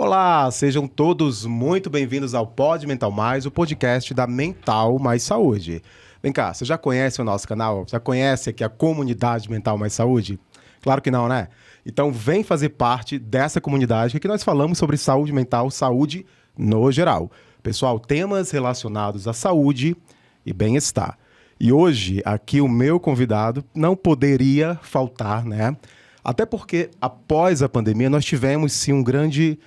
Olá, sejam todos muito bem-vindos ao Pod Mental Mais, o podcast da Mental Mais Saúde. Vem cá, você já conhece o nosso canal? Já conhece aqui a comunidade Mental Mais Saúde? Claro que não, né? Então vem fazer parte dessa comunidade que aqui nós falamos sobre saúde mental, saúde no geral. Pessoal, temas relacionados à saúde e bem-estar. E hoje, aqui o meu convidado não poderia faltar, né? Até porque, após a pandemia, nós tivemos, sim, um grande...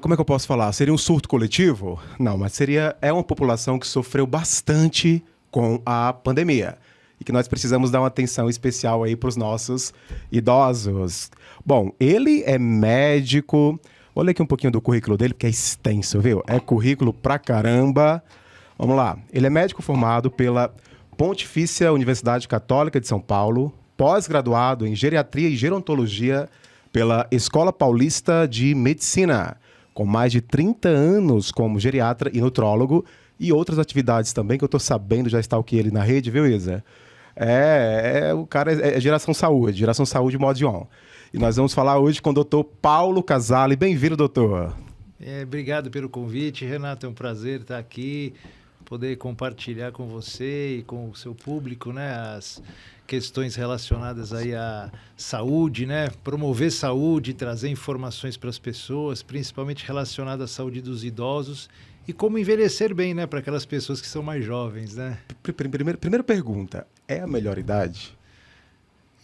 como é que eu posso falar? Seria um surto coletivo? Não, mas é uma população que sofreu bastante com a pandemia. E que nós precisamos dar uma atenção especial aí para os nossos idosos. Bom, ele é médico... Vou ler aqui um pouquinho do currículo dele, porque é extenso, viu? É currículo pra caramba... Vamos lá. Ele é médico formado pela Pontifícia Universidade Católica de São Paulo, pós-graduado em Geriatria e Gerontologia pela Escola Paulista de Medicina, com mais de 30 anos como geriatra e nutrólogo e outras atividades também que eu estou sabendo, já está o que ele na rede, viu, Isa? O cara é geração saúde modo de on. E nós vamos falar hoje com o doutor Paulo Casale. Bem-vindo, doutor. Obrigado pelo convite, Renato. É um prazer estar aqui, poder compartilhar com você e com o seu público, né, as questões relacionadas aí à saúde, né, promover saúde, trazer informações para as pessoas, principalmente relacionadas à saúde dos idosos e como envelhecer bem, né, para aquelas pessoas que são mais jovens, né. Primeira pergunta, é a melhor idade?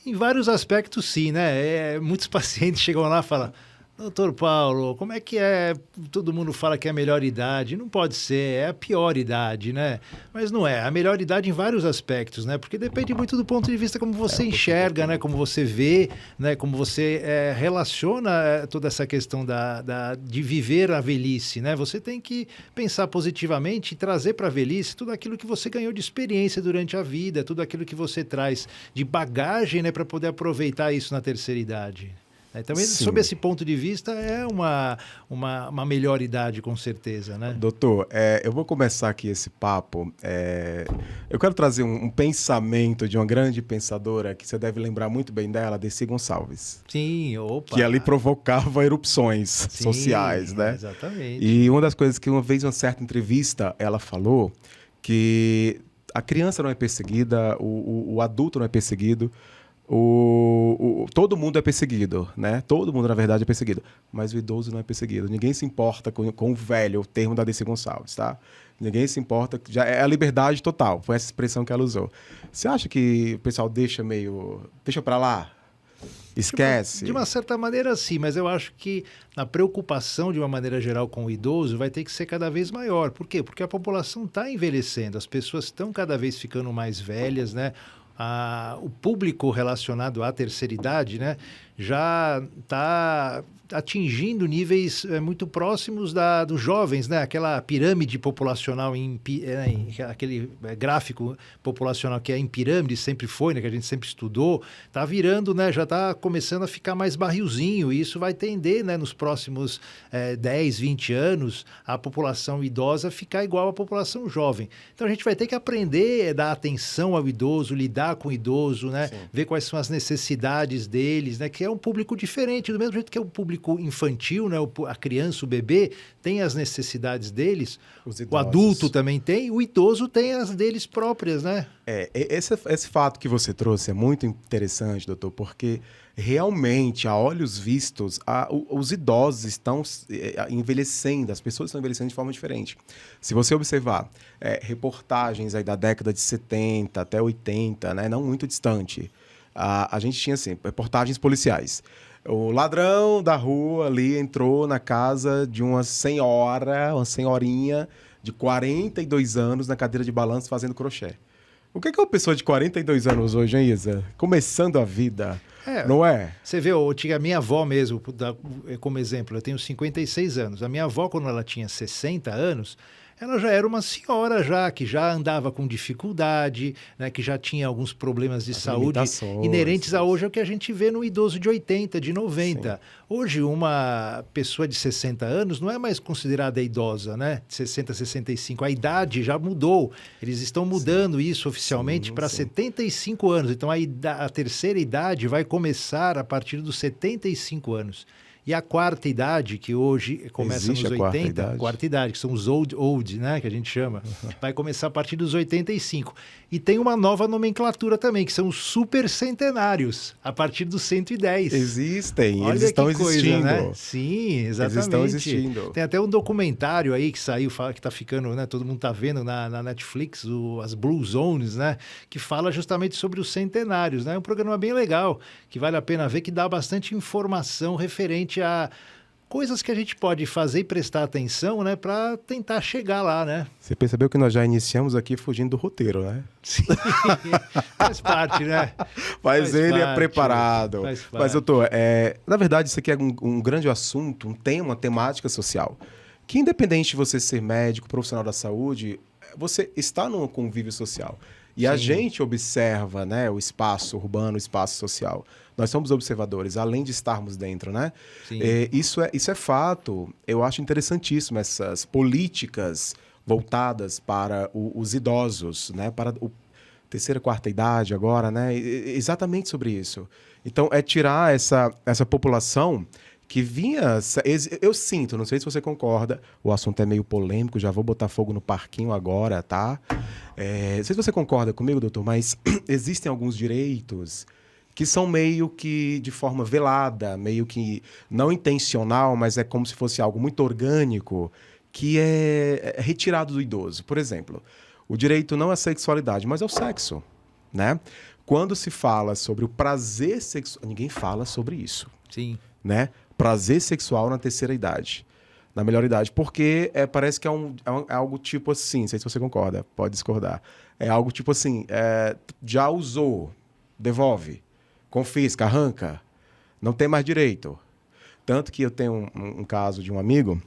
Em vários aspectos, sim, né, muitos pacientes chegam lá e falam: Doutor Paulo, como é que é? Todo mundo fala que é a melhor idade. Não pode ser, é a pior idade, né? Mas não é. A melhor idade em vários aspectos, né? Porque depende muito do ponto de vista como você enxerga, né? Como você vê, né? Como você relaciona toda essa questão de viver a velhice, né? Você tem que pensar positivamente e trazer para a velhice tudo aquilo que você ganhou de experiência durante a vida, tudo aquilo que você traz de bagagem, né? Para poder aproveitar isso na terceira idade. Também, sim, sob esse ponto de vista, é uma melhor idade, com certeza, né? Doutor, eu vou começar aqui esse papo. Eu quero trazer um pensamento de uma grande pensadora que você deve lembrar muito bem dela, Dercy Gonçalves. Sim, opa! Que ali provocava erupções, sim, sociais, né? Exatamente. E uma das coisas que uma vez, em uma certa entrevista, ela falou que a criança não é perseguida, o adulto não é perseguido, todo mundo é perseguido, né? Todo mundo, na verdade, é perseguido. Mas o idoso não é perseguido. Ninguém se importa com o velho, o termo da Dercy Gonçalves, tá? Ninguém se importa. Já é a liberdade total. Foi essa expressão que ela usou. Você acha que o pessoal deixa pra lá? Esquece? De uma certa maneira, sim. Mas eu acho que a preocupação, de uma maneira geral, com o idoso vai ter que ser cada vez maior. Por quê? Porque a população está envelhecendo. As pessoas estão cada vez ficando mais velhas, né? O público relacionado à terceira idade, né, já está atingindo níveis muito próximos dos jovens, né? Aquela pirâmide populacional, aquele gráfico populacional que é em pirâmide, sempre foi, né? Que a gente sempre estudou, está virando, né? Já está começando a ficar mais barrilzinho, e isso vai tender, né, nos próximos 10, 20 anos, a população idosa ficar igual à população jovem. Então a gente vai ter que aprender a dar atenção ao idoso, lidar com o idoso, né? Ver quais são as necessidades deles, né? Que é um público diferente, do mesmo jeito que é o público infantil, né? A criança, o bebê, tem as necessidades deles, o adulto também tem, o idoso tem as deles próprias, né? Esse fato que você trouxe é muito interessante, doutor, porque realmente, a olhos vistos, os idosos estão envelhecendo, as pessoas estão envelhecendo de forma diferente. Se você observar reportagens aí da década de 70 até 80, né? Não muito distante, a gente tinha assim, reportagens policiais. O ladrão da rua ali entrou na casa de uma senhorinha de 42 anos na cadeira de balanço fazendo crochê. O que é uma pessoa de 42 anos hoje, hein, Isa? Começando a vida, não é? Você vê, a minha avó mesmo, como exemplo, eu tenho 56 anos. A minha avó, quando ela tinha 60 anos, ela já era uma senhora que já andava com dificuldade, né, que já tinha alguns problemas de saúde inerentes a hoje, ao que a gente vê no idoso de 80, de 90. Sim. Hoje, uma pessoa de 60 anos não é mais considerada idosa, né? De 60, 65. A idade já mudou. Eles estão mudando isso oficialmente para 75 anos. Então, a terceira idade vai começar a partir dos 75 anos. E a quarta idade, que hoje começa Existe nos a quarta 80, idade? quarta idade, que são os old, né, que a gente chama, vai começar a partir dos 85. E tem uma nova nomenclatura também, que são os super centenários, a partir dos 110. Existem, Olha eles estão que coisa, existindo. né? Sim, exatamente. Eles estão existindo. Tem até um documentário aí que saiu, que tá ficando, né? Todo mundo tá vendo na Netflix, as Blue Zones, né? Que fala justamente sobre os centenários, né? É um programa bem legal, que vale a pena ver, que dá bastante informação referente a coisas que a gente pode fazer e prestar atenção, né? Para tentar chegar lá, né? Você percebeu que nós já iniciamos aqui fugindo do roteiro, né? Sim, faz parte, né? Mas ele é parte, preparado. faz parte. Mas, doutor, na verdade, isso aqui é um grande assunto, um tema, uma temática social. Que independente de você ser médico, profissional da saúde, você está num convívio social. E a Sim. gente observa, né, o espaço urbano, o espaço social. Nós somos observadores, além de estarmos dentro, né? Sim. Isso é fato. Eu acho interessantíssimo essas políticas voltadas para os idosos, né? Para o terceira, quarta idade agora, né? Exatamente sobre isso. Então, é tirar essa população que vinha... Eu sinto, não sei se você concorda, o assunto é meio polêmico, já vou botar fogo no parquinho agora, tá? Não sei se você concorda comigo, doutor, mas existem alguns direitos que são meio que de forma velada, meio que não intencional, mas é como se fosse algo muito orgânico, que é retirado do idoso. Por exemplo, o direito não é a sexualidade, mas é o sexo, né? Quando se fala sobre o prazer sexual, ninguém fala sobre isso, Sim. né? Prazer sexual na terceira idade, na melhor idade, porque parece que é algo tipo assim, não sei se você concorda, pode discordar, é algo tipo assim, já usou, devolve, confisca, arranca, não tem mais direito. Tanto que eu tenho um caso de um amigo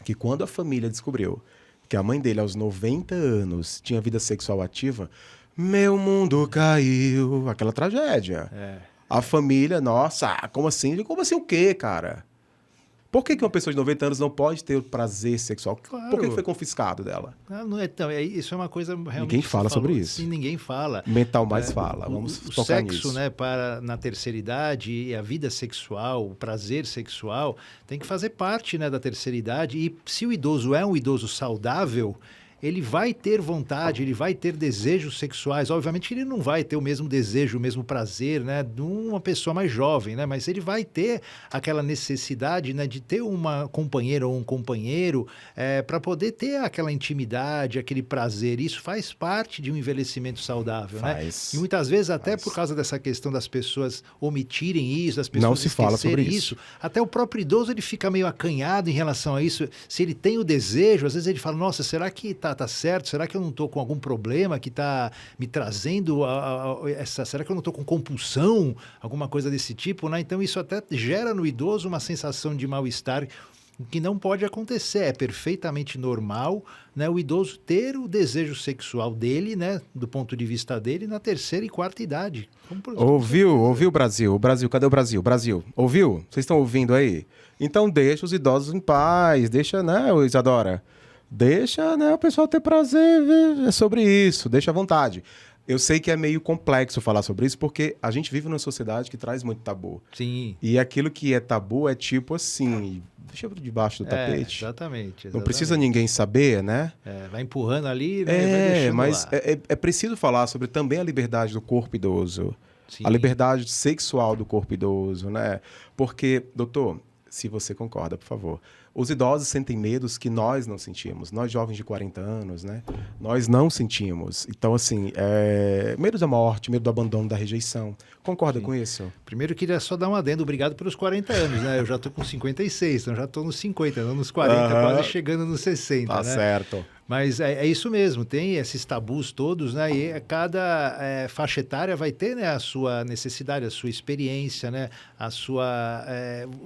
que quando a família descobriu que a mãe dele, aos 90 anos, tinha vida sexual ativa, meu mundo caiu, aquela tragédia. A família, nossa, como assim? Como assim o quê, cara? Por que uma pessoa de 90 anos não pode ter o prazer sexual? Claro. Por que foi confiscado dela? Não é, então, isso é uma coisa realmente... Ninguém fala sobre isso. Sim, ninguém fala. Mental mais fala. Vamos o tocar sexo, nisso. né, na terceira idade, e a vida sexual, o prazer sexual, tem que fazer parte, né, da terceira idade. E se o idoso é um idoso saudável, ele vai ter vontade, ele vai ter desejos sexuais. Obviamente ele não vai ter o mesmo desejo, o mesmo prazer, né, de uma pessoa mais jovem, né, mas ele vai ter aquela necessidade, né, de ter uma companheira ou um companheiro para poder ter aquela intimidade, aquele prazer. Isso faz parte de um envelhecimento saudável, né? E muitas vezes até por causa dessa questão das pessoas omitirem isso, das pessoas não se fala sobre isso. Até o próprio idoso ele fica meio acanhado em relação a isso. Se ele tem o desejo, às vezes ele fala, nossa, será que tá certo? Será que eu não estou com algum problema que está me trazendo será que eu não estou com compulsão? Alguma coisa desse tipo, né? Então isso até gera no idoso uma sensação de mal-estar que não pode acontecer. É perfeitamente normal, né, o idoso ter o desejo sexual dele, né, do ponto de vista dele, na terceira e quarta idade. Ouviu, Brasil? Brasil, cadê o Brasil? Brasil, ouviu? Vocês estão ouvindo aí? Então deixa os idosos em paz, deixa, né, Isadora? Deixa, né, o pessoal ter prazer sobre isso, deixa à vontade. Eu sei que é meio complexo falar sobre isso, porque a gente vive numa sociedade que traz muito tabu. Sim. E aquilo que é tabu é tipo assim, deixa por debaixo do tapete. Exatamente. Não precisa ninguém saber, né? Vai empurrando ali, né, vai deixando mas lá. é preciso falar sobre também a liberdade do corpo idoso. Sim. A liberdade sexual do corpo idoso, né? Porque, doutor, se você concorda, por favor, os idosos sentem medos que nós não sentimos. Nós, jovens de 40 anos, né? Nós não sentimos. Então, assim, medo da morte, medo do abandono, da rejeição. Concorda com isso? Primeiro, queria só dar um adendo. Obrigado pelos 40 anos, né? Eu já tô com 56, então já tô nos 50, não nos 40, quase chegando nos 60, tá né? Certo. Mas é isso mesmo, tem esses tabus todos, né? E cada faixa etária vai ter, né, a sua necessidade, a sua experiência, né?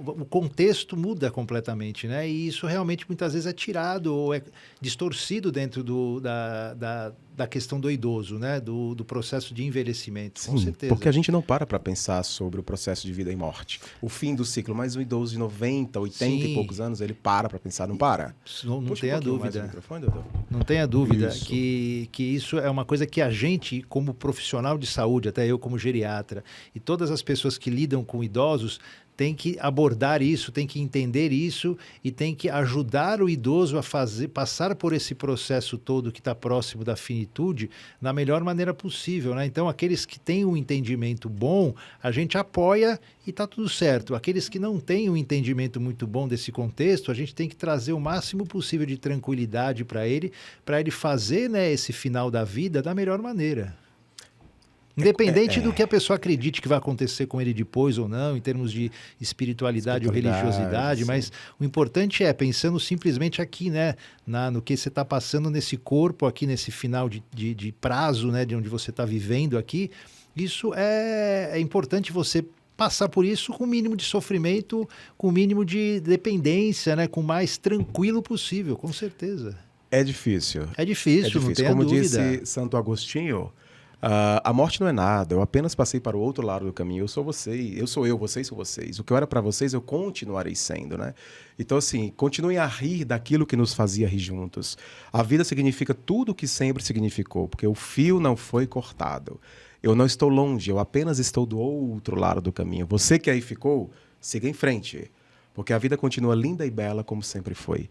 O contexto muda completamente, né? E isso realmente muitas vezes é tirado ou é distorcido dentro da questão do idoso, né? Do processo de envelhecimento, com certeza. Porque a gente não para pensar sobre o processo de vida e morte. O fim do ciclo, mas um idoso de 90, 80 e poucos anos, ele para pensar, não para? Não tenha dúvida. Doutor. Não tenha dúvida Isso. que isso é uma coisa que a gente, como profissional de saúde, até eu como geriatra, e todas as pessoas que lidam com idosos, tem que abordar isso, tem que entender isso e tem que ajudar o idoso a passar por esse processo todo que está próximo da finitude na melhor maneira possível, né? Então, aqueles que têm um entendimento bom, a gente apoia e está tudo certo. Aqueles que não têm um entendimento muito bom desse contexto, a gente tem que trazer o máximo possível de tranquilidade para ele fazer, né, esse final da vida da melhor maneira. Independente do que a pessoa acredite que vai acontecer com ele depois ou não, em termos de espiritualidade ou religiosidade, sim. mas o importante é, pensando simplesmente aqui, né, no que você está passando nesse corpo aqui, nesse final de prazo, né, de onde você está vivendo aqui, isso é importante você passar por isso com o mínimo de sofrimento, com o mínimo de dependência, né, com o mais tranquilo possível, com certeza. É difícil. É difícil, não tenha Como dúvida. disse Santo Agostinho, a morte não é nada, eu apenas passei para o outro lado do caminho, eu sou vocês são vocês. O que eu era para vocês, eu continuarei sendo, né? Então, assim, continuem a rir daquilo que nos fazia rir juntos. A vida significa tudo o que sempre significou, porque o fio não foi cortado. Eu não estou longe, eu apenas estou do outro lado do caminho. Você que aí ficou, siga em frente, porque a vida continua linda e bela como sempre foi.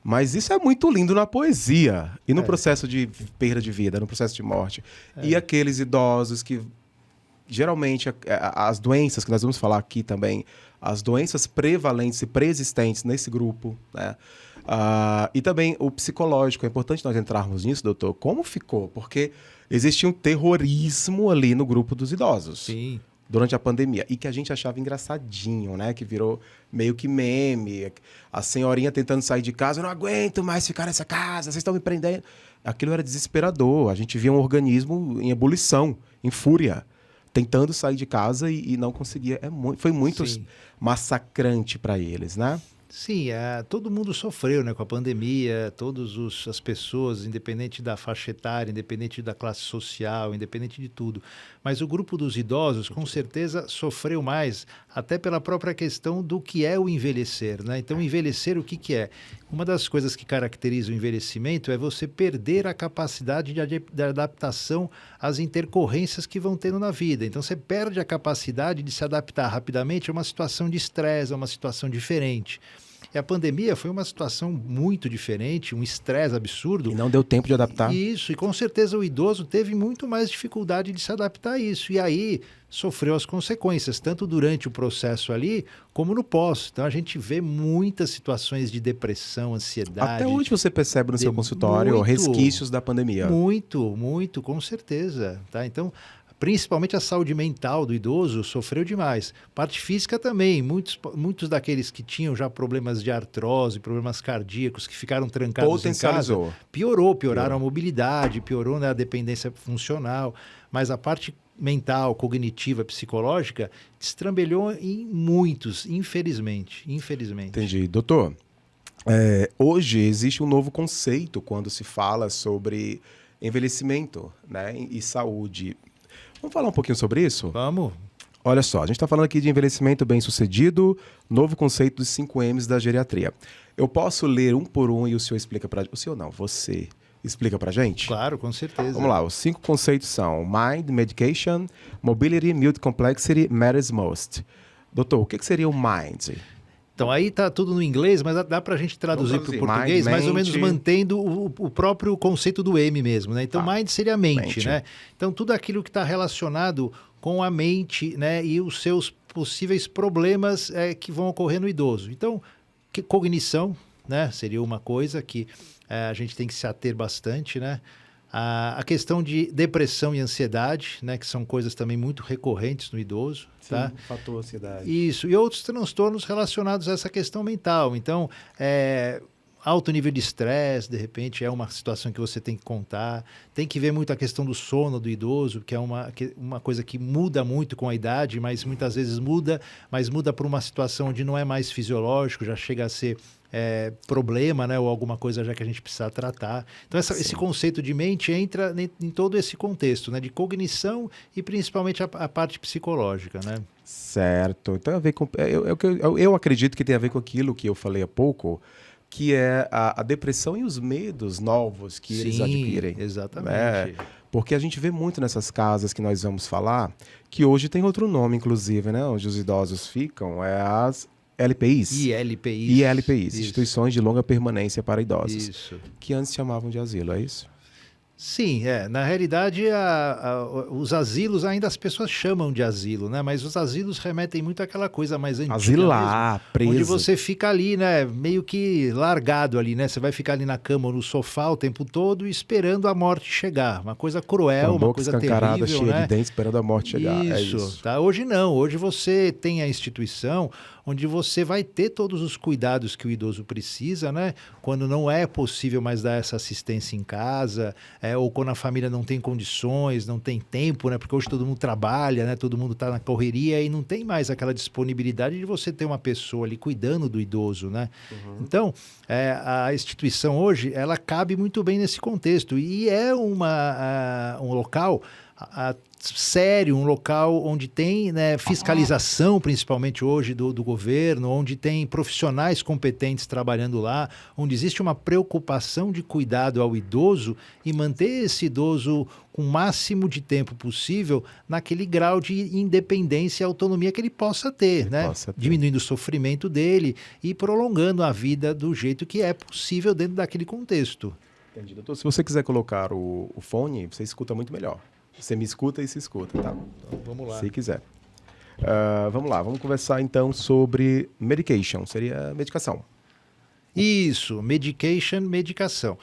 Mas isso é muito lindo na poesia e no processo de perda de vida, no processo de morte. E aqueles idosos que, geralmente, as doenças que nós vamos falar aqui também, as doenças prevalentes e preexistentes nesse grupo, né? E também o psicológico. É importante nós entrarmos nisso, doutor. Como ficou? Porque existia um terrorismo ali no grupo dos idosos. Sim. Durante a pandemia, e que a gente achava engraçadinho, né? Que virou meio que meme. A senhorinha tentando sair de casa, eu não aguento mais ficar nessa casa, vocês estão me prendendo. Aquilo era desesperador. A gente via um organismo em ebulição, em fúria, tentando sair de casa e não conseguia. Foi muito massacrante para eles, né? Sim, todo mundo sofreu, né, com a pandemia, as pessoas, independente da faixa etária, independente da classe social, independente de tudo. Mas o grupo dos idosos, com certeza, sofreu mais, até pela própria questão do que é o envelhecer, né? Então, envelhecer, o que é? Uma das coisas que caracteriza o envelhecimento é você perder a capacidade de adaptação às intercorrências que vão tendo na vida. Então, você perde a capacidade de se adaptar rapidamente a uma situação de estresse, a uma situação diferente. E a pandemia foi uma situação muito diferente, um estresse absurdo. E não deu tempo de adaptar. Isso, e com certeza o idoso teve muito mais dificuldade de se adaptar a isso. E aí sofreu as consequências, tanto durante o processo ali, como no pós. Então a gente vê muitas situações de depressão, ansiedade. Até hoje você percebe no seu consultório resquícios da pandemia. Muito, com certeza. Tá? Então, principalmente a saúde mental do idoso sofreu demais. Parte física também. Muitos daqueles que tinham já problemas de artrose, problemas cardíacos, que ficaram trancados em casa, pioraram a mobilidade, piorou, né, a dependência funcional. Mas a parte mental, cognitiva, psicológica, destrambelhou em muitos, infelizmente. Entendi. Doutor, hoje existe um novo conceito quando se fala sobre envelhecimento, né, e saúde. Vamos falar um pouquinho sobre isso? Vamos. Olha só, a gente está falando aqui de envelhecimento bem-sucedido, novo conceito dos 5 M's da geriatria. Eu posso ler um por um e o senhor explica para... O senhor não, você explica para a gente? Claro, com certeza. Vamos lá, os 5 conceitos são Mind, Medication, Mobility, Multi-Complexity, Matters Most. Doutor, o que seria o Mind? Então, aí tá tudo no inglês, mas dá para a gente traduzir para o português, mais ou menos mantendo o próprio conceito do M mesmo, né? Então, mind seria mente, né? Então, tudo aquilo que está relacionado com a mente, né? E os seus possíveis problemas que vão ocorrer no idoso. Então, cognição, né? Seria uma coisa que a gente tem que se ater bastante, né? A questão de depressão e ansiedade, né, que são coisas também muito recorrentes no idoso. Sim, tá? fator ansiedade. Isso, e outros transtornos relacionados a essa questão mental. Então, alto nível de estresse, de repente, é uma situação que você tem que contar. Tem que ver muito a questão do sono do idoso, que é uma coisa que muda muito com a idade, mas muitas vezes muda para uma situação onde não é mais fisiológico, já chega a ser problema, né, ou alguma coisa já que a gente precisa tratar. Então, esse conceito de mente entra em todo esse contexto, né, de cognição e principalmente a parte psicológica, né? Certo. Então, eu acredito que tem a ver com aquilo que eu falei há pouco, que é a depressão e os medos novos que eles adquirem. Exatamente. Porque a gente vê muito nessas casas que nós vamos falar, que hoje tem outro nome, inclusive, né? Onde os idosos ficam, é as LPIs. ILPIs, Instituições de Longa Permanência para Idosos. Isso. Que antes chamavam de asilo, é isso? Sim, na realidade os asilos ainda as pessoas chamam de asilo, né? Mas os asilos remetem muito àquela coisa mais antiga asilar, mesmo, preso. onde você fica ali, né? Meio que largado ali, né? Você vai ficar ali na cama ou no sofá o tempo todo esperando a morte chegar. Uma coisa cruel, uma coisa terrível, cheia né? de dentes esperando a morte chegar. Isso. Tá? Hoje não. Hoje você tem a instituição onde você vai ter todos os cuidados que o idoso precisa, né? Quando não é possível mais dar essa assistência em casa, ou quando a família não tem condições, não tem tempo, né? Porque hoje todo mundo trabalha, né? Todo mundo está na correria e não tem mais aquela disponibilidade de você ter uma pessoa ali cuidando do idoso, né? Então, a instituição hoje, ela cabe muito bem nesse contexto e é um local sério, um local onde tem, né, fiscalização, principalmente hoje, do governo, onde tem profissionais competentes trabalhando lá, onde existe uma preocupação de cuidado ao idoso e manter esse idoso com o máximo de tempo possível naquele grau de independência e autonomia que ele possa ter, né? Diminuindo o sofrimento dele e prolongando a vida do jeito que é possível dentro daquele contexto. Entendi, doutor. Se você quiser colocar o fone, você escuta muito melhor. Você me escuta e se escuta, tá? Então, vamos lá. Se quiser. Vamos lá, vamos conversar então sobre medication, seria medicação. Isso, medicação.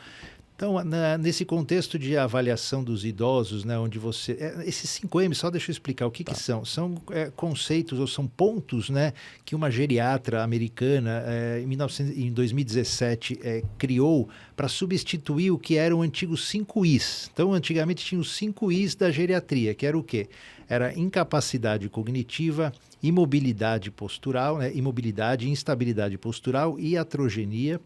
Então, nesse contexto de avaliação dos idosos, né, onde você... esses 5M, só deixa eu explicar o que são. São conceitos ou são pontos, né, que uma geriatra americana, em 2017, criou para substituir o que eram antigos 5 Is. Então, antigamente tinha os 5 Is da geriatria, que era o quê? Era incapacidade cognitiva, imobilidade postural, né, imobilidade, instabilidade postural, iatrogenia,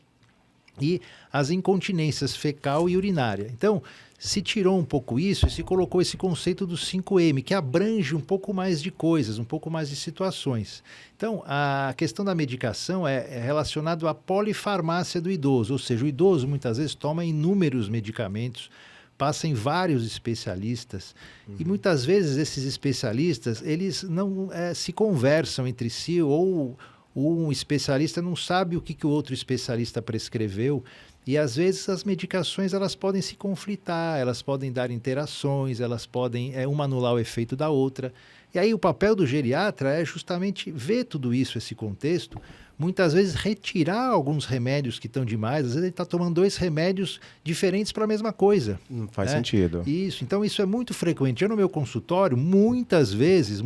e as incontinências fecal e urinária. Então, se tirou um pouco isso e se colocou esse conceito do 5M, que abrange um pouco mais de coisas, um pouco mais de situações. Então, a questão da medicação é relacionada à polifarmácia do idoso, ou seja, o idoso muitas vezes toma inúmeros medicamentos, passa em vários especialistas, e muitas vezes esses especialistas, eles não se conversam entre si, ou um especialista não sabe o que o outro especialista prescreveu, e às vezes as medicações elas podem se conflitar, elas podem dar interações, elas podem uma anular o efeito da outra. E aí o papel do geriatra é justamente ver tudo isso, esse contexto, muitas vezes retirar alguns remédios que estão demais, às vezes ele está tomando 2 remédios diferentes para a mesma coisa. Não faz sentido. Isso, então isso é muito frequente. Eu no meu consultório, muitas vezes,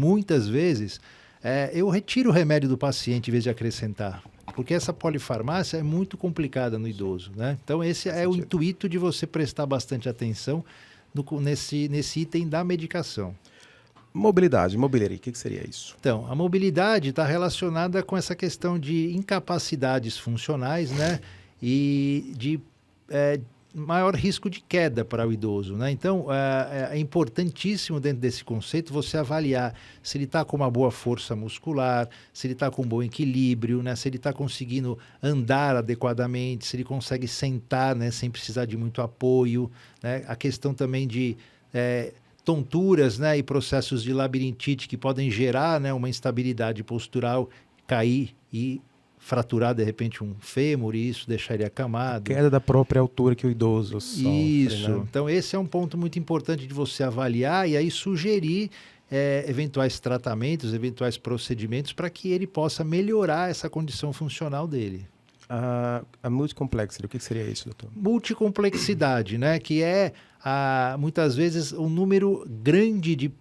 eu retiro o remédio do paciente em vez de acrescentar, porque essa polifarmácia é muito complicada no idoso, né? Então esse é o intuito de você prestar bastante atenção nesse item da medicação. Mobilidade, mobiliário, o que seria isso? Então, a mobilidade está relacionada com essa questão de incapacidades funcionais, né? E de maior risco de queda para o idoso, né? Então, é importantíssimo dentro desse conceito você avaliar se ele está com uma boa força muscular, se ele está com um bom equilíbrio, né? Se ele está conseguindo andar adequadamente, se ele consegue sentar, né? Sem precisar de muito apoio, né? A questão também de tonturas, né? E processos de labirintite que podem gerar, né? Uma instabilidade postural, cair e fraturar, de repente, um fêmur e isso deixar ele acamado. Queda da própria altura que o idoso sofre. Isso. Né? Então, esse é um ponto muito importante de você avaliar e aí sugerir eventuais tratamentos, eventuais procedimentos para que ele possa melhorar essa condição funcional dele. A multicomplexity, o que seria isso, doutor? Multicomplexidade, né? Que muitas vezes um número grande de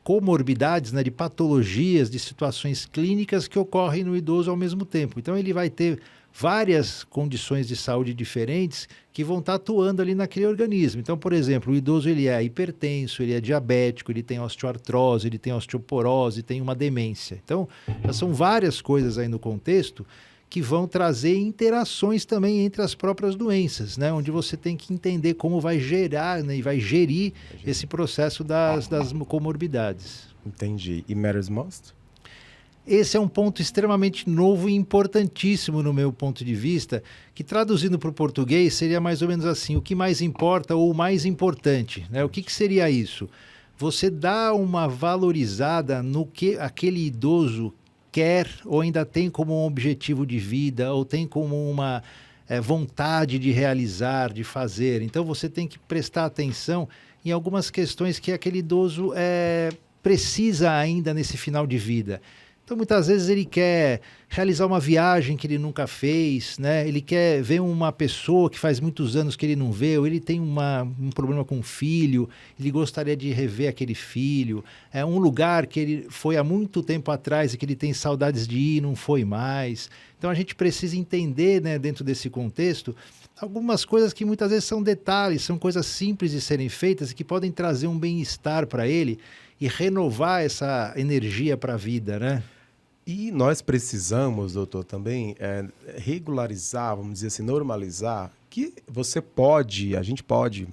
comorbidades, né, de patologias, de situações clínicas que ocorrem no idoso ao mesmo tempo. Então ele vai ter várias condições de saúde diferentes que vão estar atuando ali naquele organismo. Então, por exemplo, o idoso ele é hipertenso, ele é diabético, ele tem osteoartrose, ele tem osteoporose, tem uma demência. Então, já são várias coisas aí no contexto que vão trazer interações também entre as próprias doenças, né? Onde você tem que entender como vai gerar, né? E vai gerir esse processo das comorbidades. Entendi. E matters most? Esse é um ponto extremamente novo e importantíssimo no meu ponto de vista, que traduzindo para o português seria mais ou menos assim, o que mais importa ou o mais importante, né? O que seria isso? Você dá uma valorizada no que aquele idoso quer ou ainda tem como um objetivo de vida ou tem como uma vontade de realizar, de fazer. Então você tem que prestar atenção em algumas questões que aquele idoso precisa ainda nesse final de vida. Então, muitas vezes ele quer realizar uma viagem que ele nunca fez, né? Ele quer ver uma pessoa que faz muitos anos que ele não vê, ou ele tem um problema com o filho, ele gostaria de rever aquele filho. É um lugar que ele foi há muito tempo atrás e que ele tem saudades de ir e não foi mais. Então, a gente precisa entender, né, dentro desse contexto, algumas coisas que muitas vezes são detalhes, são coisas simples de serem feitas e que podem trazer um bem-estar para ele e renovar essa energia para a vida, né? E nós precisamos, doutor, também regularizar, vamos dizer assim, normalizar, que a gente pode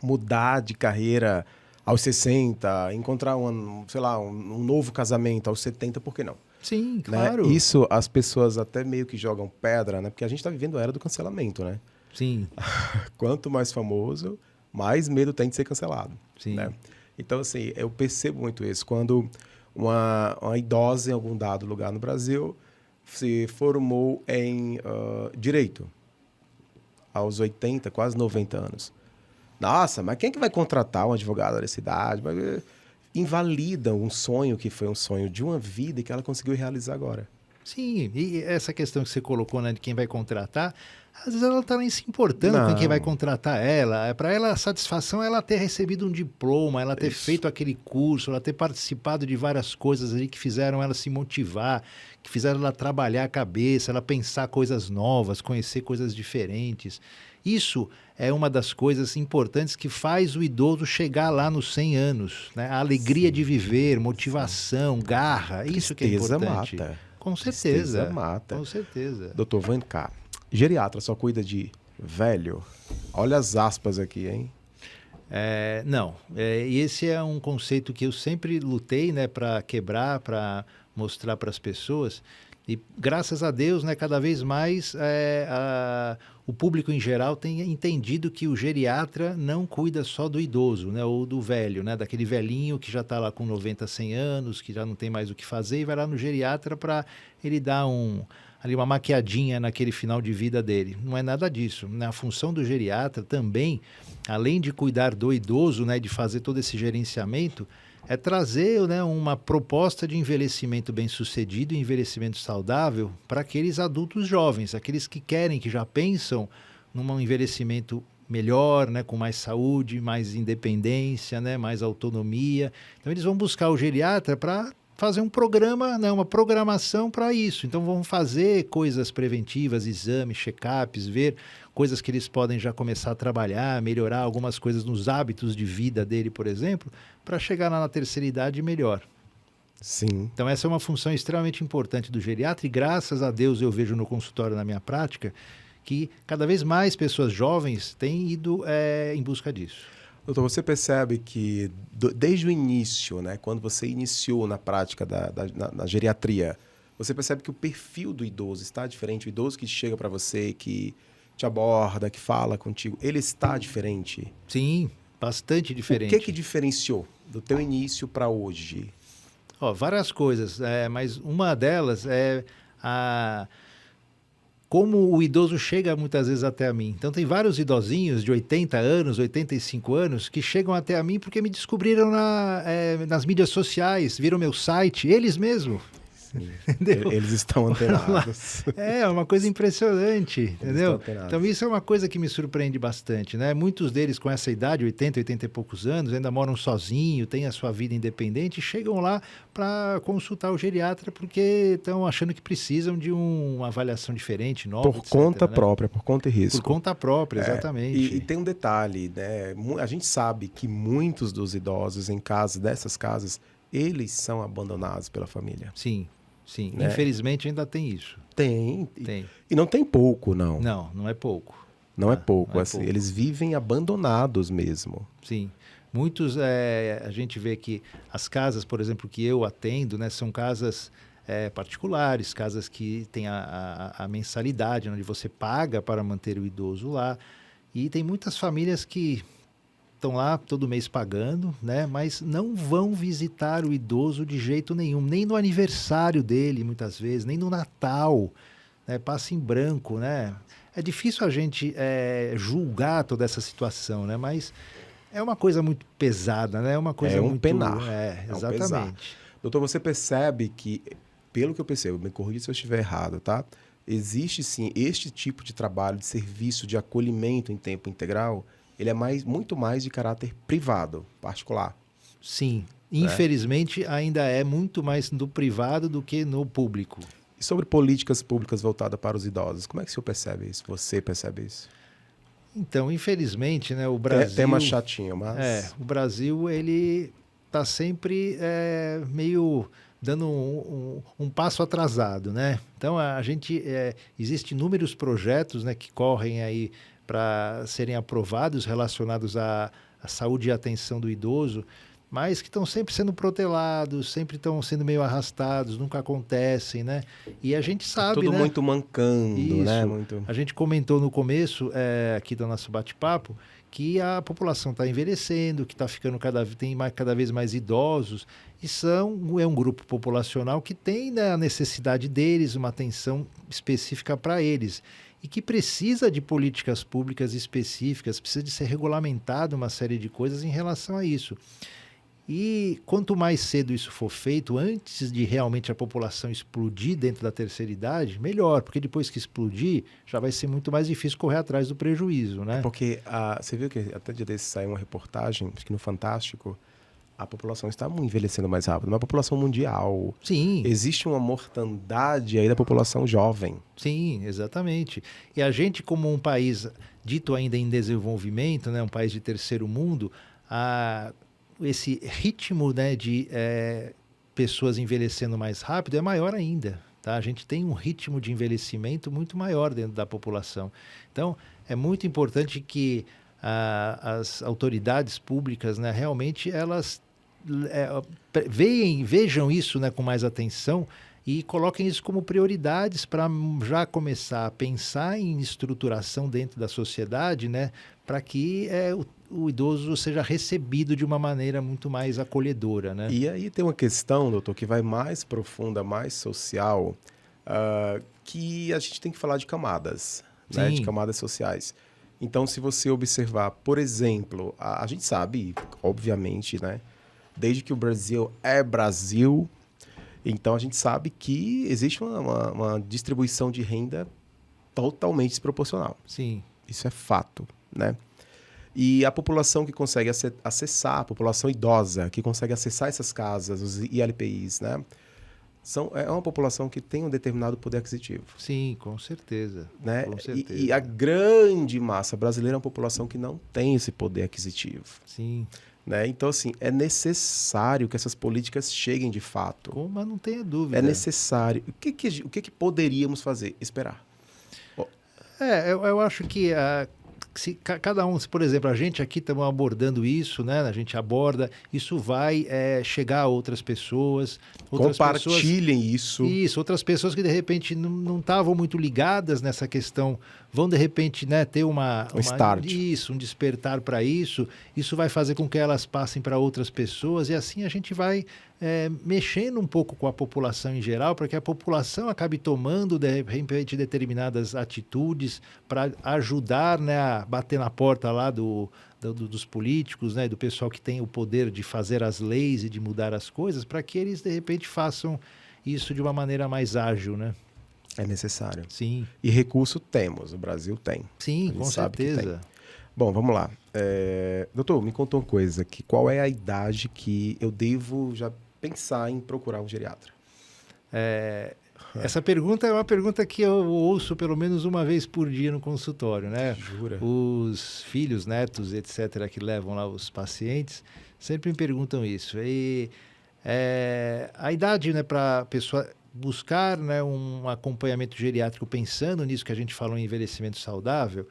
mudar de carreira aos 60, encontrar um novo casamento aos 70, por que não? Sim, claro. Né? Isso as pessoas até meio que jogam pedra, né? Porque a gente está vivendo a era do cancelamento, né? Sim. Quanto mais famoso, mais medo tem de ser cancelado. Sim. Né? Então, assim, eu percebo muito isso. Quando uma idosa em algum dado lugar no Brasil se formou em Direito, aos 80, quase 90 anos. Nossa, mas quem é que vai contratar um advogado dessa idade? Invalida um sonho que foi um sonho de uma vida e que ela conseguiu realizar agora. Sim, e essa questão que você colocou, né, de quem vai contratar, às vezes ela está nem se importando com quem vai contratar ela. Para ela, a satisfação é ela ter recebido um diploma, ela ter feito aquele curso, ela ter participado de várias coisas ali que fizeram ela se motivar, que fizeram ela trabalhar a cabeça, ela pensar coisas novas, conhecer coisas diferentes. Isso é uma das coisas importantes que faz o idoso chegar lá nos 100 anos, né? A alegria de viver, motivação, garra, isso que é importante. Mata. Com certeza. Tristeza mata. Com certeza. Doutor, vem cá. Geriatra só cuida de velho? Olha as aspas aqui, hein? Não. E esse é um conceito que eu sempre lutei, né, para quebrar, para mostrar para as pessoas. E graças a Deus, né, cada vez mais o público em geral tem entendido que o geriatra não cuida só do idoso, né, ou do velho, né, daquele velhinho que já está lá com 90, 100 anos, que já não tem mais o que fazer e vai lá no geriatra para ele dar ali uma maquiadinha naquele final de vida dele. Não é nada disso. A função do geriatra também, além de cuidar do idoso, né, de fazer todo esse gerenciamento, é trazer, né, uma proposta de envelhecimento bem-sucedido e envelhecimento saudável para aqueles adultos jovens, aqueles que querem, que já pensam num envelhecimento melhor, né, com mais saúde, mais independência, né, mais autonomia. Então eles vão buscar o geriatra para fazer um programa, né, uma programação para isso. Então vão fazer coisas preventivas, exames, check-ups, ver coisas que eles podem já começar a trabalhar, melhorar algumas coisas nos hábitos de vida dele, por exemplo, para chegar lá na terceira idade melhor. Sim. Então essa é uma função extremamente importante do geriatra e graças a Deus eu vejo no consultório, na minha prática, que cada vez mais pessoas jovens têm ido em busca disso. Doutor, você percebe que desde o início, né, quando você iniciou na prática na geriatria, você percebe que o perfil do idoso está diferente? O idoso que chega para você, que te aborda, que fala contigo, ele está diferente? Sim, bastante diferente. O que diferenciou do teu início para hoje? Várias coisas, mas uma delas é como o idoso chega muitas vezes até a mim. Então tem vários idosinhos de 80 anos, 85 anos, que chegam até a mim porque me descobriram nas mídias sociais, viram meu site, eles mesmos. Eles estão antenados. É uma coisa impressionante, entendeu? Então isso é uma coisa que me surpreende bastante, né? Muitos deles com essa idade, 80, 80 e poucos anos, ainda moram sozinhos, têm a sua vida independente e chegam lá para consultar o geriatra porque estão achando que precisam de uma avaliação diferente, nova, por conta própria, por conta e risco. Por conta própria, exatamente. E tem um detalhe, né? A gente sabe que muitos dos idosos dessas casas, eles são abandonados pela família. Sim. Sim, né? Infelizmente ainda tem isso. Tem. E não tem pouco, não. Não é pouco. Não é pouco. Não é assim, pouco. Eles vivem abandonados mesmo. Sim. Muitos, a gente vê que as casas, por exemplo, que eu atendo, né, são casas particulares, casas que têm a mensalidade, onde você paga para manter o idoso lá. E tem muitas famílias que estão lá todo mês pagando, né? Mas não vão visitar o idoso de jeito nenhum, nem no aniversário dele, muitas vezes, nem no Natal, né? Passa em branco, né? É difícil a gente julgar toda essa situação, né? Mas é uma coisa muito pesada, né? É uma coisa muito... penar. É, É um exatamente. pesar. Doutor, você percebe que, pelo que eu percebo, me corrija se eu estiver errado, tá? Existe sim este tipo de trabalho, de serviço de acolhimento em tempo integral, ele é muito mais de caráter privado, particular. Sim. Infelizmente, ainda é muito mais do privado do que no público. E sobre políticas públicas voltadas para os idosos, como é que o senhor percebe isso? Você percebe isso? Então, infelizmente, né, o Brasil... Tema chatinho, mas... o Brasil, ele está sempre meio dando um passo atrasado, né? Então, existe inúmeros projetos, né, que correm aí para serem aprovados relacionados à saúde e atenção do idoso, mas que estão sempre sendo protelados, sempre estão sendo meio arrastados, nunca acontecem, né? E a gente sabe, tudo né? muito mancando, Isso. né? Muito... A gente comentou no começo, aqui do nosso bate-papo, que a população está envelhecendo, que está ficando cada vez mais idosos, e é um grupo populacional que tem, né, a necessidade deles, uma atenção específica para eles, e que precisa de políticas públicas específicas, precisa de ser regulamentado uma série de coisas em relação a isso. E quanto mais cedo isso for feito, antes de realmente a população explodir dentro da terceira idade, melhor, porque depois que explodir, já vai ser muito mais difícil correr atrás do prejuízo, né? Porque você viu que até dia desse saiu uma reportagem, acho que no Fantástico, a população está envelhecendo mais rápido, uma população mundial. Sim. Existe uma mortandade aí da população jovem. Sim, exatamente. E a gente, como um país dito ainda em desenvolvimento, né, um país de terceiro mundo, esse ritmo, né, de pessoas envelhecendo mais rápido é maior ainda. Tá? A gente tem um ritmo de envelhecimento muito maior dentro da população. Então, é muito importante que as autoridades públicas, né, realmente elas vejam isso, né, com mais atenção e coloquem isso como prioridades para já começar a pensar em estruturação dentro da sociedade, né, para que o idoso seja recebido de uma maneira muito mais acolhedora, né? E aí tem uma questão, doutor, que vai mais profunda, mais social, que a gente tem que falar de camadas, né, de camadas sociais. Então, se você observar, por exemplo, a gente sabe, obviamente, né, desde que o Brasil é Brasil, então a gente sabe que existe uma distribuição de renda totalmente desproporcional. Sim. Isso é fato, né? E a população que consegue acessar, a população idosa, que consegue acessar essas casas, os ILPIs, né? É uma população que tem um determinado poder aquisitivo. Sim, com certeza. Né? Com certeza. E a grande massa brasileira é uma população que não tem esse poder aquisitivo. Sim. Né? Então, assim, é necessário que essas políticas cheguem de fato. Mas não tenha dúvida. É necessário. O que poderíamos fazer? Esperar. Eu acho que se cada um, por exemplo, a gente aqui estamos abordando isso, né? A gente aborda, isso vai chegar a outras pessoas. Compartilhem isso. Isso, outras pessoas que de repente não estavam muito ligadas nessa questão, vão de repente, né, ter um start. Isso, um despertar para isso. Isso vai fazer com que elas passem para outras pessoas e assim a gente vai mexendo um pouco com a população em geral, para que a população acabe tomando de repente determinadas atitudes para ajudar, né, a bater na porta lá dos políticos, né, do pessoal que tem o poder de fazer as leis e de mudar as coisas, para que eles de repente façam isso de uma maneira mais ágil, né? É necessário. Sim. E recurso temos, o Brasil tem. Sim, com certeza. Bom, vamos lá. Doutor, me conta uma coisa, qual é a idade que eu devo já pensar em procurar um geriatra? Essa pergunta é uma pergunta que eu ouço pelo menos uma vez por dia no consultório, né? Jura? Os filhos, netos, etc., que levam lá os pacientes, sempre me perguntam isso. E a idade, né, para a pessoa buscar, né, um acompanhamento geriátrico pensando nisso que a gente falou em envelhecimento saudável,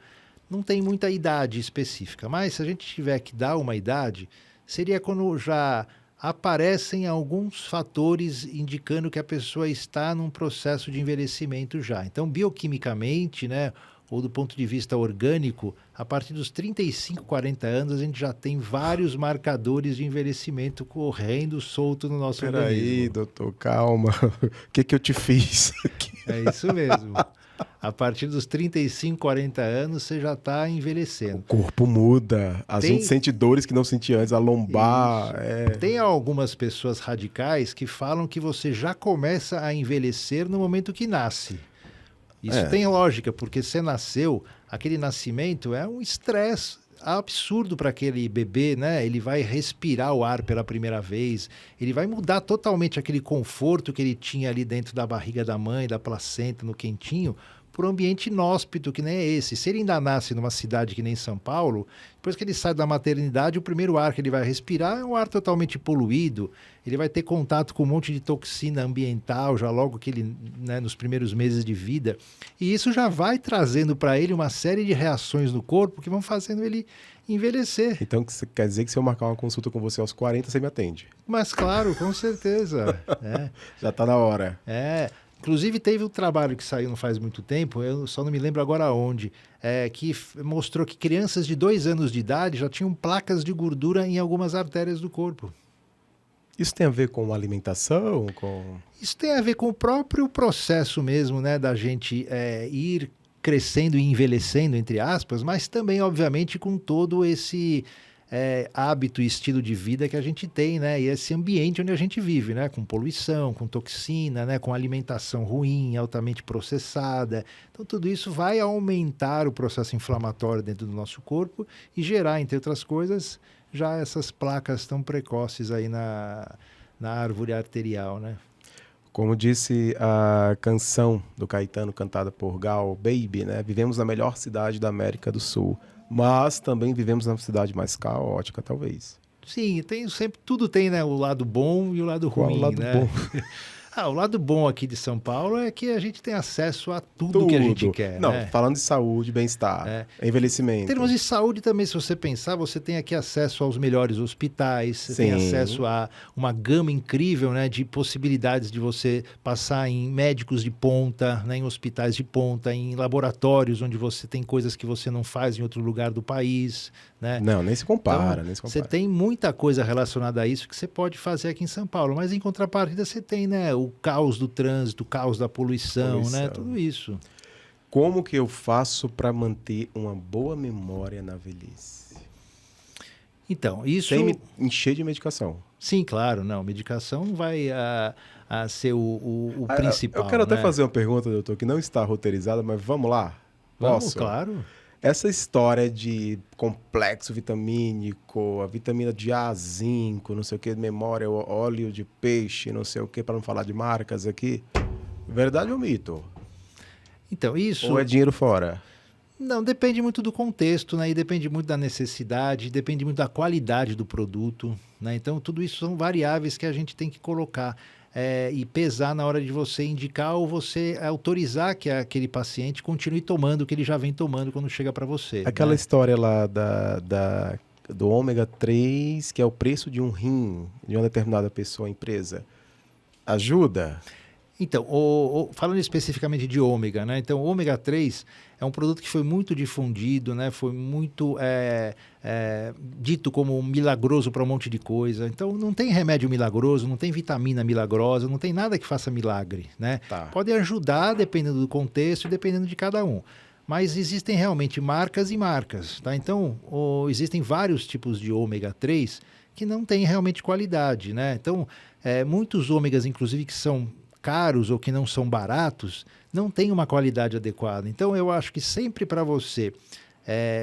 não tem muita idade específica, mas se a gente tiver que dar uma idade, seria quando já aparecem alguns fatores indicando que a pessoa está num processo de envelhecimento já. Então, bioquimicamente, né, ou do ponto de vista orgânico, a partir dos 35, 40 anos, a gente já tem vários marcadores de envelhecimento correndo solto no nosso organismo. Peraí, doutor, calma. O que eu te fiz? É isso mesmo. A partir dos 35, 40 anos, você já está envelhecendo. O corpo muda. A gente sente dores que não sentia antes, a lombar. Tem algumas pessoas radicais que falam que você já começa a envelhecer no momento que nasce. Isso tem lógica, porque você nasceu, aquele nascimento é um estresse absurdo para aquele bebê, né? Ele vai respirar o ar pela primeira vez, ele vai mudar totalmente aquele conforto que ele tinha ali dentro da barriga da mãe, da placenta, no quentinho, por um ambiente inóspito que nem é esse. Se ele ainda nasce numa cidade que nem São Paulo, depois que ele sai da maternidade, o primeiro ar que ele vai respirar é um ar totalmente poluído, ele vai ter contato com um monte de toxina ambiental já logo que ele, né, nos primeiros meses de vida, e isso já vai trazendo para ele uma série de reações no corpo que vão fazendo ele envelhecer. Então, quer dizer que se eu marcar uma consulta com você aos 40, você me atende? Mas claro, com certeza. Já está na hora. Inclusive, teve um trabalho que saiu não faz muito tempo, eu só não me lembro agora onde, que mostrou que crianças de 2 anos de idade já tinham placas de gordura em algumas artérias do corpo. Isso tem a ver com alimentação? Isso tem a ver com o próprio processo mesmo, né, da gente ir crescendo e envelhecendo, entre aspas, mas também, obviamente, com todo esse hábito e estilo de vida que a gente tem, né? E esse ambiente onde a gente vive, né? Com poluição, com toxina, né? Com alimentação ruim, altamente processada. Então, tudo isso vai aumentar o processo inflamatório dentro do nosso corpo e gerar, entre outras coisas, já essas placas tão precoces aí na árvore arterial, né? Como disse a canção do Caetano, cantada por Gal, Baby, né? Vivemos na melhor cidade da América do Sul. Mas também vivemos numa cidade mais caótica, talvez. Sim, tudo tem, né, o lado bom e o lado ruim. Qual o lado né? bom? O lado bom aqui de São Paulo é que a gente tem acesso a tudo que a gente quer. Não, né? falando de saúde, bem-estar, envelhecimento. Em termos de saúde também, se você pensar, você tem aqui acesso aos melhores hospitais, você tem acesso a uma gama incrível, né, de possibilidades de você passar em médicos de ponta, né, em hospitais de ponta, em laboratórios onde você tem coisas que você não faz em outro lugar do país. Né? Não, nem se compara. Então, você tem muita coisa relacionada a isso que você pode fazer aqui em São Paulo, mas em contrapartida você tem, né, o caos do trânsito, o caos da poluição, né, tudo isso. Como que eu faço para manter uma boa memória na velhice? Então, isso... Sem me encher de medicação. Sim, claro, não. Medicação não vai ser o principal. Eu quero até né? fazer uma pergunta, doutor, que não está roteirizada, mas vamos lá? Vamos, claro. Essa história de complexo vitamínico, a vitamina de A, zinco, não sei o que, memória, óleo de peixe, não sei o que, para não falar de marcas aqui, verdade ou mito? Então, isso... Ou é dinheiro fora? Não, depende muito do contexto, né? E depende muito da necessidade, depende muito da qualidade do produto, né? Então, tudo isso são variáveis que a gente tem que colocar e pesar na hora de você indicar ou você autorizar que aquele paciente continue tomando o que ele já vem tomando quando chega para você. Aquela história lá do ômega 3, que é o preço de um rim de uma determinada pessoa, empresa, ajuda? Então, falando especificamente de ômega, né? Então, o ômega 3 é um produto que foi muito difundido, né? Foi muito dito como milagroso para um monte de coisa. Então, não tem remédio milagroso, não tem vitamina milagrosa, não tem nada que faça milagre, né? Tá. Pode ajudar dependendo do contexto e dependendo de cada um. Mas existem realmente marcas e marcas, tá? Então, existem vários tipos de ômega 3 que não têm realmente qualidade, né? Então, muitos ômegas, inclusive, que são caros ou que não são baratos, não tem uma qualidade adequada. Então, eu acho que sempre para você,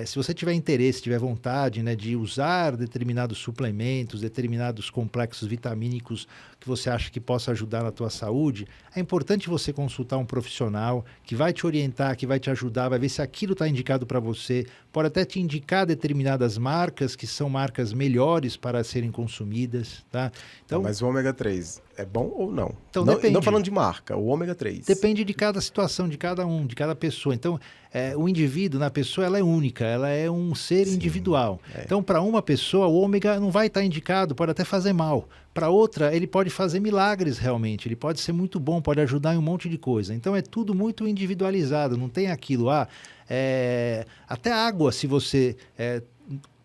se você tiver interesse, tiver vontade, né, de usar determinados suplementos, determinados complexos vitamínicos que você acha que possa ajudar na tua saúde, é importante você consultar um profissional que vai te orientar, que vai te ajudar, vai ver se aquilo está indicado para você, pode até te indicar determinadas marcas que são marcas melhores para serem consumidas, tá? Então, mas o ômega 3 é bom ou não? Então, não, depende. Não falando de marca, o ômega 3. Depende de cada situação, de cada pessoa. Então, o indivíduo, na pessoa, ela é única, ela é um ser individual. Então, para uma pessoa, o ômega não vai estar indicado, pode até fazer mal. Para outra, ele pode fazer milagres realmente, ele pode ser muito bom, pode ajudar em um monte de coisa. Então, é tudo muito individualizado, não tem aquilo, até água, se você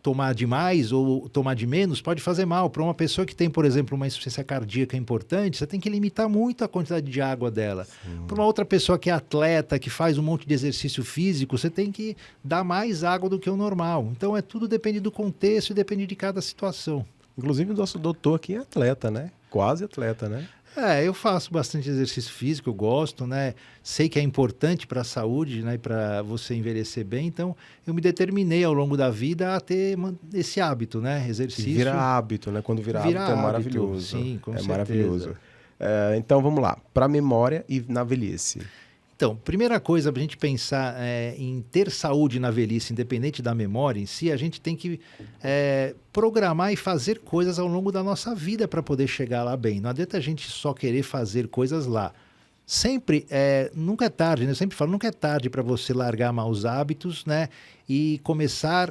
tomar demais ou tomar de menos, pode fazer mal. Para uma pessoa que tem, por exemplo, uma insuficiência cardíaca importante, você tem que limitar muito a quantidade de água dela. Para uma outra pessoa que é atleta, que faz um monte de exercício físico, você tem que dar mais água do que o normal. Então, tudo depende do contexto e depende de cada situação. Inclusive, o nosso doutor aqui é atleta, né? Quase atleta, né? Eu faço bastante exercício físico, eu gosto, né? Sei que é importante para a saúde, né? Para você envelhecer bem. Então, eu me determinei ao longo da vida a ter esse hábito, né? Exercício. E vira hábito, né? Quando vira hábito é maravilhoso. Sim, com certeza. Maravilhoso. Então, vamos lá. Para a memória e na velhice. Então, primeira coisa para a gente pensar em ter saúde na velhice, independente da memória em si, a gente tem que programar e fazer coisas ao longo da nossa vida para poder chegar lá bem. Não adianta a gente só querer fazer coisas lá. Sempre, nunca é tarde, né? Eu sempre falo, nunca é tarde para você largar maus hábitos, né? E começar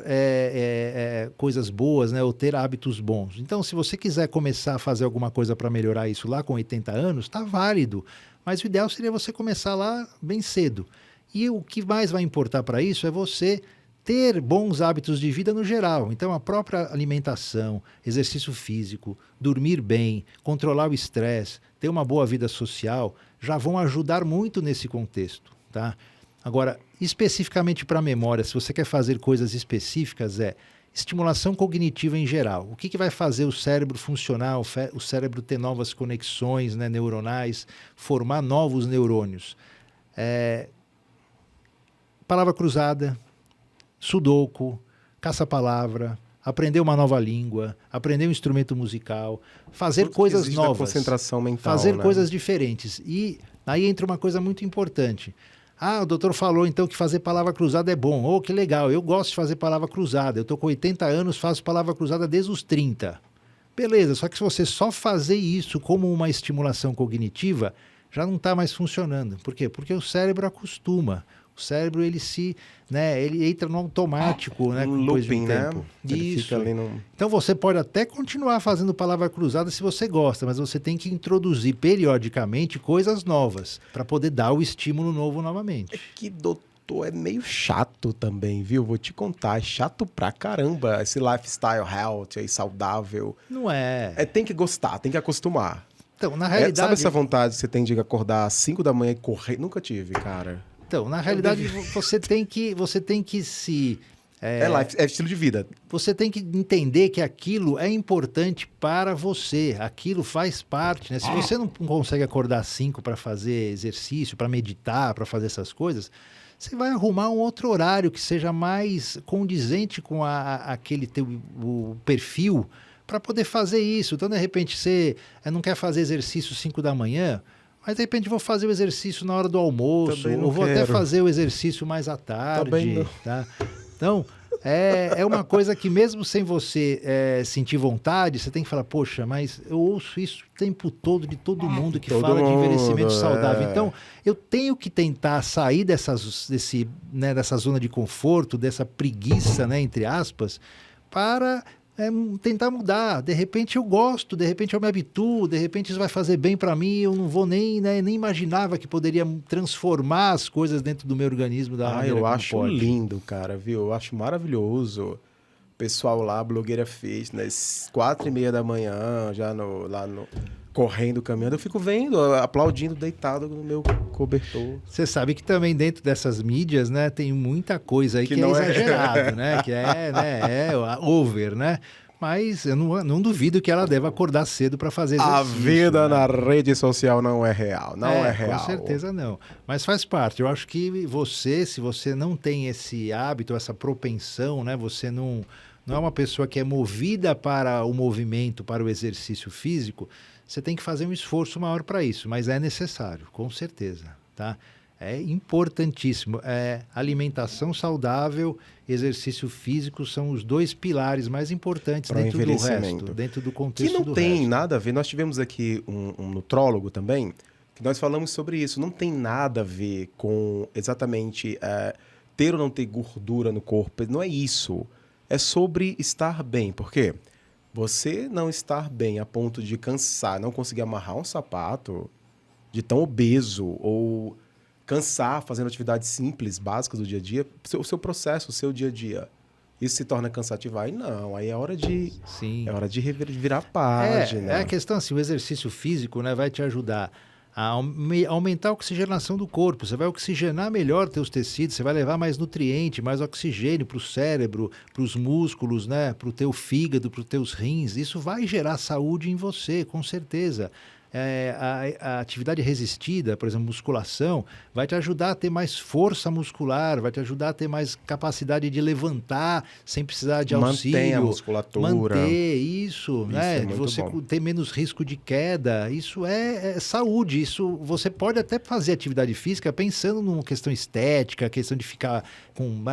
coisas boas, né? Ou ter hábitos bons. Então, se você quiser começar a fazer alguma coisa para melhorar isso lá com 80 anos, está válido. Mas o ideal seria você começar lá bem cedo. E o que mais vai importar para isso é você ter bons hábitos de vida no geral. Então, a própria alimentação, exercício físico, dormir bem, controlar o estresse, ter uma boa vida social, já vão ajudar muito nesse contexto, tá? Agora, especificamente para a memória, se você quer fazer coisas específicas, estimulação cognitiva em geral. O que vai fazer o cérebro funcionar, o cérebro ter novas conexões, né, neuronais, formar novos neurônios? Palavra cruzada, sudoku, caça-palavra, aprender uma nova língua, aprender um instrumento musical, fazer tudo coisas que novas, concentração mental, fazer né? coisas diferentes. E aí entra uma coisa muito importante. O doutor falou então que fazer palavra cruzada é bom. Que legal, eu gosto de fazer palavra cruzada. Eu estou com 80 anos, faço palavra cruzada desde os 30. Beleza, só que se você só fazer isso como uma estimulação cognitiva, já não está mais funcionando. Por quê? Porque o cérebro acostuma. O cérebro, ele entra no automático, né? Um Depois de looping, um tempo. né? Ele Isso. fica ali no... Então você pode até continuar fazendo palavra cruzada se você gosta, mas você tem que introduzir periodicamente coisas novas para poder dar o estímulo novo novamente. Que doutor é meio chato também, viu? Vou te contar, é chato pra caramba esse lifestyle health aí, saudável. Não é. Tem que gostar, tem que acostumar. Então, na realidade... Sabe essa vontade que você tem de acordar às 5 da manhã e correr? Nunca tive, cara. Então, na realidade, você tem que se... É estilo de vida. Você tem que entender que aquilo é importante para você. Aquilo faz parte, né? Se você não consegue acordar às 5 para fazer exercício, para meditar, para fazer essas coisas, você vai arrumar um outro horário que seja mais condizente com aquele o perfil para poder fazer isso. Então, de repente, você não quer fazer exercício 5 da manhã... Mas, de repente, vou fazer o exercício na hora do almoço, ou vou até fazer o exercício mais à tarde. Tá? Então, é uma coisa que mesmo sem você sentir vontade, você tem que falar, poxa, mas eu ouço isso o tempo todo de todo mundo que fala de envelhecimento saudável. Então, eu tenho que tentar sair dessa zona de conforto, dessa preguiça, né, entre aspas, para... tentar mudar. De repente eu gosto, de repente eu me habituo, de repente isso vai fazer bem para mim, eu não vou nem imaginava que poderia transformar as coisas dentro do meu organismo da maneira eu como acho pode. lindo, cara, viu? Eu acho maravilhoso. O pessoal lá, blogueira fitness, 4:30 da manhã, já correndo, caminhando, eu fico vendo, aplaudindo, deitado no meu cobertor. Você sabe que também dentro dessas mídias, né, tem muita coisa aí que é não exagerado, né? Que é over, né? Mas eu não duvido que ela deva acordar cedo para fazer exercício. A vida né? na rede social não é real, não é real. Com certeza não. Mas faz parte. Eu acho que se você não tem esse hábito, essa propensão, né? Você não é uma pessoa que é movida para o movimento, para o exercício físico, você tem que fazer um esforço maior para isso, mas é necessário, com certeza, tá? É importantíssimo. Alimentação saudável, exercício físico são os dois pilares mais importantes dentro do resto, dentro do contexto do resto. Que não tem nada a ver. Nós tivemos aqui um nutrólogo também, que nós falamos sobre isso. Não tem nada a ver com exatamente ter ou não ter gordura no corpo. Não é isso. É sobre estar bem. Por quê? Você não estar bem a ponto de cansar, não conseguir amarrar um sapato, de tão obeso, ou cansar fazendo atividades simples, básicas do dia a dia, o seu processo, o seu dia a dia. Isso se torna cansativo. Aí não, aí é hora de, Sim. é hora de virar página. É a questão assim, o exercício físico, né, vai te ajudar a aumentar a oxigenação do corpo. Você vai oxigenar melhor teus tecidos, você vai levar mais nutriente, mais oxigênio para o cérebro, para os músculos, né, para o teu fígado, para os teus rins. Isso vai gerar saúde em você, com certeza. A atividade resistida, por exemplo, musculação, vai te ajudar a ter mais força muscular, vai te ajudar a ter mais capacidade de levantar sem precisar de auxílio. Mantém a musculatura. Manter isso, né? É muito você bom. ter menos risco de queda. Isso é saúde. Isso você pode até fazer atividade física pensando numa questão estética, questão de ficar com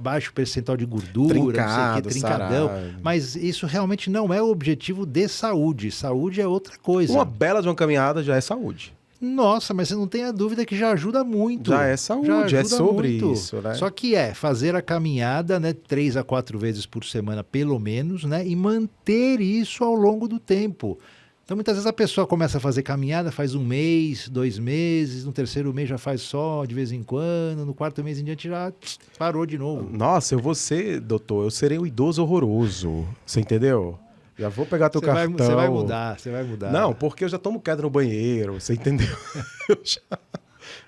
baixo percentual de gordura, Trincado, não sei o que, trincadão. sarado. Mas isso realmente não é o objetivo de saúde. Saúde é outra coisa. Uma bela de uma caminhada já é saúde. Nossa, mas você não tem a dúvida que já ajuda muito. Já é saúde, Já é ajuda sobre muito. isso, né? Só que fazer a caminhada, né, 3 a 4 vezes por semana, pelo menos, né, e manter isso ao longo do tempo. Então, muitas vezes a pessoa começa a fazer caminhada, faz 1 mês, 2 meses, no terceiro mês já faz só de vez em quando, no quarto mês em diante já parou de novo. Nossa, eu vou ser, doutor, eu serei um idoso horroroso. Você entendeu? Já vou pegar teu cartão. Você vai mudar, você vai mudar. Não, porque eu já tomo queda no banheiro, você entendeu?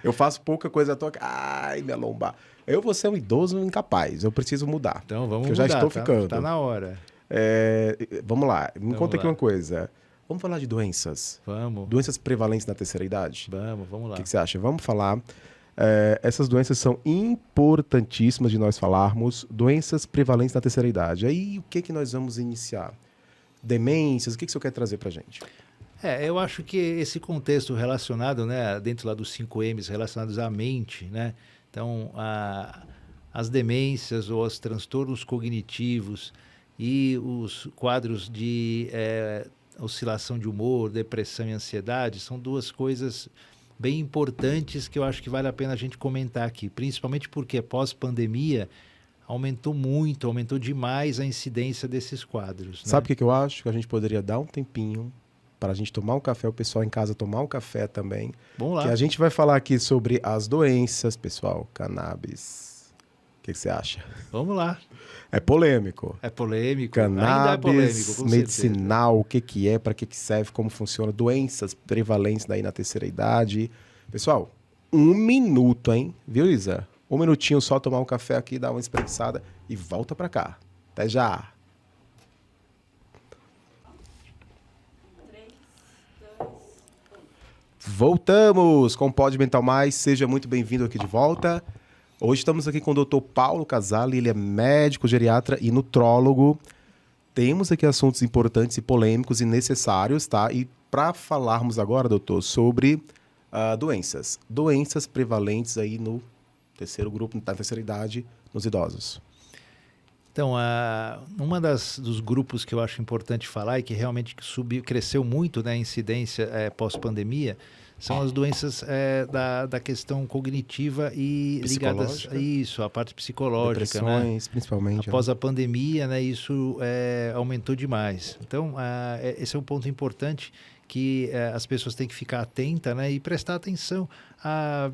Eu faço pouca coisa à toa. Ai, minha lombar. Eu vou ser um idoso incapaz, eu preciso mudar. Então vamos porque mudar, eu já estou ficando. Tá na hora. Vamos lá, me conta aqui lá. uma coisa. Vamos falar de doenças. Vamos. Doenças prevalentes na terceira idade? Vamos lá. O que você acha? Vamos falar. Essas doenças são importantíssimas de nós falarmos. Doenças prevalentes na terceira idade. Aí, o que nós vamos iniciar? Demências, o que o senhor quer trazer pra gente? Eu acho que esse contexto relacionado, né, dentro lá dos 5 M's, relacionados à mente, né? Então, as demências ou os transtornos cognitivos e os quadros de oscilação de humor, depressão e ansiedade são 2 coisas bem importantes que eu acho que vale a pena a gente comentar aqui, principalmente porque pós-pandemia aumentou demais a incidência desses quadros. Né? Sabe o que eu acho? Que a gente poderia dar um tempinho para a gente tomar um café, o pessoal em casa tomar um café também. Vamos lá. Que a gente vai falar aqui sobre as doenças, pessoal, cannabis. O que você acha? Vamos lá. É polêmico. É polêmico. Cannabis, Ainda é polêmico, com medicinal, o que é, para que serve, como funciona, doenças prevalentes daí na terceira idade. Pessoal, 1 minuto, hein? Viu, Isa? 1 minutinho só tomar um café aqui, dar uma espreguiçada e volta para cá. Até já. 3, 2, 1. Voltamos com o Pode Mental Mais. Seja muito bem-vindo aqui de volta. Hoje estamos aqui com o Dr. Paulo Casale. Ele é médico, geriatra e nutrólogo. Temos aqui assuntos importantes e polêmicos e necessários, tá? E para falarmos agora, doutor, sobre doenças. Doenças prevalentes aí no terceiro grupo, na terceira idade, nos idosos. Então, dos grupos que eu acho importante falar e que realmente cresceu muito, né, a incidência pós-pandemia, são as doenças da questão cognitiva e ligadas a isso, a parte psicológica. Depressões, né? principalmente. Após a pandemia, né, isso aumentou demais. Então, esse é um ponto importante que as pessoas têm que ficar atentas, né, e prestar atenção a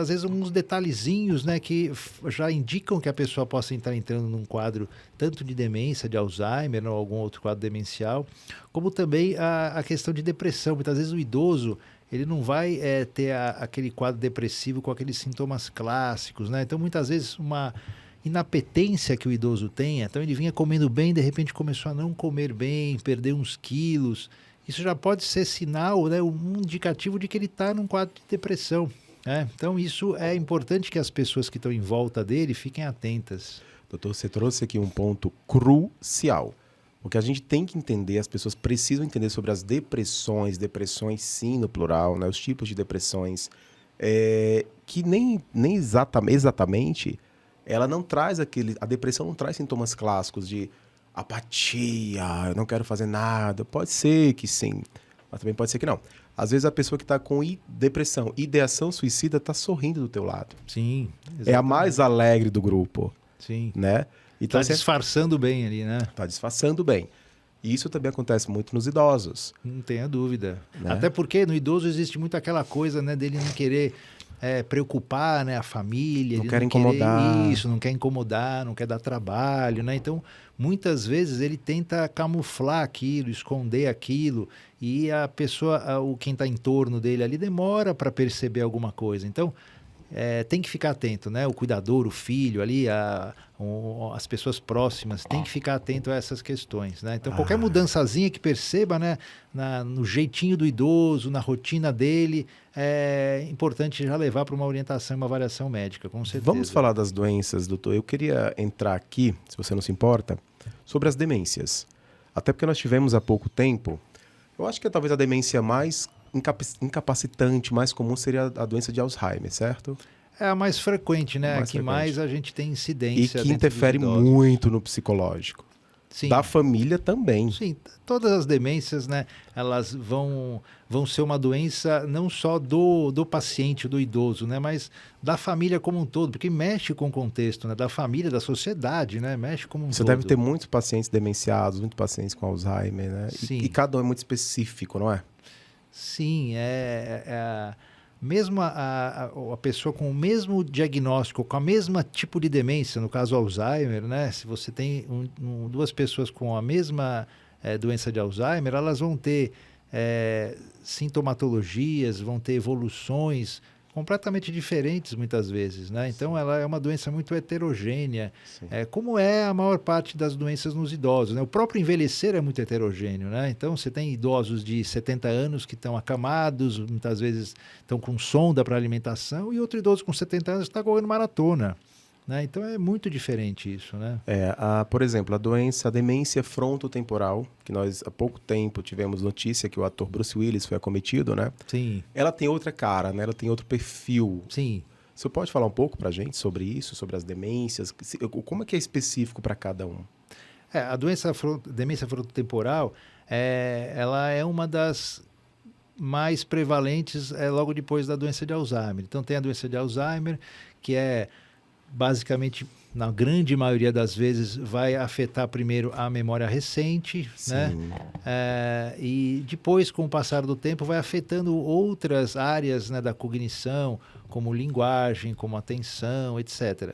às vezes uns detalhezinhos, né, que já indicam que a pessoa possa estar entrando num quadro tanto de demência, de Alzheimer ou algum outro quadro demencial, como também a questão de depressão. Muitas vezes o idoso ele não vai ter aquele quadro depressivo com aqueles sintomas clássicos, né? Então muitas vezes uma inapetência que o idoso tem, então ele vinha comendo bem, de repente começou a não comer bem, perder uns quilos. Isso já pode ser sinal, né, um indicativo de que ele está num quadro de depressão. Né? Então, isso é importante que as pessoas que estão em volta dele fiquem atentas. Doutor, você trouxe aqui um ponto crucial. O que a gente tem que entender, as pessoas precisam entender sobre as depressões sim no plural, né, os tipos de depressões, que nem exatamente, ela não traz a depressão não traz sintomas clássicos de apatia, eu não quero fazer nada. Pode ser que sim, mas também pode ser que não. Às vezes a pessoa que está com depressão, ideação suicida, está sorrindo do teu lado. Sim, É a mais alegre do grupo, Sim. né? Então, Tá disfarçando bem ali, né? tá disfarçando bem. E isso também acontece muito nos idosos. Não tenha dúvida. Né? Até porque no idoso existe muito aquela coisa, né, dele não querer preocupar, né, a família. Não ele quer incomodar. Isso, não quer incomodar, não quer dar trabalho, né? Então, muitas vezes ele tenta camuflar aquilo, esconder aquilo, e a pessoa, quem está em torno dele ali, demora para perceber alguma coisa. Então, tem que ficar atento, né? O cuidador, o filho ali, as pessoas próximas, tem que ficar atento a essas questões, né? Então, qualquer mudançazinha que perceba, né, no jeitinho do idoso, na rotina dele, é importante já levar para uma orientação, uma avaliação médica, com certeza. Vamos falar das doenças, doutor. Eu queria entrar aqui, se você não se importa, sobre as demências. Até porque nós tivemos há pouco tempo, eu acho que talvez a demência mais incapacitante, mais comum seria a doença de Alzheimer, certo? É a mais frequente, né? Mais Que frequente. mais a gente tem E incidência que dentro interfere dos idosos. muito no psicológico. Sim. Da família também. Sim, todas as demências, né, elas vão ser uma doença não só do paciente, do idoso, né, mas da família como um todo, porque mexe com o contexto, né, da família, da sociedade, né, mexe como um Você todo. deve ter muitos pacientes demenciados, muitos pacientes com Alzheimer, né? Sim. E cada um é muito específico, não é? Sim, mesmo a pessoa com o mesmo diagnóstico, com a mesma tipo de demência, no caso Alzheimer, né? Se você tem duas pessoas com a mesma doença de Alzheimer, elas vão ter sintomatologias, vão ter evoluções completamente diferentes muitas vezes, né? Então ela é uma doença muito heterogênea, como é a maior parte das doenças nos idosos, né? O próprio envelhecer é muito heterogêneo, né? Então você tem idosos de 70 anos que estão acamados, muitas vezes estão com sonda para alimentação, e outro idoso com 70 anos que está correndo maratona, né? Então é muito diferente isso, né? Por exemplo, a demência frontotemporal, que nós há pouco tempo tivemos notícia que o ator Bruce Willis foi acometido, né? Sim, Ela tem outra cara, né? Ela tem outro perfil. sim. Você pode falar um pouco pra gente sobre isso, sobre as demências? Como é que é específico para cada um? A demência frontotemporal, ela é uma das mais prevalentes logo depois da doença de Alzheimer. Então tem a doença de Alzheimer, que basicamente, na grande maioria das vezes, vai afetar primeiro a memória recente, né? E depois, com o passar do tempo, vai afetando outras áreas, né, da cognição, como linguagem, como atenção, etc.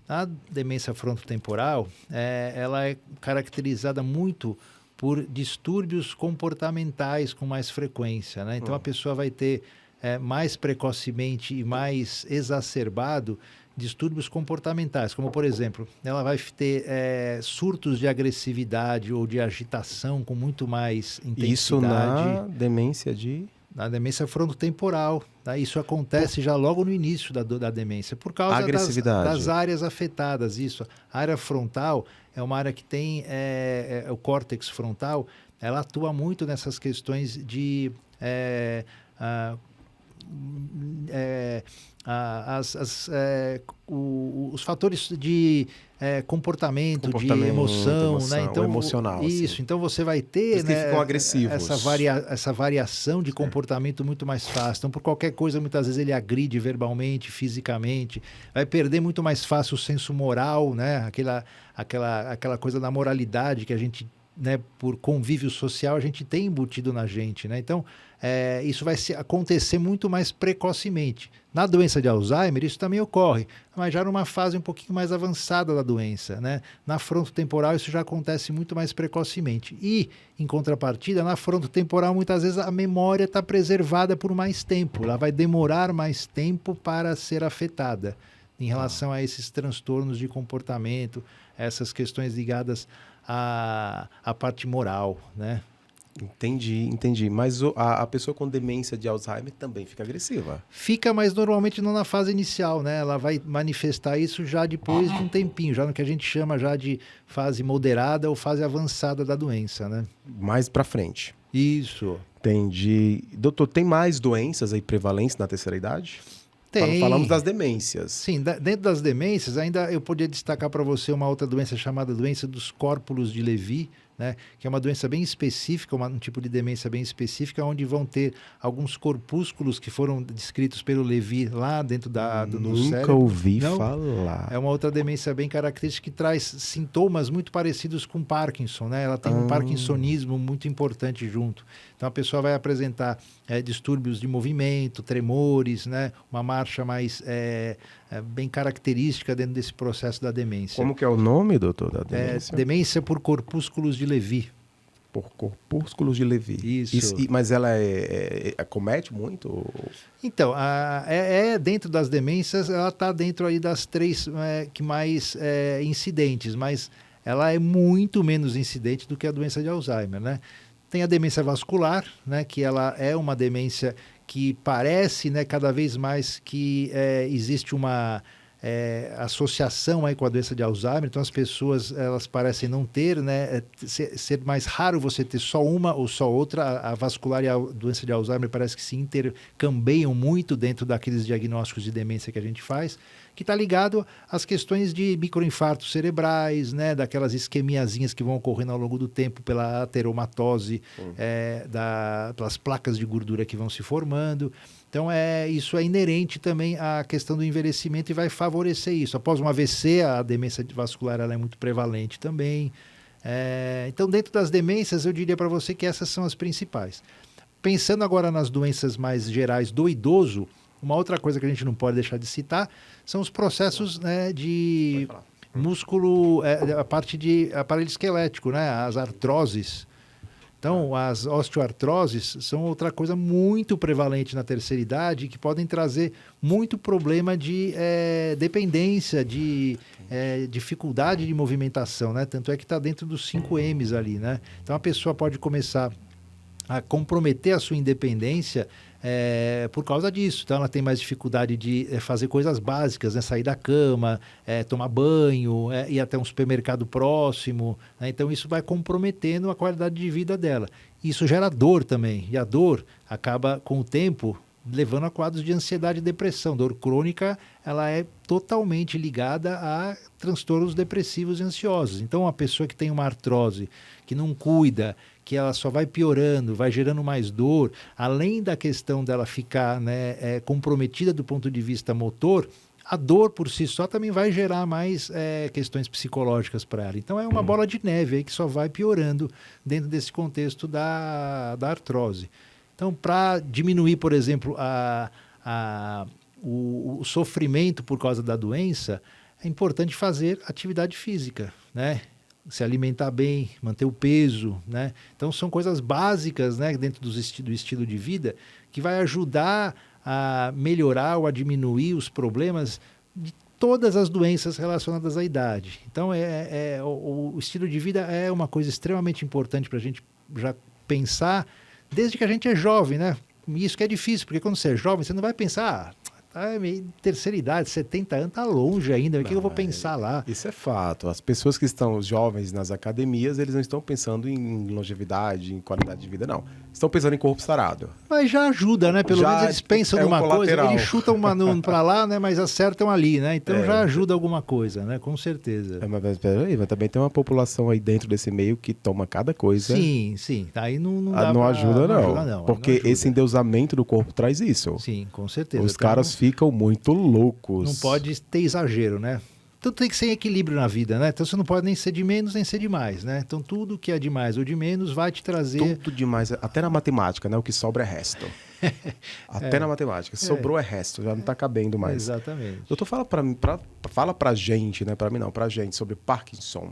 A demência frontotemporal, ela é caracterizada muito por distúrbios comportamentais com mais frequência, né? Então, a pessoa vai ter mais precocemente e mais exacerbado distúrbios comportamentais, como, por exemplo, ela vai ter surtos de agressividade ou de agitação com muito mais intensidade. Isso na demência Na demência frontotemporal. Tá? Isso acontece já logo no início da demência, por causa das áreas afetadas. Isso. A área frontal é uma área que tem o córtex frontal, ela atua muito nessas questões de os fatores de comportamento, de emoção, né? Então, emocional. Isso, assim. Então você vai ter, né, que ficam agressivos. essa variação de comportamento muito mais fácil. Então, por qualquer coisa, muitas vezes ele agride verbalmente, fisicamente, vai perder muito mais fácil o senso moral, né? Aquela coisa da moralidade que a gente, né, por convívio social, a gente tem embutido na gente, né? Então, isso vai acontecer muito mais precocemente. Na doença de Alzheimer, isso também ocorre, mas já numa fase um pouquinho mais avançada da doença, né? Na frontotemporal, isso já acontece muito mais precocemente. E, em contrapartida, na frontotemporal, muitas vezes a memória está preservada por mais tempo. Ela vai demorar mais tempo para ser afetada em relação a esses transtornos de comportamento, essas questões ligadas à parte moral, né? Entendi. Mas a pessoa com demência de Alzheimer também fica agressiva. Fica, mas normalmente não na fase inicial, né? Ela vai manifestar isso já depois de um tempinho, já no que a gente chama já de fase moderada ou fase avançada da doença, né? Mais pra frente. Isso. Entendi. Doutor, tem mais doenças aí prevalentes na terceira idade? Tem. Falamos das demências. Sim, dentro das demências, ainda eu poderia destacar para você uma outra doença chamada doença dos córpulos de Levy, né? Que é uma doença bem específica, um tipo de demência bem específica, onde vão ter alguns corpúsculos que foram descritos pelo Levi lá dentro do Nunca cérebro. ouvi Não? falar. É uma outra demência bem característica que traz sintomas muito parecidos com Parkinson, né? Ela tem um parkinsonismo muito importante junto. Então a pessoa vai apresentar distúrbios de movimento, tremores, né? Uma marcha mais bem característica dentro desse processo da demência. Como que é o nome, doutor, da demência? Demência por corpúsculos de Levi. Por corpúsculos de Levi. Isso. Mas ela acomete muito? Então, dentro das demências, ela está dentro aí das 3 que mais incidentes, mas ela é muito menos incidente do que a doença de Alzheimer, né? Tem a demência vascular, né, que ela é uma demência que parece, né, cada vez mais que existe uma associação aí com a doença de Alzheimer. Então as pessoas elas parecem não ter, né, ser mais raro você ter só uma ou só outra. A vascular e a doença de Alzheimer parece que se intercambeiam muito dentro daqueles diagnósticos de demência que a gente faz, que está ligado às questões de microinfartos cerebrais, né, daquelas isquemiazinhas que vão ocorrendo ao longo do tempo pela ateromatose, pelas placas de gordura que vão se formando. Então, isso é inerente também à questão do envelhecimento e vai favorecer isso. Após um AVC, a demência vascular ela é muito prevalente também. Então, dentro das demências, eu diria para você que essas são as principais. Pensando agora nas doenças mais gerais do idoso, uma outra coisa que a gente não pode deixar de citar são os processos, né, de músculo, a parte de aparelho esquelético, né, as artroses. Então, as osteoartroses são outra coisa muito prevalente na terceira idade, que podem trazer muito problema de dependência, de dificuldade de movimentação, né? Tanto é que está dentro dos 5 M's ali, né? Então, a pessoa pode começar a comprometer a sua independência por causa disso. Então, ela tem mais dificuldade de fazer coisas básicas, né? Sair da cama, tomar banho, ir até um supermercado próximo, né? Então, isso vai comprometendo a qualidade de vida dela. Isso gera dor também, e a dor acaba, com o tempo, levando a quadros de ansiedade e depressão. Dor crônica, ela é totalmente ligada a transtornos depressivos e ansiosos. Então, a pessoa que tem uma artrose, que não cuida, que ela só vai piorando, vai gerando mais dor, além da questão dela ficar, né, comprometida do ponto de vista motor, a dor por si só também vai gerar mais questões psicológicas para ela. Então é uma bola de neve aí que só vai piorando dentro desse contexto da artrose. Então, para diminuir, por exemplo, o sofrimento por causa da doença, é importante fazer atividade física, né? Se alimentar bem, manter o peso, né? Então são coisas básicas, né, dentro do estilo de vida que vai ajudar a melhorar ou a diminuir os problemas de todas as doenças relacionadas à idade. Então o estilo de vida é uma coisa extremamente importante para a gente já pensar desde que a gente é jovem, né? E isso que é difícil, porque quando você é jovem, você não vai pensar, terceira idade, 70 anos, tá longe ainda, o que eu vou pensar lá? Isso é fato. As pessoas que estão jovens nas academias, eles não estão pensando em longevidade, em qualidade de vida, não. Estão pensando em corpo sarado. Mas já ajuda, né? Pelo menos eles pensam numa coisa, eles chutam uma para lá, né? Mas acertam ali, né? Então já ajuda alguma coisa, né? Com certeza. Mas peraí, mas também tem uma população aí dentro desse meio que toma cada coisa. Sim. Aí não dá não ajuda, não. Ajuda, não. Porque não ajuda. Esse endeusamento do corpo traz isso. Sim, com certeza. Os caras ficam muito loucos. Não pode ter exagero, né? Tudo tem que ser em equilíbrio na vida, né? Então você não pode nem ser de menos, nem ser de mais, né? Então tudo que é de mais ou de menos vai te trazer... Tudo demais, até na matemática, né? O que sobra é resto. Até na matemática. Sobrou é resto, já não está cabendo mais. Exatamente. Doutor, fala pra gente, né? Pra mim não, pra gente, sobre Parkinson.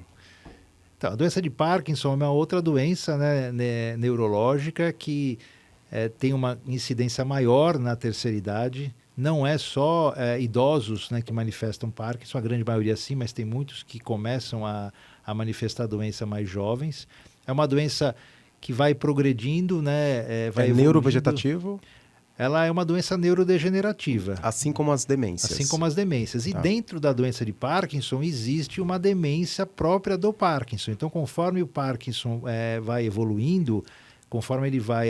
Então, a doença de Parkinson é uma outra doença, né, neurológica que tem uma incidência maior na terceira idade. Não é só idosos, né, que manifestam Parkinson, a grande maioria sim, mas tem muitos que começam a manifestar a doença mais jovens. É uma doença que vai progredindo, né? Vai evoluindo. Neurovegetativo? Ela é uma doença neurodegenerativa. Assim como as demências. Assim como as demências. E dentro da doença de Parkinson existe uma demência própria do Parkinson. Então, conforme o Parkinson vai evoluindo, conforme ele vai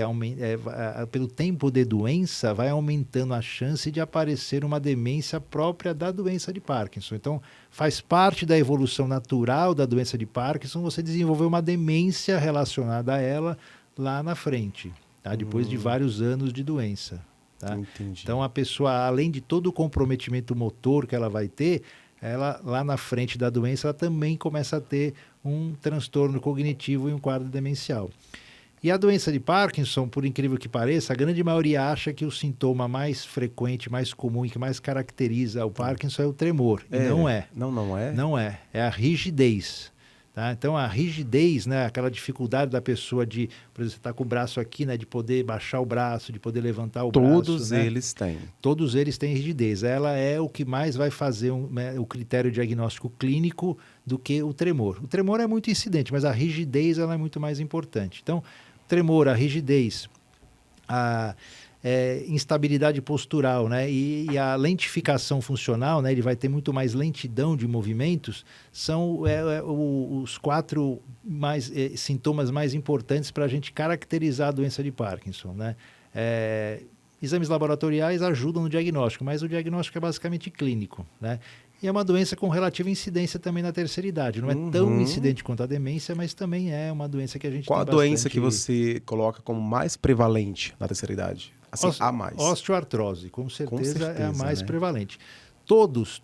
pelo tempo de doença, vai aumentando a chance de aparecer uma demência própria da doença de Parkinson. Então, faz parte da evolução natural da doença de Parkinson você desenvolver uma demência relacionada a ela lá na frente, tá? Depois de vários anos de doença. Tá? Entendi. Então, a pessoa, além de todo o comprometimento motor que ela vai ter, ela lá na frente da doença, ela também começa a ter um transtorno cognitivo e um quadro demencial. E a doença de Parkinson, por incrível que pareça, a grande maioria acha que o sintoma mais frequente, mais comum e que mais caracteriza o Parkinson é o tremor. E não é. Não é? Não é. É a rigidez. Tá? Então, a rigidez, né, aquela dificuldade da pessoa de, por exemplo, você está com o braço aqui, né, de poder baixar o braço, de poder levantar o braço. Todos né? eles têm. Todos eles têm rigidez. Ela é o que mais vai fazer o critério diagnóstico clínico do que o tremor. O tremor é muito incidente, mas a rigidez ela é muito mais importante. Então, tremor, a rigidez, a instabilidade postural, né? E a lentificação funcional, né? Ele vai ter muito mais lentidão de movimentos, são os 4 sintomas mais importantes para a gente caracterizar a doença de Parkinson, né? Exames laboratoriais ajudam no diagnóstico, mas o diagnóstico é basicamente clínico, né? E é uma doença com relativa incidência também na terceira idade. Não é tão incidente quanto a demência, mas também é uma doença que a gente Qual a tem doença bastante... que você coloca como mais prevalente na terceira idade? Assim, a mais. Osteoartrose, com certeza é a mais né? prevalente. Todos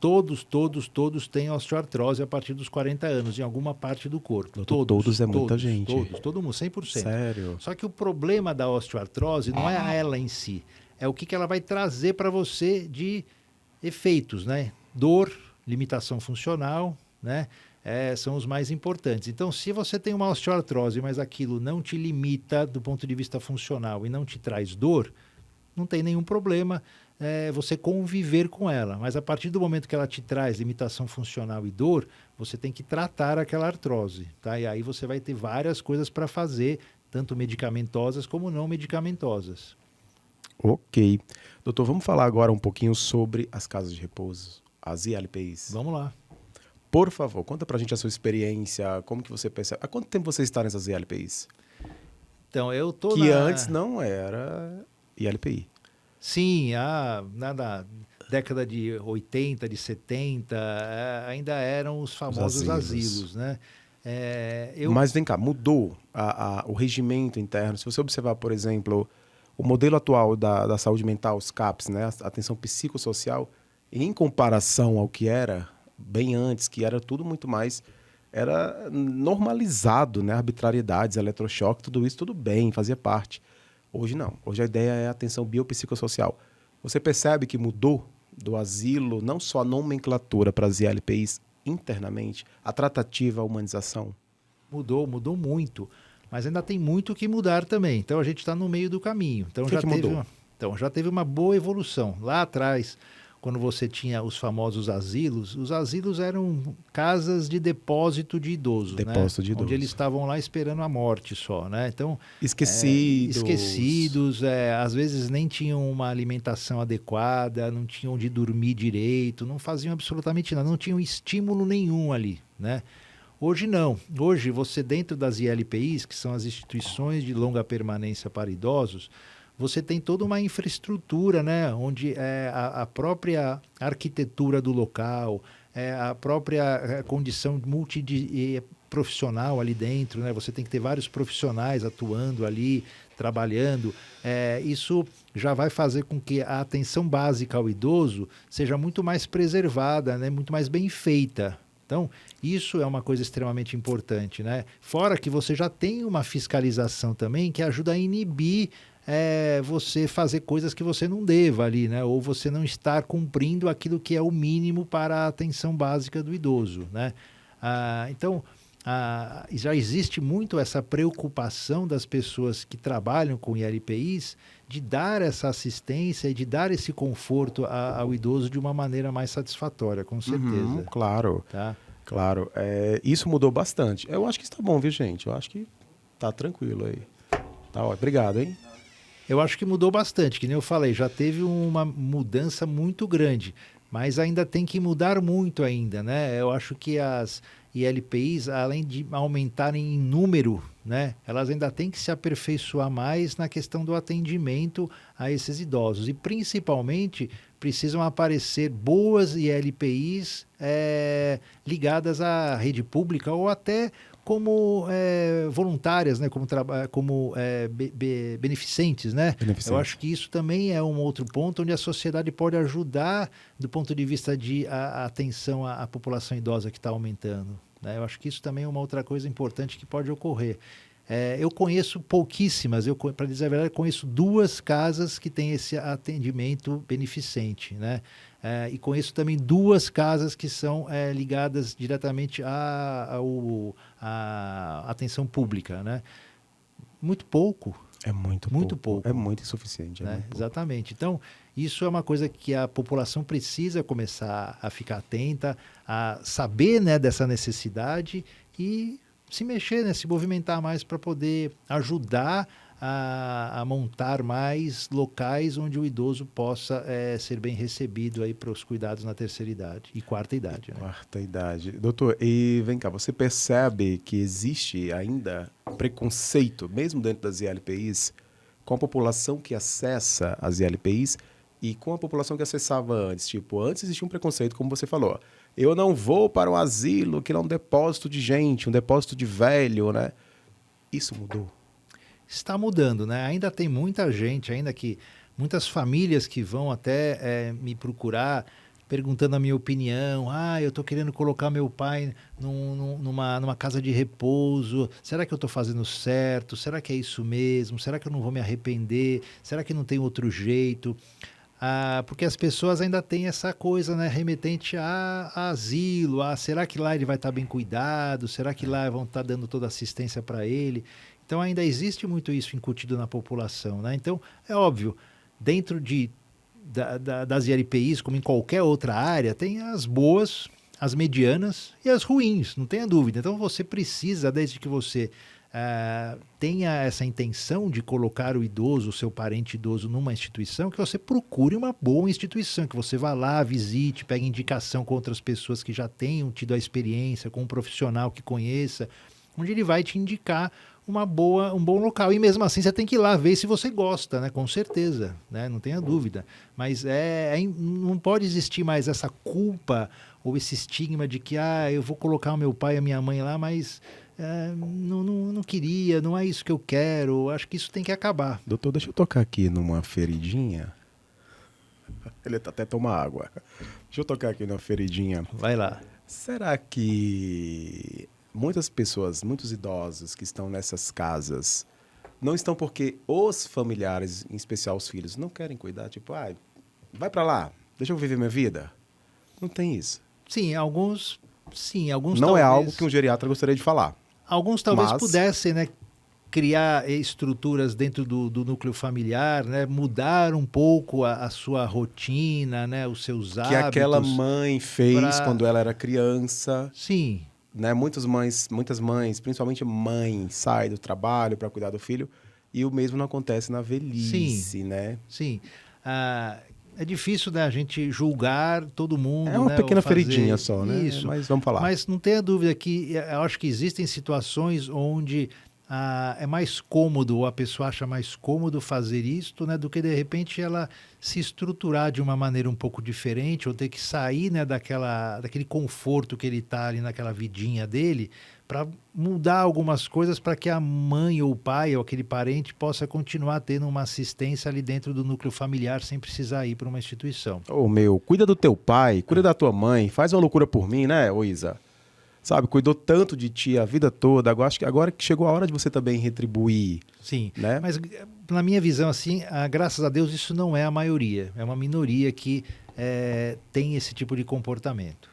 têm osteoartrose a partir dos 40 anos, em alguma parte do corpo. Todos é muita gente. Todo mundo, 100%. Sério? Só que o problema da osteoartrose não é ela em si, é o que ela vai trazer para você de efeitos, né? Dor, limitação funcional, né? São os mais importantes. Então, se você tem uma osteoartrose, mas aquilo não te limita do ponto de vista funcional e não te traz dor, não tem nenhum problema você conviver com ela. Mas a partir do momento que ela te traz limitação funcional e dor, você tem que tratar aquela artrose, tá? E aí você vai ter várias coisas para fazer, tanto medicamentosas como não medicamentosas. Ok. Doutor, vamos falar agora um pouquinho sobre as casas de repouso, as ILPIs. Vamos lá. Por favor, conta pra gente a sua experiência, como que você percebe. Há quanto tempo você está nessas ILPIs? Então, eu tô que antes não era ILPI. Sim, na década de 80, de 70, ainda eram os famosos asilos, né? Mas vem cá, mudou o regimento interno. Se você observar, por exemplo, o modelo atual da saúde mental, os CAPS, né? A atenção psicossocial, em comparação ao que era bem antes, que era tudo muito mais... Era normalizado, né? Arbitrariedades, eletrochoque, tudo isso, tudo bem, fazia parte. Hoje não. Hoje a ideia é a atenção biopsicossocial. Você percebe que mudou do asilo, não só a nomenclatura para as ILPIs internamente, a tratativa, a humanização? Mudou muito. Mas ainda tem muito que mudar também. Então a gente está no meio do caminho. Então que mudou? Já teve uma boa evolução. Lá atrás, quando você tinha os famosos asilos, os asilos eram casas de depósito de idoso, de idoso. Onde eles estavam lá esperando a morte só, né? Então, esquecidos, às vezes nem tinham uma alimentação adequada, não tinham onde dormir direito, não faziam absolutamente nada, não tinham estímulo nenhum ali, né? Hoje não. Hoje você dentro das ILPIs, que são as instituições de longa permanência para idosos, você tem toda uma infraestrutura, né? Onde a própria arquitetura do local, a própria condição multiprofissional ali dentro, né? Você tem que ter vários profissionais atuando ali, trabalhando. Isso já vai fazer com que a atenção básica ao idoso seja muito mais preservada, né? Muito mais bem feita. Então, isso é uma coisa extremamente importante, né? Fora que você já tem uma fiscalização também que ajuda a inibir você fazer coisas que você não deva ali, né? Ou você não estar cumprindo aquilo que é o mínimo para a atenção básica do idoso, né? Então, já existe muito essa preocupação das pessoas que trabalham com ILPIs de dar essa assistência e de dar esse conforto ao idoso de uma maneira mais satisfatória, com certeza. Claro, tá? Claro. Isso mudou bastante. Eu acho que está bom, viu, gente? Eu acho que tá tranquilo aí. Tá, ó, obrigado, hein? Eu acho que mudou bastante, que nem eu falei, já teve uma mudança muito grande, mas ainda tem que mudar muito ainda, né? Eu acho que ILPIs, além de aumentarem em número, né, elas ainda têm que se aperfeiçoar mais na questão do atendimento a esses idosos. E, principalmente, precisam aparecer boas ILPIs ligadas à rede pública ou até como voluntárias, né, como beneficentes, né? Eu acho que isso também é um outro ponto onde a sociedade pode ajudar do ponto de vista de atenção à população idosa que está aumentando, né? Eu acho que isso também é uma outra coisa importante que pode ocorrer. Eu conheço pouquíssimas, para dizer a verdade, eu conheço 2 casas que têm esse atendimento beneficente, né? E conheço também 2 casas que são ligadas diretamente à atenção pública, né? Muito pouco. É muito pouco. É muito insuficiente. Né? Exatamente. Então, isso é uma coisa que a população precisa começar a ficar atenta, a saber, né, dessa necessidade e se mexer, né, se movimentar mais para poder ajudar a montar mais locais onde o idoso possa ser bem recebido aí para os cuidados na terceira idade e quarta idade. Né? Quarta idade. Doutor, e vem cá, você percebe que existe ainda preconceito, mesmo dentro das ILPIs, com a população que acessa as ILPIs e com a população que acessava antes? Tipo, antes existia um preconceito, como você falou. Eu não vou para um asilo que é um depósito de gente, um depósito de velho, né? Isso mudou? Está mudando, né? Ainda tem muita gente, muitas famílias que vão até me procurar perguntando a minha opinião. Eu estou querendo colocar meu pai numa casa de repouso. Será que eu estou fazendo certo? Será que é isso mesmo? Será que eu não vou me arrepender? Será que não tem outro jeito? Porque as pessoas ainda têm essa coisa, né, remetente a asilo. Será que lá ele vai estar bem cuidado? Será que lá vão estar dando toda a assistência para ele? Então ainda existe muito isso incutido na população, né? Então é óbvio, dentro das ILPIs, como em qualquer outra área, tem as boas, as medianas e as ruins, não tenha dúvida. Então você precisa, desde que você tenha essa intenção de colocar o idoso, o seu parente idoso numa instituição, que você procure uma boa instituição, que você vá lá, visite, pegue indicação com outras pessoas que já tenham tido a experiência, com um profissional que conheça, onde ele vai te indicar um bom local. E mesmo assim você tem que ir lá ver se você gosta, né? Com certeza, né? Não tenha dúvida. Mas não pode existir mais essa culpa ou esse estigma de que eu vou colocar o meu pai e a minha mãe lá, mas não queria, não é isso que eu quero. Acho que isso tem que acabar. Doutor, deixa eu tocar aqui numa feridinha. Ele até toma água. Deixa eu tocar aqui numa feridinha. Vai lá. Será que muitas pessoas, muitos idosos que estão nessas casas, não estão porque os familiares, em especial os filhos, não querem cuidar? Tipo, vai pra lá, deixa eu viver minha vida. Não tem isso. Sim, alguns não talvez, é algo que um geriatra gostaria de falar. Alguns talvez pudessem, né, criar estruturas dentro do núcleo familiar, né, mudar um pouco a sua rotina, né, os seus hábitos. Que aquela mãe fez quando ela era criança. Sim. Né? Muitas mães, principalmente mãe, sai do trabalho para cuidar do filho e o mesmo não acontece na velhice, né? Sim. É difícil, né, a gente julgar todo mundo. É uma, né, pequena feridinha só, né? Isso. Mas vamos falar. Mas não tenha dúvida que eu acho que existem situações onde é mais cômodo, ou a pessoa acha mais cômodo fazer isto, né, do que de repente ela se estruturar de uma maneira um pouco diferente, ou ter que sair, né, daquele conforto que ele está ali naquela vidinha dele, para mudar algumas coisas para que a mãe ou o pai ou aquele parente possa continuar tendo uma assistência ali dentro do núcleo familiar sem precisar ir para uma instituição. Cuida do teu pai, cuida da tua mãe, faz uma loucura por mim, né, Isa? Sabe, cuidou tanto de ti a vida toda, acho que agora que chegou a hora de você também retribuir. Sim, né? Mas na minha visão, assim, graças a Deus, isso não é a maioria. É uma minoria que tem esse tipo de comportamento.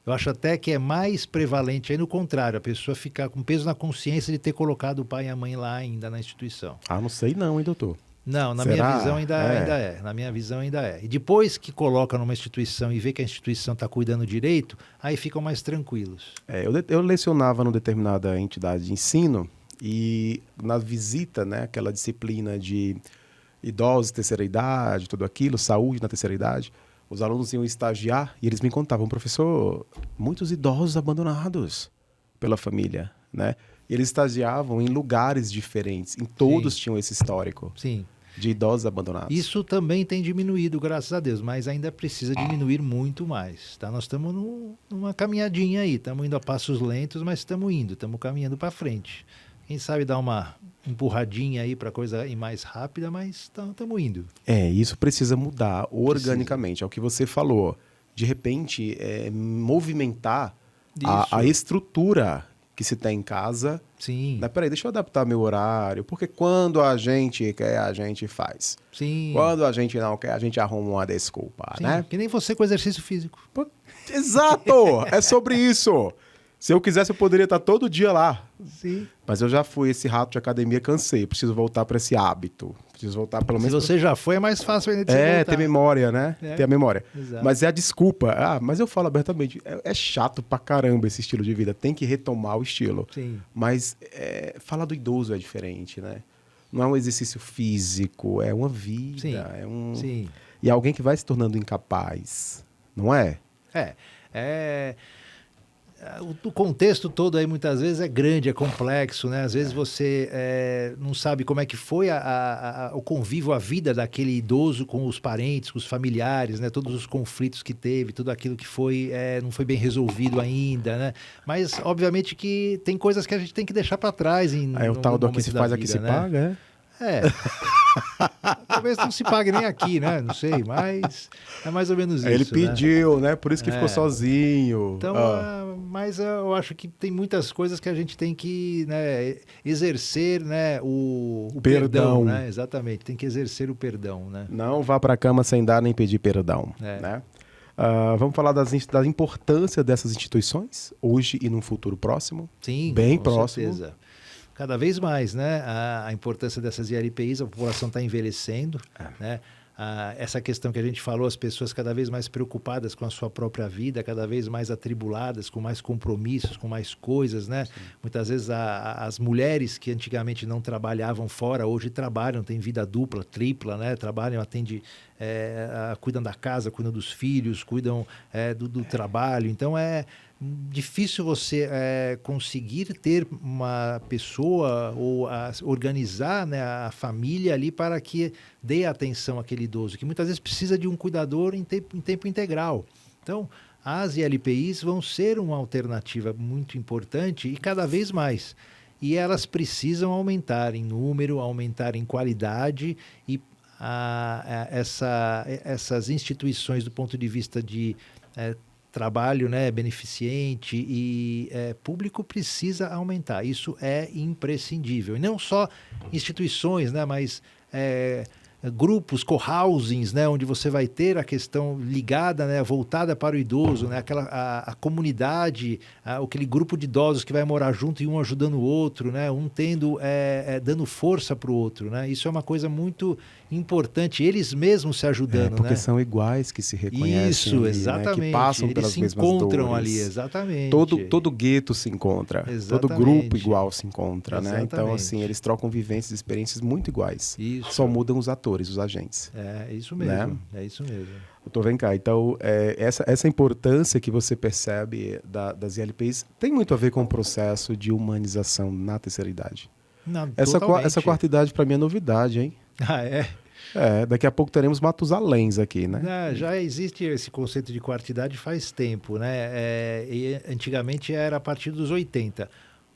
Eu acho até que é mais prevalente aí no contrário, a pessoa ficar com peso na consciência de ter colocado o pai e a mãe lá ainda na instituição. Não sei não, hein, doutor? Não, na minha visão ainda é. Na minha visão ainda é. E depois que coloca numa instituição e vê que a instituição está cuidando direito, aí ficam mais tranquilos. Eu lecionava numa determinada entidade de ensino e na visita, né, aquela disciplina de idosos, terceira idade, tudo aquilo, saúde na terceira idade, os alunos iam estagiar e eles me contavam, professor, muitos idosos abandonados pela família, né? E eles estagiavam em lugares diferentes, em todos tinham esse histórico Sim. de idosos abandonados. Isso também tem diminuído, graças a Deus, mas ainda precisa diminuir muito mais. Tá? Nós estamos numa caminhadinha aí, estamos indo a passos lentos, mas estamos indo, estamos caminhando para frente. Quem sabe dar uma empurradinha aí para a coisa ir mais rápida, mas estamos indo. Isso precisa mudar organicamente, é o que você falou. De repente, movimentar a estrutura que se tem em casa. Sim. Mas peraí, deixa eu adaptar meu horário, porque quando a gente quer, a gente faz. Sim. Quando a gente não quer, a gente arruma uma desculpa, Sim, né? que nem você com exercício físico. Pô, exato! É sobre isso! Se eu quisesse, eu poderia estar todo dia lá. Sim. Mas eu já fui esse rato de academia, cansei. Preciso voltar para esse hábito. Preciso voltar pelo Se menos... você já foi, é mais fácil ainda de você voltar. ter memória, né? Ter a memória. Exato. Mas é a desculpa. Mas eu falo abertamente, é chato pra caramba esse estilo de vida. Tem que retomar o estilo. Sim. Mas falar do idoso é diferente, né? Não é um exercício físico, é uma vida. Sim. Sim. E é alguém que vai se tornando incapaz, não é? O contexto todo aí muitas vezes é grande, é complexo, né? Às vezes você não sabe como é que foi o convívio, a vida daquele idoso com os parentes, com os familiares, né? Todos os conflitos que teve, tudo aquilo que foi, não foi bem resolvido ainda, né? Mas, obviamente, que tem coisas que a gente tem que deixar para trás. O tal do aqui se faz, aqui se paga, Talvez não se pague nem aqui, né? Não sei, mas é mais ou menos isso. Ele pediu, né? Por isso que ficou sozinho. Então, mas eu acho que tem muitas coisas que a gente tem que, né, exercer, né, o perdão, né? Exatamente, tem que exercer o perdão, né? Não vá para a cama sem dar nem pedir perdão, né? Vamos falar da importância dessas instituições hoje e num futuro próximo? Sim, bem com próximo. Certeza. Cada vez mais, né? A importância dessas ILPIs, a população está envelhecendo, né? Essa questão que a gente falou, as pessoas cada vez mais preocupadas com a sua própria vida, cada vez mais atribuladas, com mais compromissos, com mais coisas, né? Sim. Muitas vezes as mulheres que antigamente não trabalhavam fora, hoje trabalham, têm vida dupla, tripla, né? Trabalham, atendem, cuidam da casa, cuidam dos filhos, cuidam do trabalho. Então, difícil você conseguir ter uma pessoa ou organizar, né, a família ali para que dê atenção àquele idoso, que muitas vezes precisa de um cuidador em tempo integral. Então, as ILPIs vão ser uma alternativa muito importante e cada vez mais. E elas precisam aumentar em número, aumentar em qualidade e essas instituições do ponto de vista de trabalho, né, beneficente e público precisa aumentar. Isso é imprescindível. E não só instituições, né, mas grupos, co-housings, né, onde você vai ter a questão ligada, né, voltada para o idoso, né, a comunidade, aquele grupo de idosos que vai morar junto e um ajudando o outro, né, um dando força para o outro, né. Isso é uma coisa muito importante, eles mesmos se ajudando, porque né? são iguais que se reconhecem. Isso, ali, exatamente. Né, que passam eles pelas se mesmas encontram dores. ali, exatamente. Todo gueto se encontra, todo grupo igual se encontra, né? Então, assim, eles trocam vivências e experiências muito iguais. Isso. Só mudam os atores, os agentes. É isso mesmo, né? É isso mesmo. Doutor, vem cá. Então, essa importância que você percebe das ILPs tem muito a ver com o processo de humanização na terceira idade. Não, essa quarta idade, para mim, é novidade, hein? Daqui a pouco teremos Matusaléns aqui, né? Já existe esse conceito de quarta idade faz tempo, né? E antigamente era a partir dos 80.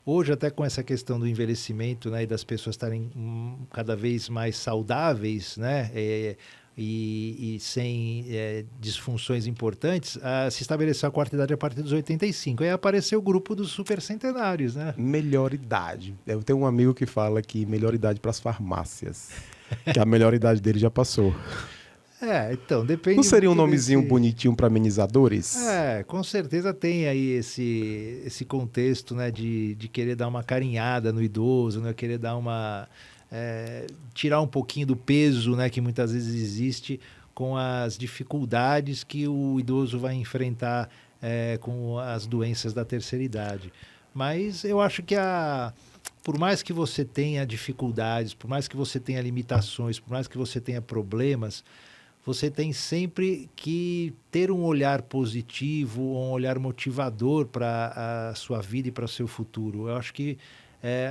Hoje, até com essa questão do envelhecimento, né, e das pessoas estarem cada vez mais saudáveis, né, e sem disfunções importantes, se estabeleceu a quarta idade a partir dos 85. Aí apareceu o grupo dos supercentenários, né? Melhor idade. Eu tenho um amigo que fala que melhor idade para as farmácias, que a melhor idade dele já passou. Então, depende. Não seria um nomezinho bonitinho para amenizadores? Com certeza tem aí esse contexto, né, de querer dar uma carinhada no idoso, né, querer dar tirar um pouquinho do peso, né, que muitas vezes existe com as dificuldades que o idoso vai enfrentar com as doenças da terceira idade. Mas eu acho que por mais que você tenha dificuldades, por mais que você tenha limitações, por mais que você tenha problemas, você tem sempre que ter um olhar positivo, um olhar motivador para a sua vida e para o seu futuro. Eu acho que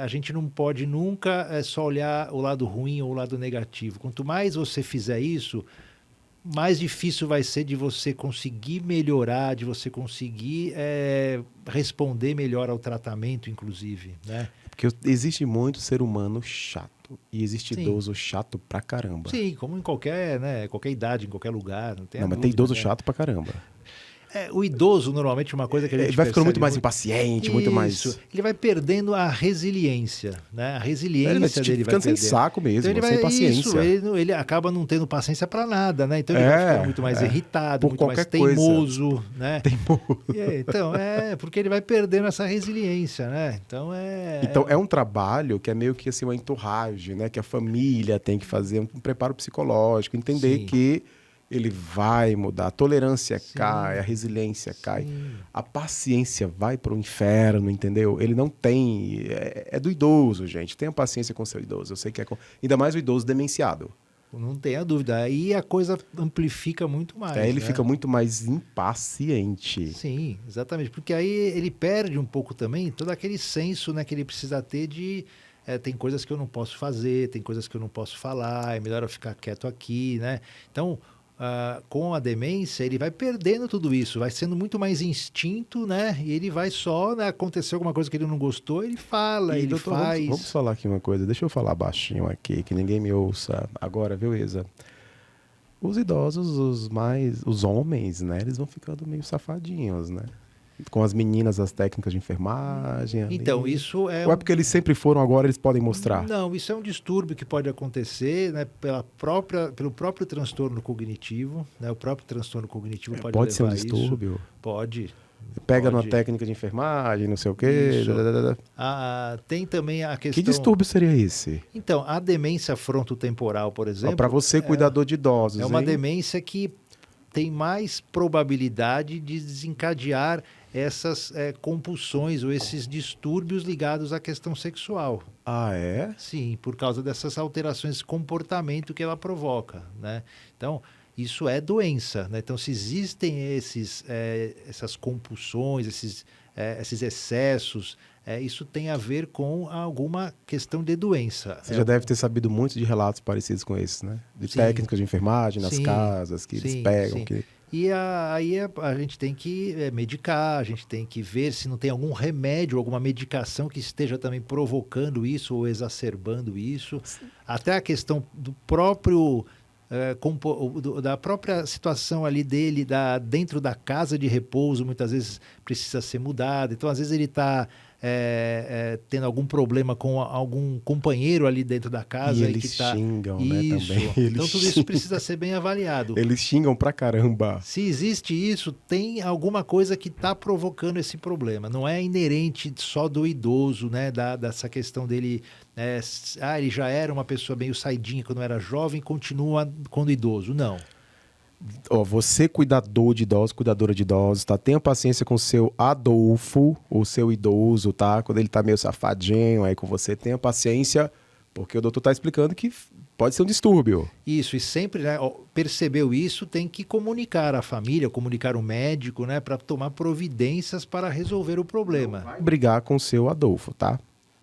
a gente não pode nunca só olhar o lado ruim ou o lado negativo. Quanto mais você fizer isso, mais difícil vai ser de você conseguir melhorar, de você conseguir responder melhor ao tratamento, inclusive, né? Porque existe muito ser humano chato. E existe Sim. idoso chato pra caramba. Sim, como em qualquer, né, qualquer idade, em qualquer lugar. Não tem, Não, a mas tem dúvida, idoso né? chato pra caramba. O idoso, normalmente, uma coisa que a gente Ele vai ficando muito percebe mais impaciente, muito mais... Isso. Ele vai perdendo a resiliência, né? A resiliência Ele vai dele vai ficando sem perdendo. saco mesmo, Então ele sem vai, paciência. isso, ele acaba não tendo paciência para nada, né? Então ele vai ficando muito mais irritado, Por muito mais qualquer coisa. teimoso, né? Teimoso. Então, porque ele vai perdendo essa resiliência, né? Então Então, é um trabalho que é meio que assim, uma entourage, né? Que a família tem que fazer um preparo psicológico, entender Sim. que ele vai mudar, a tolerância Sim. cai, a resiliência cai, Sim. a paciência vai para o inferno, entendeu? Ele não tem... É do idoso, gente. Tenha paciência com o seu idoso. Eu sei que ainda mais o idoso demenciado. Não tenha dúvida. Aí a coisa amplifica muito mais. Ele né? fica muito mais impaciente. Sim, exatamente. Porque aí ele perde um pouco também todo aquele senso, né, que ele precisa ter de tem coisas que eu não posso fazer, tem coisas que eu não posso falar, é melhor eu ficar quieto aqui, né? Então, com a demência, ele vai perdendo tudo isso, vai sendo muito mais instinto, né? E ele vai só, né, acontecer alguma coisa que ele não gostou, ele fala, E, ele doutor, faz. vamos falar aqui uma coisa. Deixa eu falar baixinho aqui, que ninguém me ouça agora, viu, Isa? Os idosos, os homens, né? Eles vão ficando meio safadinhos, né? Com as meninas, as técnicas de enfermagem. Ali. Então, isso é... Ou é porque eles sempre foram, agora eles podem mostrar? Não, isso é um distúrbio que pode acontecer, né, pelo próprio transtorno cognitivo, né? O próprio transtorno cognitivo pode levar ser um a isso. distúrbio? Pode. Pega Pode. numa técnica de enfermagem, não sei o quê. Isso. dadadada. Tem também a questão... Que distúrbio seria esse? Então, a demência frontotemporal, por exemplo... Para você, cuidador de idosos, É uma hein? demência que tem mais probabilidade de desencadear essas compulsões ou esses distúrbios ligados à questão sexual. Ah, é? Sim, por causa dessas alterações de comportamento que ela provoca, né? Então, isso é doença, né? Então, se existem essas compulsões, esses excessos, isso tem a ver com alguma questão de doença. Você já deve ter sabido muito de relatos parecidos com esses, né? De Sim. técnicas de enfermagem nas Sim. casas, que eles Sim, pegam. sim. Que... E aí a gente tem que medicar, a gente tem que ver se não tem algum remédio, alguma medicação que esteja também provocando isso ou exacerbando isso. Até a questão do próprio... da própria situação ali dele, dentro da casa de repouso, muitas vezes precisa ser mudada. Então, às vezes, ele está tendo algum problema com algum companheiro ali dentro da casa. E eles que tá... xingam, isso. né, também. Então, tudo isso precisa ser bem avaliado. Eles xingam pra caramba. Se existe isso, tem alguma coisa que está provocando esse problema. Não é inerente só do idoso, né? Dessa questão dele... ele já era uma pessoa meio saidinha quando era jovem, continua quando idoso. Não. Ó, você, cuidador de idosos, cuidadora de idosos, tá? Tenha paciência com o seu Adolfo, o seu idoso, tá? Quando ele tá meio safadinho aí com você, tenha paciência, porque o doutor tá explicando que pode ser um distúrbio. Isso, e sempre, né, percebeu isso, tem que comunicar à família, comunicar o médico, né, para tomar providências para resolver o problema. Vai brigar com o seu Adolfo, tá?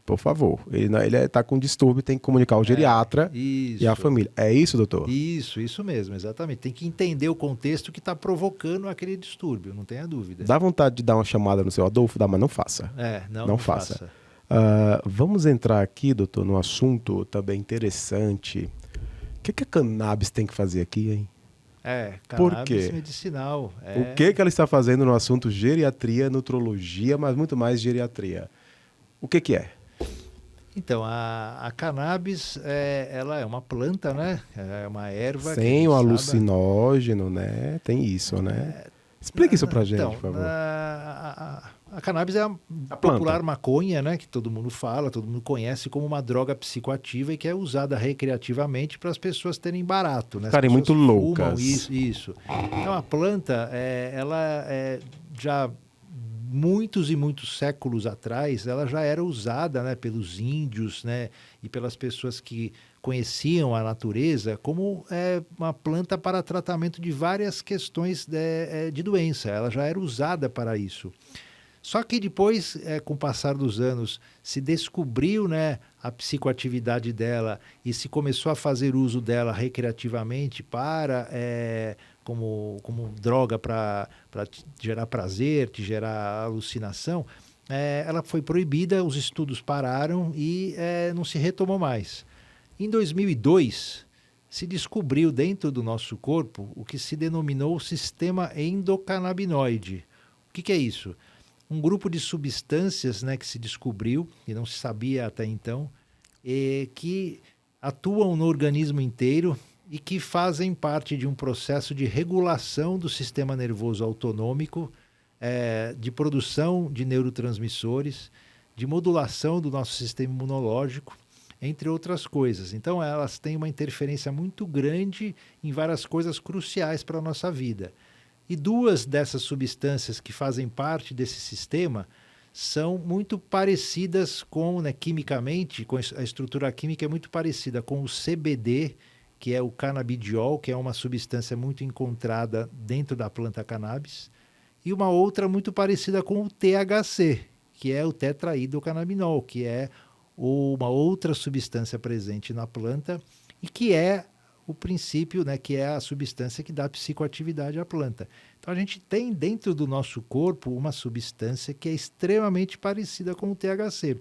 Por favor. Ele tá com distúrbio, tem que comunicar ao geriatra e à família. É isso, doutor? Isso mesmo, exatamente. Tem que entender o contexto que está provocando aquele distúrbio, não tenha dúvida. Dá vontade de dar uma chamada no seu Adolfo? Dá, mas não faça. Não faça. Vamos entrar aqui, doutor, num assunto também interessante. O que a cannabis tem que fazer aqui, hein? Por Cannabis quê? medicinal. O que ela está fazendo no assunto geriatria, nutrologia, mas muito mais geriatria? O que é? Então, a cannabis, ela é uma planta, né? É uma erva. Sem o alucinógeno, né? Tem isso, né? Explica isso pra gente, então, por favor. A cannabis é a planta. popular maconha, né? Que todo mundo fala, todo mundo conhece como uma droga psicoativa e que é usada recreativamente para as pessoas terem barato, né? As Ficarem muito pessoas loucas. fumam isso. Então, a planta, ela já... muitos e muitos séculos atrás, ela já era usada, né, pelos índios, né, e pelas pessoas que conheciam a natureza como uma planta para tratamento de várias questões de doença. Ela já era usada para isso. Só que depois, com o passar dos anos, se descobriu, né, a psicoatividade dela e se começou a fazer uso dela recreativamente como droga para te gerar prazer, te gerar alucinação. Ela foi proibida, os estudos pararam e não se retomou mais. Em 2002, se descobriu dentro do nosso corpo o que se denominou o sistema endocannabinoide. O que é isso? Um grupo de substâncias, né, que se descobriu, e não se sabia até então, que atuam no organismo inteiro e que fazem parte de um processo de regulação do sistema nervoso autonômico, de produção de neurotransmissores, de modulação do nosso sistema imunológico, entre outras coisas. Então, elas têm uma interferência muito grande em várias coisas cruciais para a nossa vida. E duas dessas substâncias que fazem parte desse sistema são muito parecidas quimicamente, com a estrutura química é muito parecida com o CBD, que é o canabidiol, que é uma substância muito encontrada dentro da planta cannabis, e uma outra muito parecida com o THC, que é o tetraidrocannabinol, que é uma outra substância presente na planta e que é o princípio, né, que é a substância que dá psicoatividade à planta. Então, a gente tem dentro do nosso corpo uma substância que é extremamente parecida com o THC.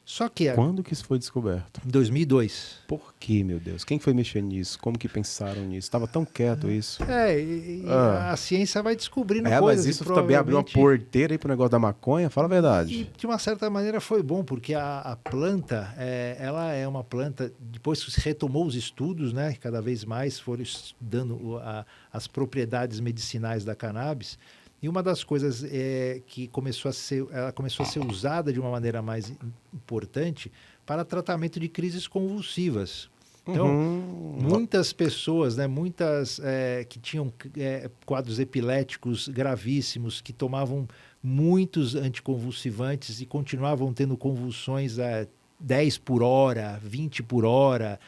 Só que... Quando que isso foi descoberto? Em 2002. Por que, meu Deus? Quem foi mexer nisso? Como que pensaram nisso? Estava tão quieto isso. A ciência vai descobrindo Mas coisas. isso também abriu uma porteira aí pro negócio da maconha? Fala a verdade. E, de uma certa maneira, foi bom, porque a planta, ela é uma planta... Depois que se retomou os estudos, né, cada vez mais foram estudando as propriedades medicinais da cannabis. E uma das coisas que ela começou a ser usada de uma maneira mais importante para tratamento de crises convulsivas. Então, muitas pessoas, né, que tinham quadros epiléticos gravíssimos, que tomavam muitos anticonvulsivantes e continuavam tendo convulsões 10 por hora, 20 por hora.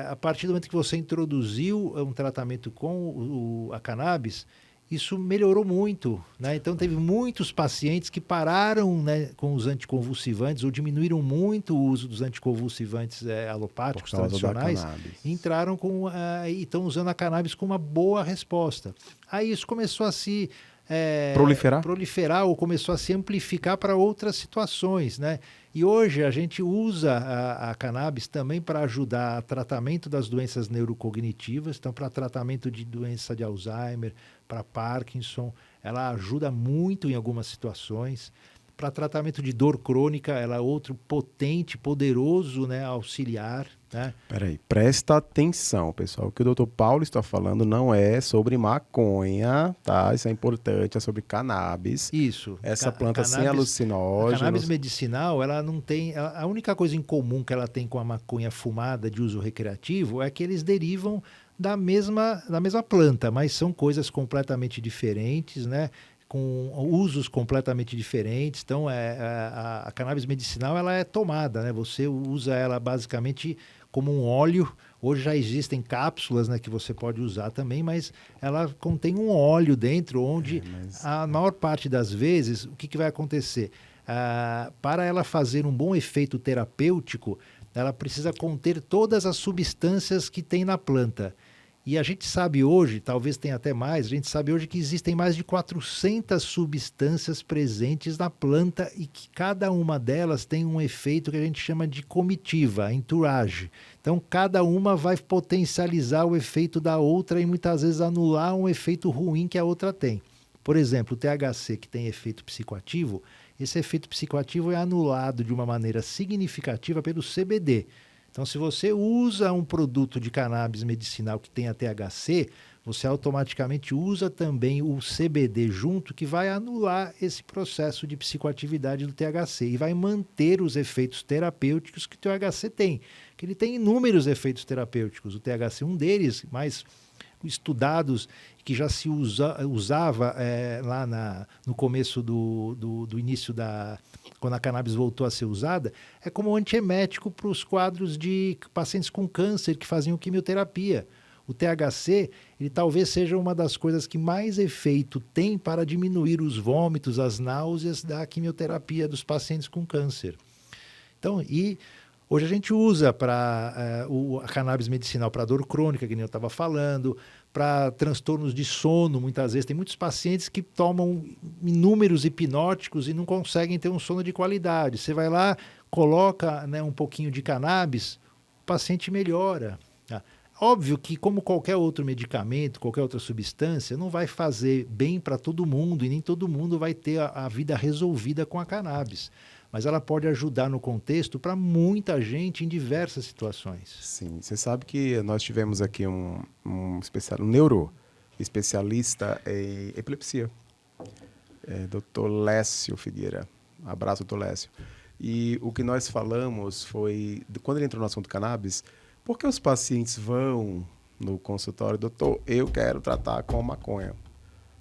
A partir do momento que você introduziu um tratamento com a cannabis, isso melhorou muito, né? Então, teve muitos pacientes que pararam, né, com os anticonvulsivantes ou diminuíram muito o uso dos anticonvulsivantes alopáticos tradicionais e entraram e estão usando a cannabis com uma boa resposta. Aí isso começou a se proliferar ou começou a se amplificar para outras situações, né? E hoje a gente usa a cannabis também para ajudar a tratamento das doenças neurocognitivas, então para tratamento de doença de Alzheimer, para Parkinson, ela ajuda muito em algumas situações. Para tratamento de dor crônica, ela é outro potente, poderoso, né, auxiliar. Né? Peraí, presta atenção, pessoal. O que o Dr. Paulo está falando não é sobre maconha, tá? Isso é importante, é sobre cannabis. Isso. Essa planta sem alucinógenos. A cannabis medicinal, ela não tem... A única coisa em comum que ela tem com a maconha fumada de uso recreativo é que eles derivam da mesma planta, mas são coisas completamente diferentes, né? Com usos completamente diferentes. Então, a cannabis medicinal ela é tomada, né? Você usa ela basicamente como um óleo. Hoje já existem cápsulas, né, que você pode usar também, mas ela contém um óleo dentro, onde a maior parte das vezes, o que vai acontecer? Para ela fazer um bom efeito terapêutico, ela precisa conter todas as substâncias que tem na planta. E a gente sabe hoje, talvez tenha até mais, a gente sabe hoje que existem mais de 400 substâncias presentes na planta e que cada uma delas tem um efeito que a gente chama de comitiva, entourage. Então, cada uma vai potencializar o efeito da outra e muitas vezes anular um efeito ruim que a outra tem. Por exemplo, o THC, que tem efeito psicoativo, esse efeito psicoativo é anulado de uma maneira significativa pelo CBD. Então, se você usa um produto de cannabis medicinal que tenha THC, você automaticamente usa também o CBD junto, que vai anular esse processo de psicoatividade do THC e vai manter os efeitos terapêuticos que o THC tem. Que ele tem inúmeros efeitos terapêuticos. O THC é um deles, mas estudados, que já se usava lá no começo do início quando a cannabis voltou a ser usada, é como antiemético para os quadros de pacientes com câncer que faziam quimioterapia. O THC, ele talvez seja uma das coisas que mais efeito tem para diminuir os vômitos, as náuseas da quimioterapia dos pacientes com câncer. Então, hoje a gente usa a cannabis medicinal para dor crônica, que nem eu estava falando, para transtornos de sono, muitas vezes. Tem muitos pacientes que tomam inúmeros hipnóticos e não conseguem ter um sono de qualidade. Você vai lá, coloca, né, um pouquinho de cannabis, o paciente melhora. Tá? Óbvio que, como qualquer outro medicamento, qualquer outra substância, não vai fazer bem para todo mundo e nem todo mundo vai ter a vida resolvida com a cannabis. Mas ela pode ajudar no contexto para muita gente em diversas situações. Sim, você sabe que nós tivemos aqui um neuro especialista em epilepsia, Dr. Lécio Figueira. Abraço, Dr. Lécio. E o que nós falamos foi, quando ele entrou no assunto cannabis, por que os pacientes vão no consultório, doutor, eu quero tratar com maconha?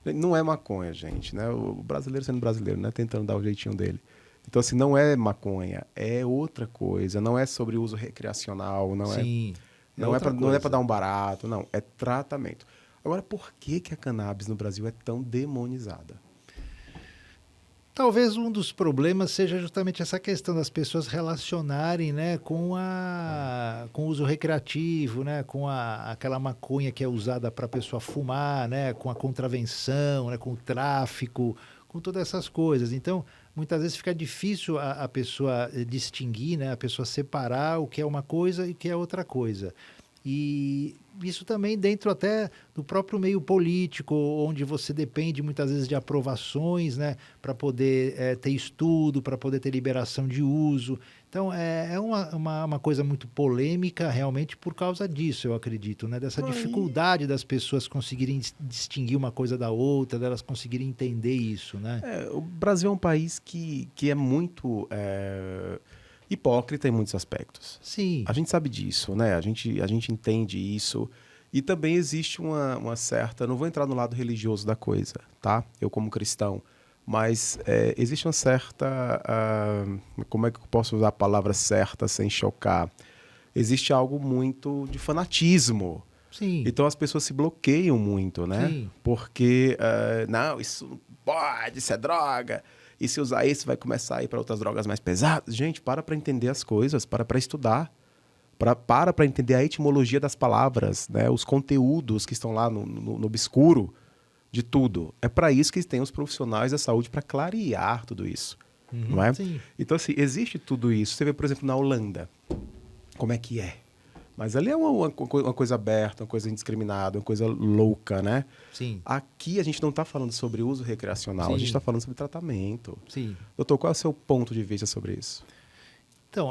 Não é maconha, gente, né? O brasileiro sendo brasileiro, né? Tentando dar o jeitinho dele. Então, assim, não é maconha, é outra coisa. Não é sobre uso recreacional, não é para dar um barato, não. É tratamento. Agora, por que a cannabis no Brasil é tão demonizada? Talvez um dos problemas seja justamente essa questão das pessoas relacionarem, né, com o uso recreativo, né, com aquela maconha que é usada para a pessoa fumar, né, com a contravenção, né, com o tráfico, com todas essas coisas. Então, muitas vezes fica difícil a pessoa distinguir, né, a pessoa separar o que é uma coisa e o que é outra coisa. E isso também dentro até do próprio meio político, onde você depende muitas vezes de aprovações, né, para poder ter estudo, para poder ter liberação de uso. Então, é uma coisa muito polêmica realmente por causa disso, eu acredito, né, dessa dificuldade das pessoas conseguirem distinguir uma coisa da outra, delas conseguirem entender isso, né? O Brasil é um país que é muito hipócrita em muitos aspectos. Sim. A gente sabe disso, né? A gente entende isso. E também existe uma certa... Não vou entrar no lado religioso da coisa, tá? Eu como cristão. Mas existe uma certa... como é que eu posso usar a palavra certa sem chocar? Existe algo muito de fanatismo. Sim. Então as pessoas se bloqueiam muito, né? Sim. Porque, não, isso não pode, isso é droga. E se usar isso, vai começar a ir para outras drogas mais pesadas. Gente, para entender as coisas, para estudar. Para entender a etimologia das palavras, né? Os conteúdos que estão lá no obscuro de tudo. É para isso que tem os profissionais da saúde, para clarear tudo isso. Não é? Sim. Então, assim, existe tudo isso. Você vê, por exemplo, na Holanda, como é que é. Mas ali é uma coisa aberta, uma coisa indiscriminada, uma coisa louca, né? Sim. Aqui a gente não está falando sobre uso recreacional, a gente está falando sobre tratamento. Sim. Doutor, qual é o seu ponto de vista sobre isso? Então,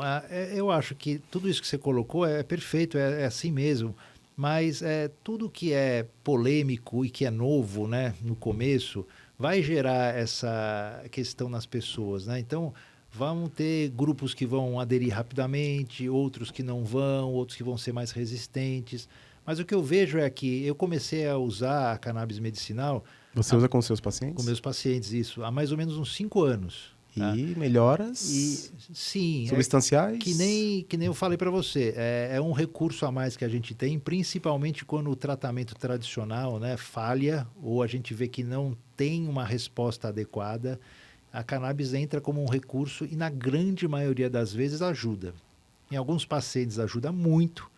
eu acho que tudo isso que você colocou é perfeito, é assim mesmo. Mas tudo que é polêmico e que é novo, né, no começo, vai gerar essa questão nas pessoas, né? Então, vão ter grupos que vão aderir rapidamente, outros que não vão, outros que vão ser mais resistentes. Mas o que eu vejo é que eu comecei a usar a cannabis medicinal... Você usa com seus pacientes? Com meus pacientes, isso. Há mais ou menos uns 5 anos. Tá? E melhoras sim, substanciais? Que nem eu falei para você. É um recurso a mais que a gente tem, principalmente quando o tratamento tradicional, né, falha ou a gente vê que não tem uma resposta adequada. A cannabis entra como um recurso e, na grande maioria das vezes, ajuda. Em alguns pacientes ajuda muito,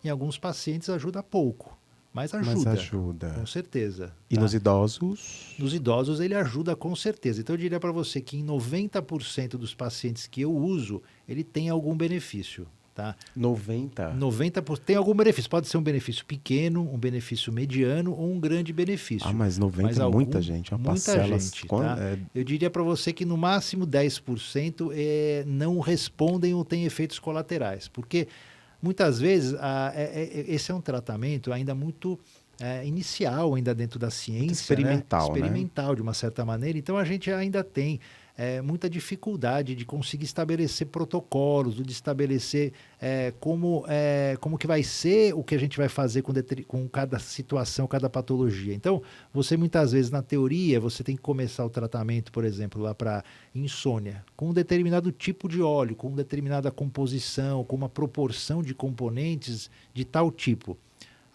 em alguns pacientes ajuda pouco, mas ajuda. Com certeza. E tá? nos idosos? Nos idosos ele ajuda com certeza. Então eu diria para você que em 90% dos pacientes que eu uso, ele tem algum benefício. Tá? 90% tem algum benefício. Pode ser um benefício pequeno, um benefício mediano ou um grande benefício. Mas 90% é muita gente, uma parcela. Muita gente, tá? Eu diria para você que no máximo 10% não respondem ou têm efeitos colaterais. Porque muitas vezes esse é um tratamento ainda muito inicial, ainda dentro da ciência. Muito experimental, né? Experimental, de uma certa maneira. Então a gente ainda tem muita dificuldade de conseguir estabelecer protocolos, de estabelecer como que vai ser o que a gente vai fazer com cada situação, cada patologia. Então, você muitas vezes, na teoria, você tem que começar o tratamento, por exemplo, lá para insônia, com um determinado tipo de óleo, com determinada composição, com uma proporção de componentes de tal tipo.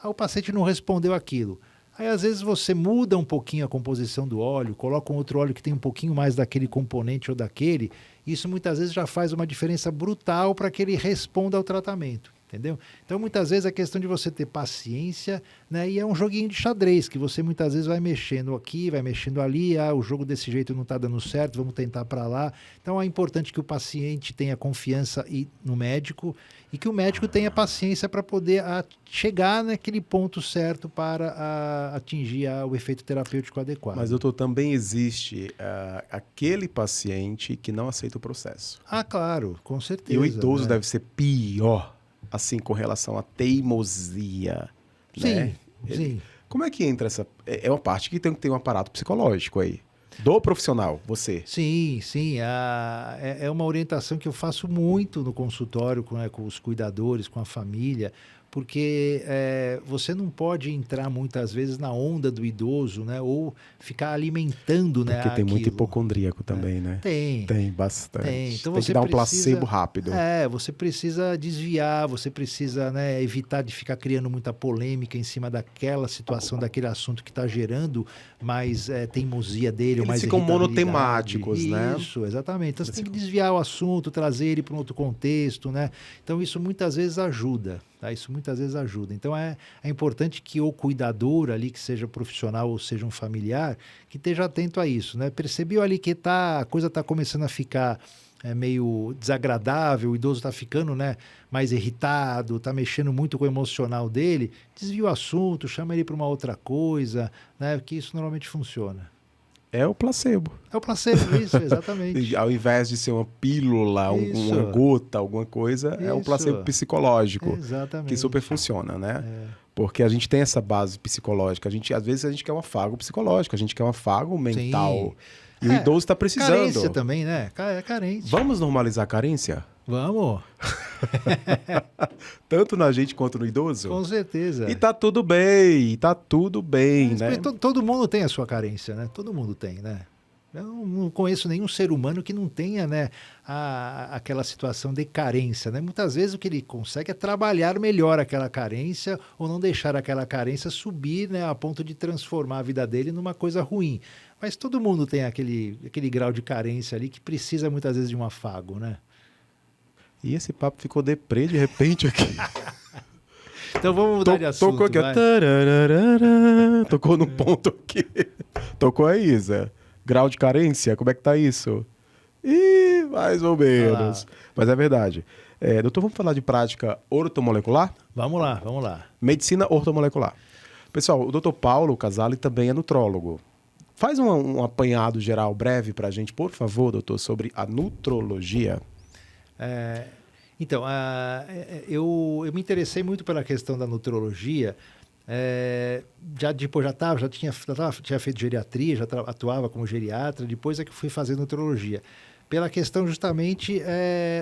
Aí o paciente não respondeu aquilo. Aí, às vezes, você muda um pouquinho a composição do óleo, coloca um outro óleo que tem um pouquinho mais daquele componente ou daquele. Isso, muitas vezes, já faz uma diferença brutal para que ele responda ao tratamento. Entendeu? Então, muitas vezes, é questão de você ter paciência, né? E é um joguinho de xadrez, que você muitas vezes vai mexendo aqui, vai mexendo ali, o jogo desse jeito não está dando certo, vamos tentar para lá. Então, é importante que o paciente tenha confiança no médico e que o médico tenha paciência para poder chegar naquele ponto certo para atingir o efeito terapêutico adequado. Mas, doutor, também existe aquele paciente que não aceita o processo. Claro, com certeza. E o idoso né? deve ser pior, assim, com relação à teimosia. Sim, né? sim. Como é que entra essa... É uma parte que tem que ter um aparato psicológico aí. Do profissional, você. Sim, sim. É uma orientação que eu faço muito no consultório com os cuidadores, com a família, porque você não pode entrar muitas vezes na onda do idoso, né? Ou ficar alimentando, né? Porque tem muito aquilo. hipocondríaco também, né? Tem. Tem bastante. Tem. Então tem você que dar um precisa, placebo rápido. Você precisa desviar, você precisa, né, evitar de ficar criando muita polêmica em cima daquela situação, daquele assunto que está gerando mais teimosia dele, ou Eles mais ficam irritabilidade. monotemáticos, né? Isso, exatamente. Então você tem que desviar o assunto, trazer ele para um outro contexto, né? Então isso muitas vezes ajuda. Tá? Isso muitas vezes ajuda. Então é importante que o cuidador ali, que seja profissional ou seja um familiar, que esteja atento a isso, né? Percebeu ali que a coisa está começando a ficar meio desagradável, o idoso está ficando, né, mais irritado, está mexendo muito com o emocional dele, desvia o assunto, chama ele para uma outra coisa, né? Que isso normalmente funciona. É o placebo. É o placebo, isso, exatamente. Ao invés de ser uma pílula, Isso. uma gota, alguma coisa, é o Isso. placebo psicológico. Exatamente. Que super funciona, né? Porque a gente tem essa base psicológica. Às vezes a gente quer um afago psicológico, a gente quer um afago mental. Sim. E o idoso está precisando. Carência também, né? É carência. Vamos normalizar a carência? Vamos. Tanto na gente quanto no idoso? Com certeza. E tá tudo bem, né? Todo mundo tem a sua carência, né? Todo mundo tem, né? Eu não conheço nenhum ser humano que não tenha, né, aquela situação de carência, né? Muitas vezes o que ele consegue é trabalhar melhor aquela carência ou não deixar aquela carência subir, né, a ponto de transformar a vida dele numa coisa ruim. Mas todo mundo tem aquele grau de carência ali que precisa muitas vezes de um afago, né? E esse papo ficou deprê de repente aqui. Então vamos mudar de assunto, Tocou aqui, vai. Tocou no ponto aqui. Tocou aí, Zé. Grau de carência, como é que tá isso? Ih, mais ou menos. Mas é verdade. Doutor, vamos falar de prática ortomolecular? Vamos lá. Medicina ortomolecular. Pessoal, o doutor Paulo Casale também é nutrólogo. Faz um apanhado geral breve pra gente, por favor, doutor, sobre a nutrologia. Então, eu me interessei muito pela questão da nutrologia. Tinha feito geriatria, já atuava como geriatra, depois é que fui fazer nutrologia. Pela questão justamente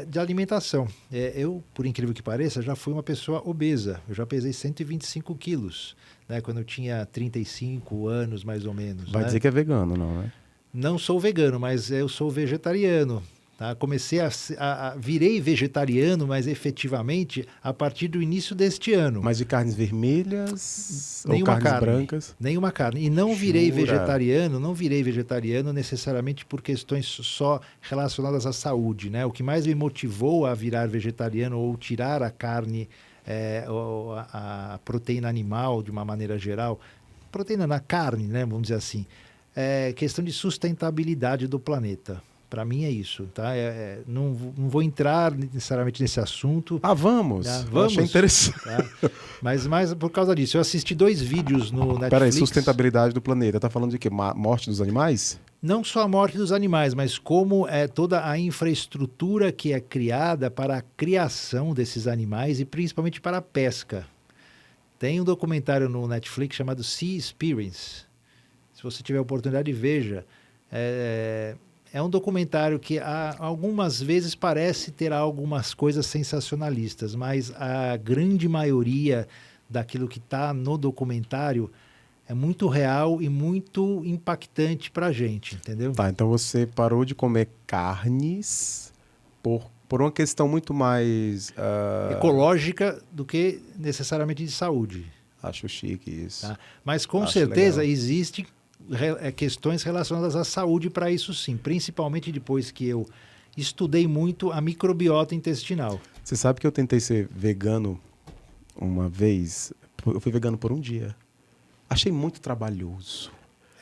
de alimentação. Eu, por incrível que pareça, já fui uma pessoa obesa. Eu já pesei 125 quilos, né, quando eu tinha 35 anos, mais ou menos. Vai dizer que é vegano, não, né? Não sou vegano, mas eu sou vegetariano. Tá? Virei vegetariano, mas efetivamente a partir do início deste ano. Mas de carnes vermelhas ou Nenhuma carnes carne, brancas? Nenhuma carne. E não virei Jura? vegetariano necessariamente por questões só relacionadas à saúde, né? O que mais me motivou a virar vegetariano ou tirar a carne, ou a proteína animal de uma maneira geral, proteína na carne, né? Vamos dizer assim, é questão de sustentabilidade do planeta. Para mim é isso, tá? Não vou entrar necessariamente nesse assunto. Vamos. Tá? Eu achei interessante. Tá? Mas por causa disso, eu assisti 2 vídeos no Netflix. Peraí, sustentabilidade do planeta. Tá falando de quê? Morte dos animais? Não só a morte dos animais, mas como toda a infraestrutura que é criada para a criação desses animais e principalmente para a pesca. Tem um documentário no Netflix chamado Sea Experience. Se você tiver a oportunidade, veja. É é um documentário que algumas vezes parece ter algumas coisas sensacionalistas, mas a grande maioria daquilo que está no documentário é muito real e muito impactante para a gente, entendeu? Tá, então você parou de comer carnes por uma questão muito mais... Ecológica do que necessariamente de saúde. Acho chique isso. Tá? Mas com Acho certeza legal. existem questões relacionadas à saúde para isso sim, principalmente depois que eu estudei muito a microbiota intestinal. Você sabe que eu tentei ser vegano uma vez? Eu fui vegano por um dia. Achei muito trabalhoso.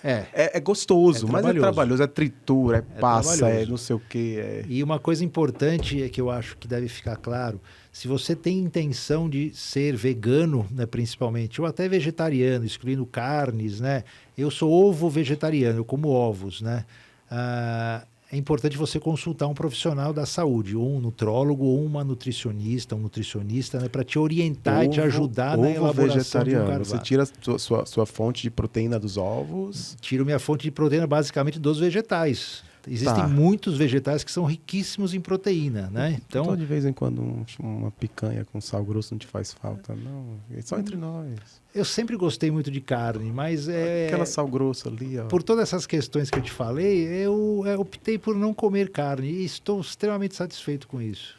É gostoso, É mas é trabalhoso. É tritura, é passa, trabalhoso. é não sei o quê. E uma coisa importante é que eu acho que deve ficar claro, se você tem intenção de ser vegano, né, principalmente, ou até vegetariano, excluindo carnes, né? Eu sou ovo vegetariano, eu como ovos, né? É importante você consultar um profissional da saúde, ou um nutrólogo, ou uma nutricionista, um nutricionista, né, para te orientar e te ajudar na elaboração de um vegetariano. cardápio. Você tira a sua fonte de proteína dos ovos. Tiro minha fonte de proteína basicamente dos vegetais. Existem Tá. muitos vegetais que são riquíssimos em proteína, né? Então, de vez em quando, uma picanha com sal grosso não te faz falta, não. É só entre nós. Eu sempre gostei muito de carne, mas Aquela sal grosso ali, ó. por todas essas questões que eu te falei, eu optei por não comer carne e estou extremamente satisfeito com isso.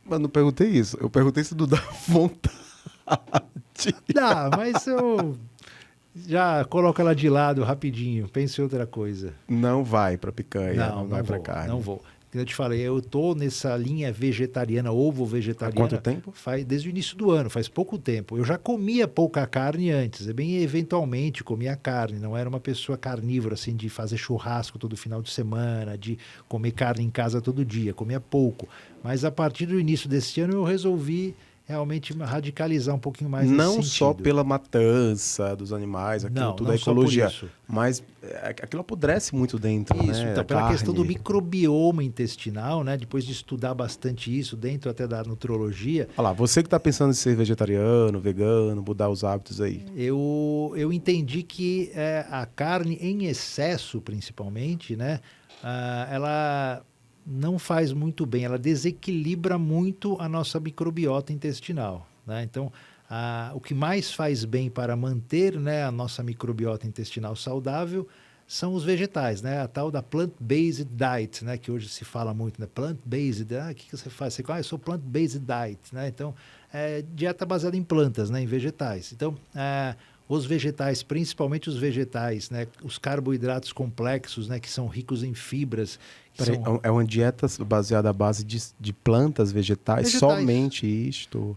Mas não perguntei isso. Eu perguntei se não dá vontade. Dá, mas eu já coloco ela de lado rapidinho, penso em outra coisa. Não vai pra picanha, não vai pra vou, carne. não vou. Como eu te falei, eu tô nessa linha vegetariana, ovo vegetariana. Há quanto tempo? Desde o início do ano, faz pouco tempo. Eu já comia pouca carne antes, bem eventualmente comia carne, não era uma pessoa carnívora, assim, de fazer churrasco todo final de semana, de comer carne em casa todo dia, comia pouco. Mas a partir do início desse ano eu resolvi realmente radicalizar um pouquinho mais nesse Não sentido. só pela matança dos animais, aquilo Não, tudo não é só por ecologia, isso. mas aquilo apodrece muito dentro, Isso, né? então, A pela questão do carne. microbioma intestinal, né? Depois de estudar bastante isso, dentro até da nutrologia, Olha lá, você que está pensando em ser vegetariano, vegano, mudar os hábitos aí. eu entendi que a carne em excesso, principalmente, né? Ela não faz muito bem, ela desequilibra muito a nossa microbiota intestinal, né? Então, o que mais faz bem para manter, né, a nossa microbiota intestinal saudável são os vegetais, né? A tal da plant-based diet, né? Que hoje se fala muito, né? Plant-based, o que você faz? Você fala, eu sou plant-based diet, né? Então, dieta baseada em plantas, né? Em vegetais. Então, os vegetais, principalmente os vegetais, né? Os carboidratos complexos, né? Que são ricos em fibras. Peraí, é uma dieta baseada à base de plantas, vegetais, somente isto?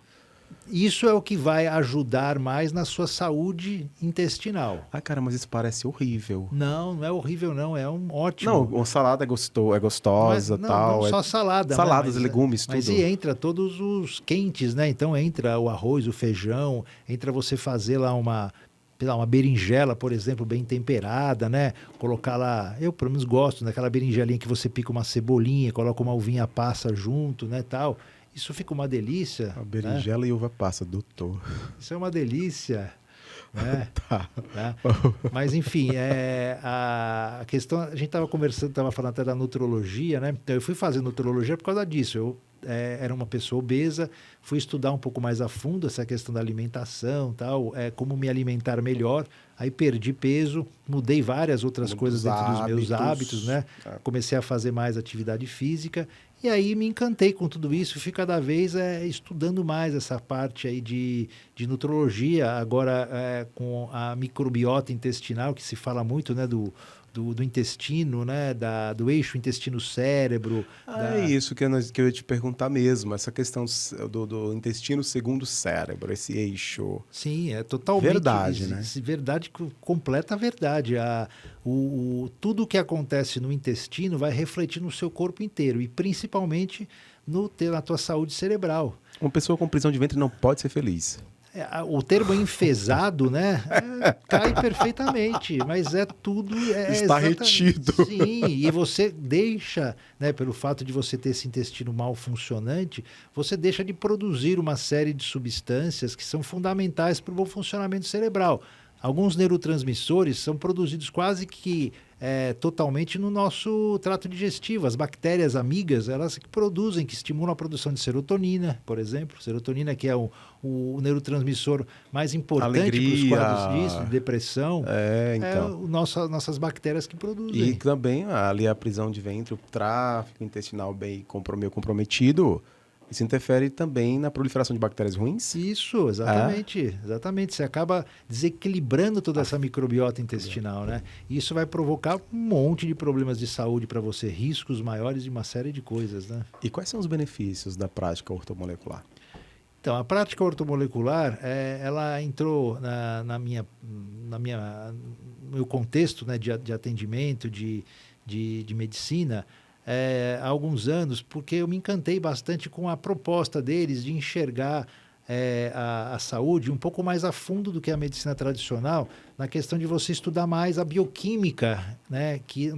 Isso é o que vai ajudar mais na sua saúde intestinal. Ah, cara, mas isso parece horrível. Não é horrível não, é um ótimo. Não, uma salada é gostosa, não, tal. não só salada. Saladas, né? legumes, mas tudo. e entra todos os quentes, né? Então entra o arroz, o feijão, entra você fazer lá uma berinjela, por exemplo, bem temperada, né? Colocar lá, eu pelo menos gosto daquela berinjelinha que você pica uma cebolinha, coloca uma uvinha passa junto, né, tal. Isso fica uma delícia. A berinjela, né? E uva passa, doutor. Isso é uma delícia. Né? Tá. Né? Mas, enfim, a questão... A gente estava conversando, estava falando até da nutrologia, né? Então, eu fui fazer nutrologia por causa disso. Eu era uma pessoa obesa, fui estudar um pouco mais a fundo essa questão da alimentação, tal, como me alimentar melhor. Aí perdi peso, mudei várias outras coisas dentro dos meus hábitos, né? Comecei a fazer mais atividade física. E aí me encantei com tudo isso, fui cada vez estudando mais essa parte aí de nutrologia, agora com a microbiota intestinal, que se fala muito, né, do intestino, né, do eixo intestino-cérebro. É isso que eu ia te perguntar mesmo, essa questão do intestino segundo o cérebro, esse eixo. Sim, é totalmente... Verdade, né? Verdade, completa verdade. Tudo o que acontece no intestino vai refletir no seu corpo inteiro e principalmente na tua saúde cerebral. Uma pessoa com prisão de ventre não pode ser feliz. O termo enfesado, né, cai perfeitamente, mas é tudo... Está retido. Sim, e você deixa, né, pelo fato de você ter esse intestino mal funcionante, você deixa de produzir uma série de substâncias que são fundamentais para o bom funcionamento cerebral. Alguns neurotransmissores são produzidos quase que totalmente no nosso trato digestivo. As bactérias amigas, elas que produzem, que estimulam a produção de serotonina, por exemplo. Serotonina que é o neurotransmissor mais importante para os Alegria. quadros disso, de depressão. Então. Nossas bactérias que produzem. E também ali a prisão de ventre, o tráfego intestinal bem comprometido, isso interfere também na proliferação de bactérias ruins? Isso, exatamente. Exatamente. Você acaba desequilibrando toda essa microbiota intestinal, né? E isso vai provocar um monte de problemas de saúde para você, riscos maiores de uma série de coisas, né? E quais são os benefícios da prática ortomolecular? Então, a prática ortomolecular, ela entrou no meu contexto, né, de atendimento, de medicina, há alguns anos, porque eu me encantei bastante com a proposta deles de enxergar a saúde um pouco mais a fundo do que a medicina tradicional, na questão de você estudar mais a bioquímica, né, que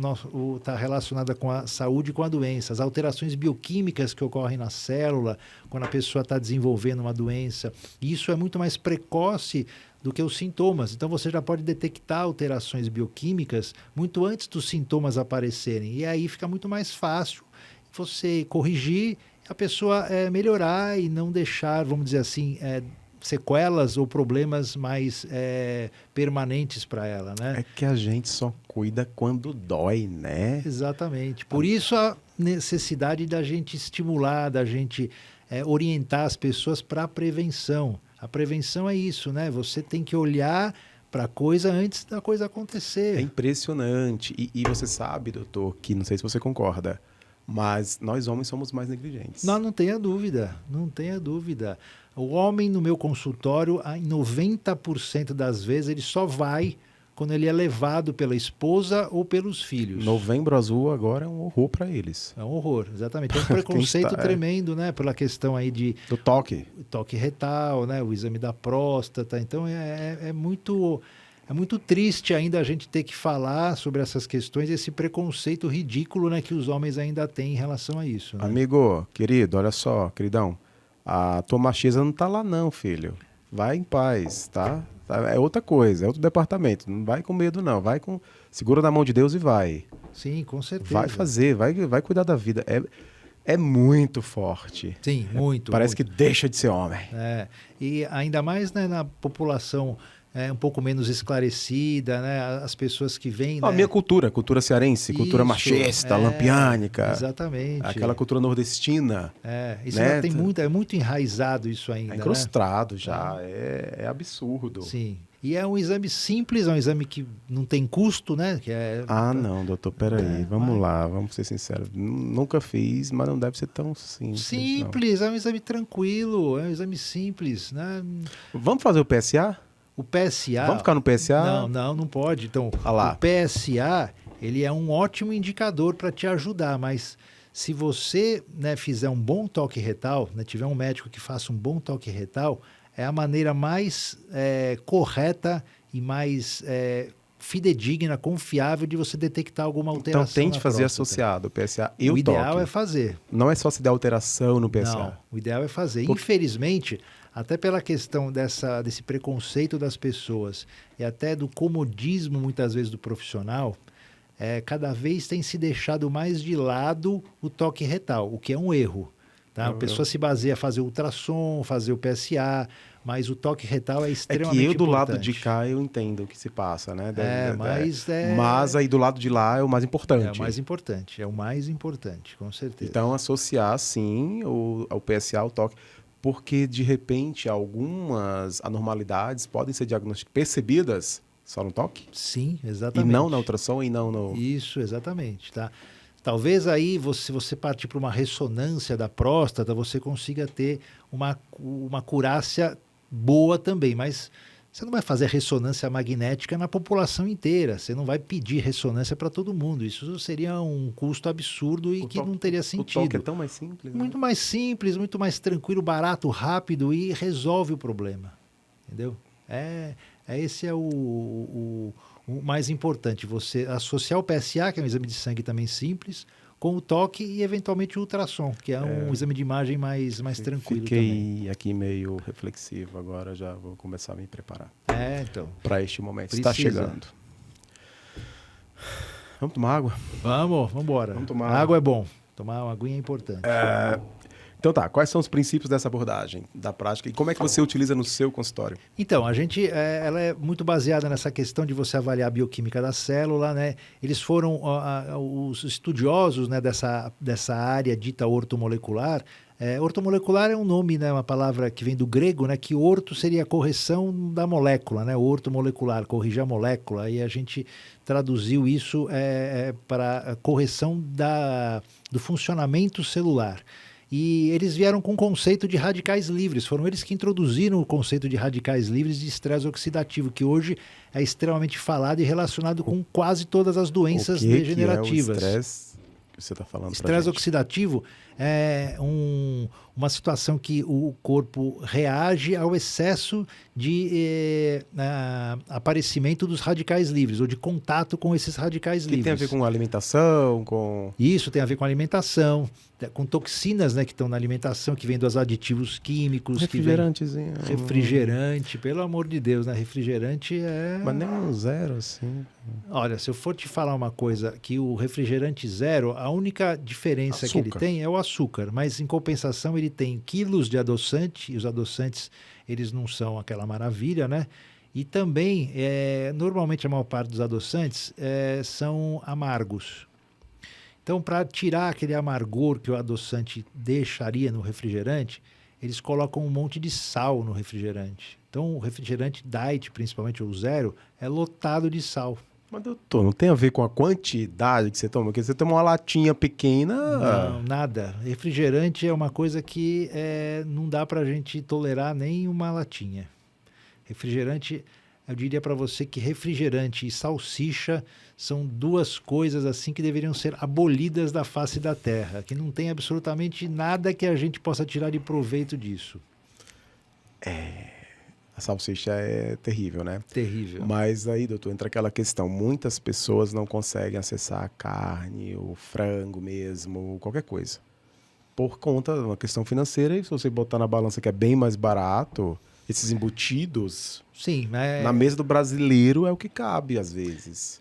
está relacionada com a saúde e com a doença, as alterações bioquímicas que ocorrem na célula quando a pessoa está desenvolvendo uma doença. E isso é muito mais precoce do que os sintomas. Então você já pode detectar alterações bioquímicas muito antes dos sintomas aparecerem. E aí fica muito mais fácil você corrigir, a pessoa melhorar e não deixar, vamos dizer assim, sequelas ou problemas mais permanentes para ela, né? É que a gente só cuida quando dói, né? Exatamente. Por isso a necessidade da gente estimular, da gente orientar as pessoas para a prevenção. A prevenção é isso, né? Você tem que olhar para a coisa antes da coisa acontecer. É impressionante. E você sabe, doutor, que não sei se você concorda, mas nós homens somos mais negligentes. Não tenha dúvida, não tenha dúvida. O homem no meu consultório, em 90% das vezes, ele só vai quando ele é levado pela esposa ou pelos filhos. Novembro Azul agora é um horror para eles. É um horror, exatamente. É um preconceito tremendo, né? Pela questão aí do toque retal, né? O exame da próstata. Então é muito triste ainda a gente ter que falar sobre essas questões, esse preconceito ridículo, né, que os homens ainda têm em relação a isso. Né? Amigo, querido, olha só, queridão, a tua macheza não tá lá não, filho. Vai em paz, tá? É outra coisa, é outro departamento. Não vai com medo não, segura na mão de Deus e vai. Sim, com certeza. Vai fazer, vai cuidar da vida. É muito forte. Sim, muito. Parece muito. que deixa de ser homem. E ainda mais, né, na população um pouco menos esclarecida, né? As pessoas que vêm... A minha cultura cearense, cultura machista, lampiânica. Exatamente. Aquela cultura nordestina. Isso né? É muito enraizado isso ainda. É encrostado já, é absurdo. Sim. E é um exame simples, é um exame que não tem custo, né? Não, doutor, peraí, vamos lá, vamos ser sinceros. Nunca fiz, mas não deve ser tão simples. Simples, é um exame tranquilo, é um exame simples, né? Vamos fazer o PSA? O PSA... Vamos ficar no PSA? Não pode. Então, o PSA, ele é um ótimo indicador para te ajudar, mas se você, né, fizer um bom toque retal, né, tiver um médico que faça um bom toque retal, é a maneira mais correta e mais fidedigna, confiável de você detectar alguma alteração. Então tente fazer próstata. Associado o PSA e o toque. O ideal é fazer. Não é só se der alteração no PSA. Não, o ideal é fazer. Infelizmente, até pela questão desse preconceito das pessoas e até do comodismo, muitas vezes, do profissional, cada vez tem se deixado mais de lado o toque retal, o que é um erro. Tá? A pessoa se baseia a fazer ultrassom, fazer o PSA, mas o toque retal é extremamente importante. É que eu do lado de cá eu entendo o que se passa, né? Mas aí do lado de lá é o mais importante. É o mais importante, com certeza. Então associar sim ao PSA, ao toque, porque de repente algumas anormalidades podem ser percebidas só no toque? Sim, exatamente. E não na ultrassom e não no... Isso, exatamente, tá? Talvez aí, se você partir para uma ressonância da próstata, você consiga ter uma acurácia boa também, mas você não vai fazer ressonância magnética na população inteira, você não vai pedir ressonância para todo mundo, isso seria um custo absurdo e que não teria sentido. O toque é tão mais simples. Muito mais simples, muito mais tranquilo, barato, rápido e resolve o problema, entendeu? Esse é o mais importante, você associar o PSA, que é um exame de sangue também simples, com o toque e eventualmente o ultrassom, que é um exame de imagem mais tranquilo também. Fiquei aqui meio reflexivo, agora já vou começar a me preparar. Então. Para este momento. Precisa. Está chegando. Vamos tomar água? Vamos embora. Vamos tomar A água é bom. Tomar uma aguinha é importante. Então tá, quais são os princípios dessa abordagem, da prática, e como é que você utiliza no seu consultório? Então, ela é muito baseada nessa questão de você avaliar a bioquímica da célula, né? Eles foram os estudiosos, né, dessa área dita ortomolecular. Ortomolecular é um nome, né, uma palavra que vem do grego, né, que orto seria a correção da molécula, né? Ortomolecular, corrigir a molécula. E a gente traduziu isso para a correção do funcionamento celular. E eles vieram com o conceito de radicais livres. Foram eles que introduziram o conceito de radicais livres de estresse oxidativo, que hoje é extremamente falado e relacionado com quase todas as doenças degenerativas. Que é o estresse que você está falando? Estresse oxidativo é uma situação que o corpo reage ao excesso de aparecimento dos radicais livres, ou de contato com esses radicais livres. Que tem a ver com alimentação, com... Isso tem a ver com alimentação, com toxinas, né, que estão na alimentação, que vêm dos aditivos químicos. Refrigerantezinho. Refrigerante, pelo amor de Deus, né? Refrigerante é... Mas nem um zero, assim. Olha, se eu for te falar uma coisa, que o refrigerante zero, a única diferença que ele tem é o açúcar, mas em compensação ele tem quilos de adoçante, e os adoçantes, eles não são aquela maravilha, né? E também, normalmente a maior parte dos adoçantes são amargos. Então, para tirar aquele amargor que o adoçante deixaria no refrigerante, eles colocam um monte de sal no refrigerante. Então, o refrigerante diet, principalmente o zero, é lotado de sal. Mas, doutor, não tem a ver com a quantidade que você toma? Porque você toma uma latinha pequena... Não, nada. Refrigerante é uma coisa que não dá para a gente tolerar nem uma latinha. Refrigerante, eu diria para você que refrigerante e salsicha são duas coisas assim que deveriam ser abolidas da face da terra, que não tem absolutamente nada que a gente possa tirar de proveito disso. A salsicha é terrível, né? Terrível. Mas aí, doutor, entra aquela questão. Muitas pessoas não conseguem acessar a carne, o frango mesmo, qualquer coisa. Por conta de uma questão financeira, e se você botar na balança que é bem mais barato, esses embutidos, sim, na mesa do brasileiro é o que cabe, às vezes.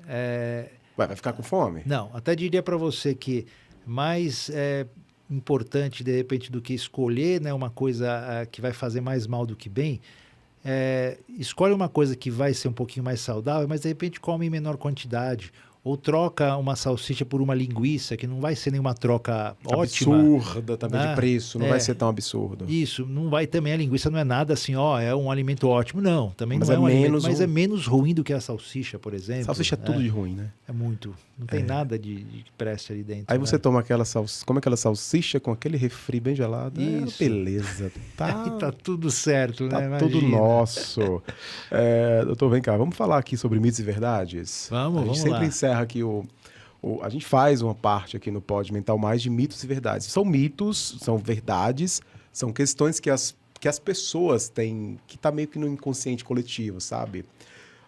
Vai ficar com fome? Não, até diria para você que mais importante, de repente, do que escolher, né, uma coisa que vai fazer mais mal do que bem, escolhe uma coisa que vai ser um pouquinho mais saudável, mas de repente come em menor quantidade. Ou troca uma salsicha por uma linguiça, que não vai ser nenhuma troca ótima. Absurda também de preço, não vai ser tão absurdo. Isso, não vai também, a linguiça não é nada assim, é um alimento ótimo. Não, também mas não é um menos alimento, mas é menos ruim do que a salsicha, por exemplo. Salsicha é tudo de ruim, né? É muito, não tem nada de que preste ali dentro. Aí você toma come aquela salsicha com aquele refri bem gelado. Isso. Beleza. Tá tudo certo, tá né? Tudo nosso. Doutor, vem cá, vamos falar aqui sobre mitos e verdades? Vamos lá. A gente sempre encerra aqui a gente faz uma parte aqui no Pod Mental Mais de mitos e verdades. São mitos, são verdades, são questões que as pessoas têm, que tá meio que no inconsciente coletivo, sabe?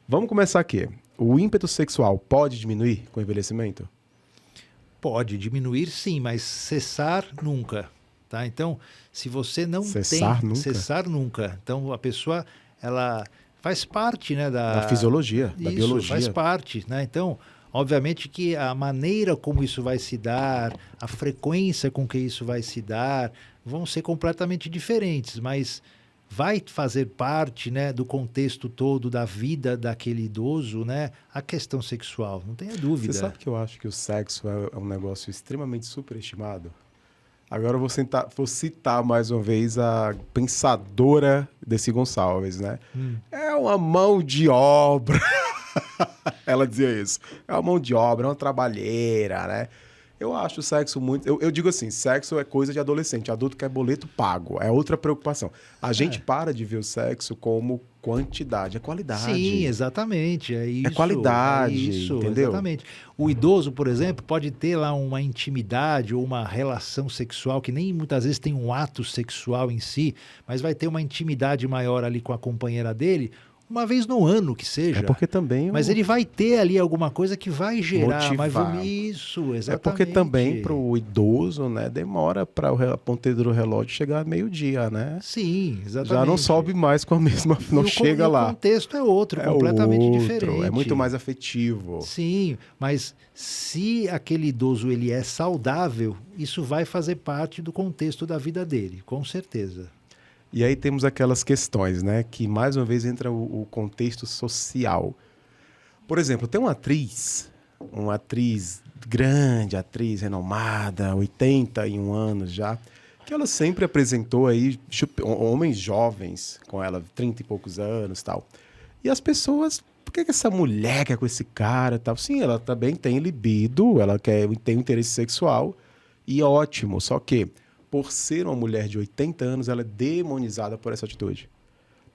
Vamos começar aqui. O ímpeto sexual pode diminuir com o envelhecimento? Pode diminuir, sim, mas cessar nunca, tá? Então, se você não Cessar nunca. Então, a pessoa, ela faz parte, né, da fisiologia, da biologia. Faz parte, né? Então, obviamente que a maneira como isso vai se dar, a frequência com que isso vai se dar, vão ser completamente diferentes, mas vai fazer parte, né, do contexto todo da vida daquele idoso, né, a questão sexual, não tenha dúvida. Você sabe que eu acho que o sexo é um negócio extremamente superestimado? Agora eu vou citar mais uma vez a pensadora Desi Gonçalves, né? É uma mão de obra. Ela dizia isso. É uma mão de obra, é uma trabalheira, né? Eu acho o sexo muito... Eu digo assim, sexo é coisa de adolescente. Adulto quer boleto pago. É outra preocupação. A gente para de ver o sexo como quantidade. É qualidade. Sim, exatamente. É isso. É qualidade, isso, entendeu? Exatamente. O idoso, por exemplo, pode ter lá uma intimidade ou uma relação sexual que nem muitas vezes tem um ato sexual em si, mas vai ter uma intimidade maior ali com a companheira dele. uma vez no ano que seja. É porque também... Mas ele vai ter ali alguma coisa que vai gerar Motivar. isso, exatamente. É porque também para o idoso, né, demora para a ponteira do relógio chegar a meio-dia, né? Sim, exatamente. Já não sobe mais com a mesma... Não chega lá. O contexto é outro, completamente outro, diferente. É muito mais afetivo. Sim, mas se aquele idoso ele é saudável, isso vai fazer parte do contexto da vida dele, com certeza. E aí temos aquelas questões, né? Que mais uma vez entra o contexto social. Por exemplo, tem uma atriz grande, atriz renomada, 81 anos já, que ela sempre apresentou aí homens jovens com ela, 30 e poucos anos e tal. E as pessoas, por que essa mulher quer com esse cara e tal? Sim, ela também tem libido, ela tem um interesse sexual e ótimo, só que por ser uma mulher de 80 anos, ela é demonizada por essa atitude.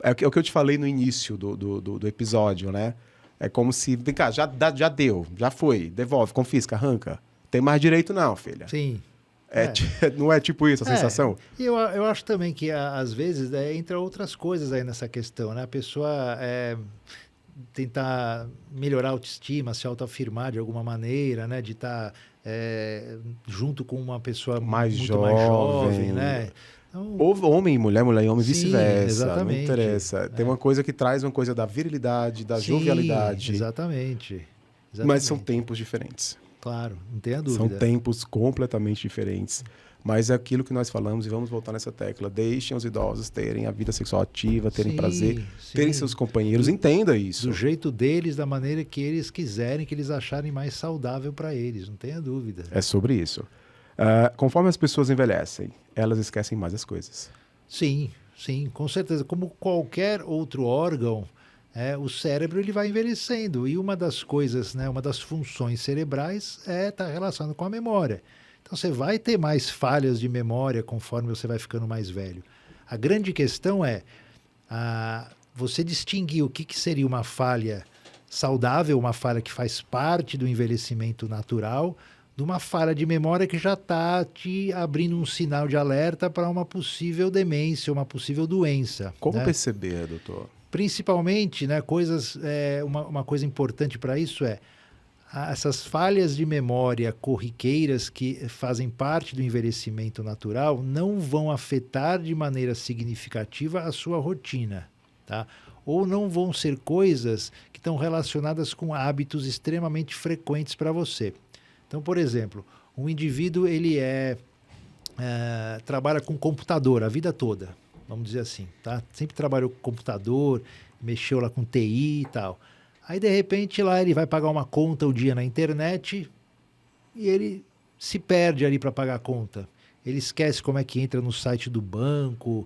É o que eu te falei no início do episódio, né? É como se, vem cá, já deu, já foi, devolve, confisca, arranca. Tem mais direito não, filha. Sim. Não é tipo isso a sensação? E eu acho também que, às vezes, entra outras coisas aí nessa questão, né? A pessoa tentar melhorar a autoestima, se autoafirmar de alguma maneira, né? De estar junto com uma pessoa mais jovem, né? Então, ou homem e mulher e homem, vice-versa. Exatamente. Não interessa. Tem uma coisa que traz uma coisa da virilidade, da jovialidade. Exatamente. Mas são tempos diferentes. Claro, não tenha dúvida. São tempos completamente diferentes. Mas é aquilo que nós falamos e vamos voltar nessa tecla. Deixem os idosos terem a vida sexual ativa, terem prazer, terem seus companheiros. Entenda isso. Do jeito deles, da maneira que eles quiserem, que eles acharem mais saudável para eles, não tenha dúvida. É sobre isso. Conforme as pessoas envelhecem, elas esquecem mais as coisas. Sim, com certeza. Como qualquer outro órgão, o cérebro ele vai envelhecendo. E uma das coisas, né, uma das funções cerebrais está relacionada com a memória. Então, você vai ter mais falhas de memória conforme você vai ficando mais velho. A grande questão é você distinguir o que seria uma falha saudável, uma falha que faz parte do envelhecimento natural, de uma falha de memória que já está te abrindo um sinal de alerta para uma possível demência, uma possível doença. Como né? perceber, doutor? Principalmente, né, uma coisa importante para isso essas falhas de memória corriqueiras que fazem parte do envelhecimento natural não vão afetar de maneira significativa a sua rotina, tá? Ou não vão ser coisas que estão relacionadas com hábitos extremamente frequentes para você. Então, por exemplo, um indivíduo ele trabalha com computador a vida toda, vamos dizer assim, tá? Sempre trabalhou com computador, mexeu lá com TI e tal. Aí, de repente, lá ele vai pagar uma conta o dia na internet e ele se perde ali para pagar a conta. Ele esquece como é que entra no site do banco.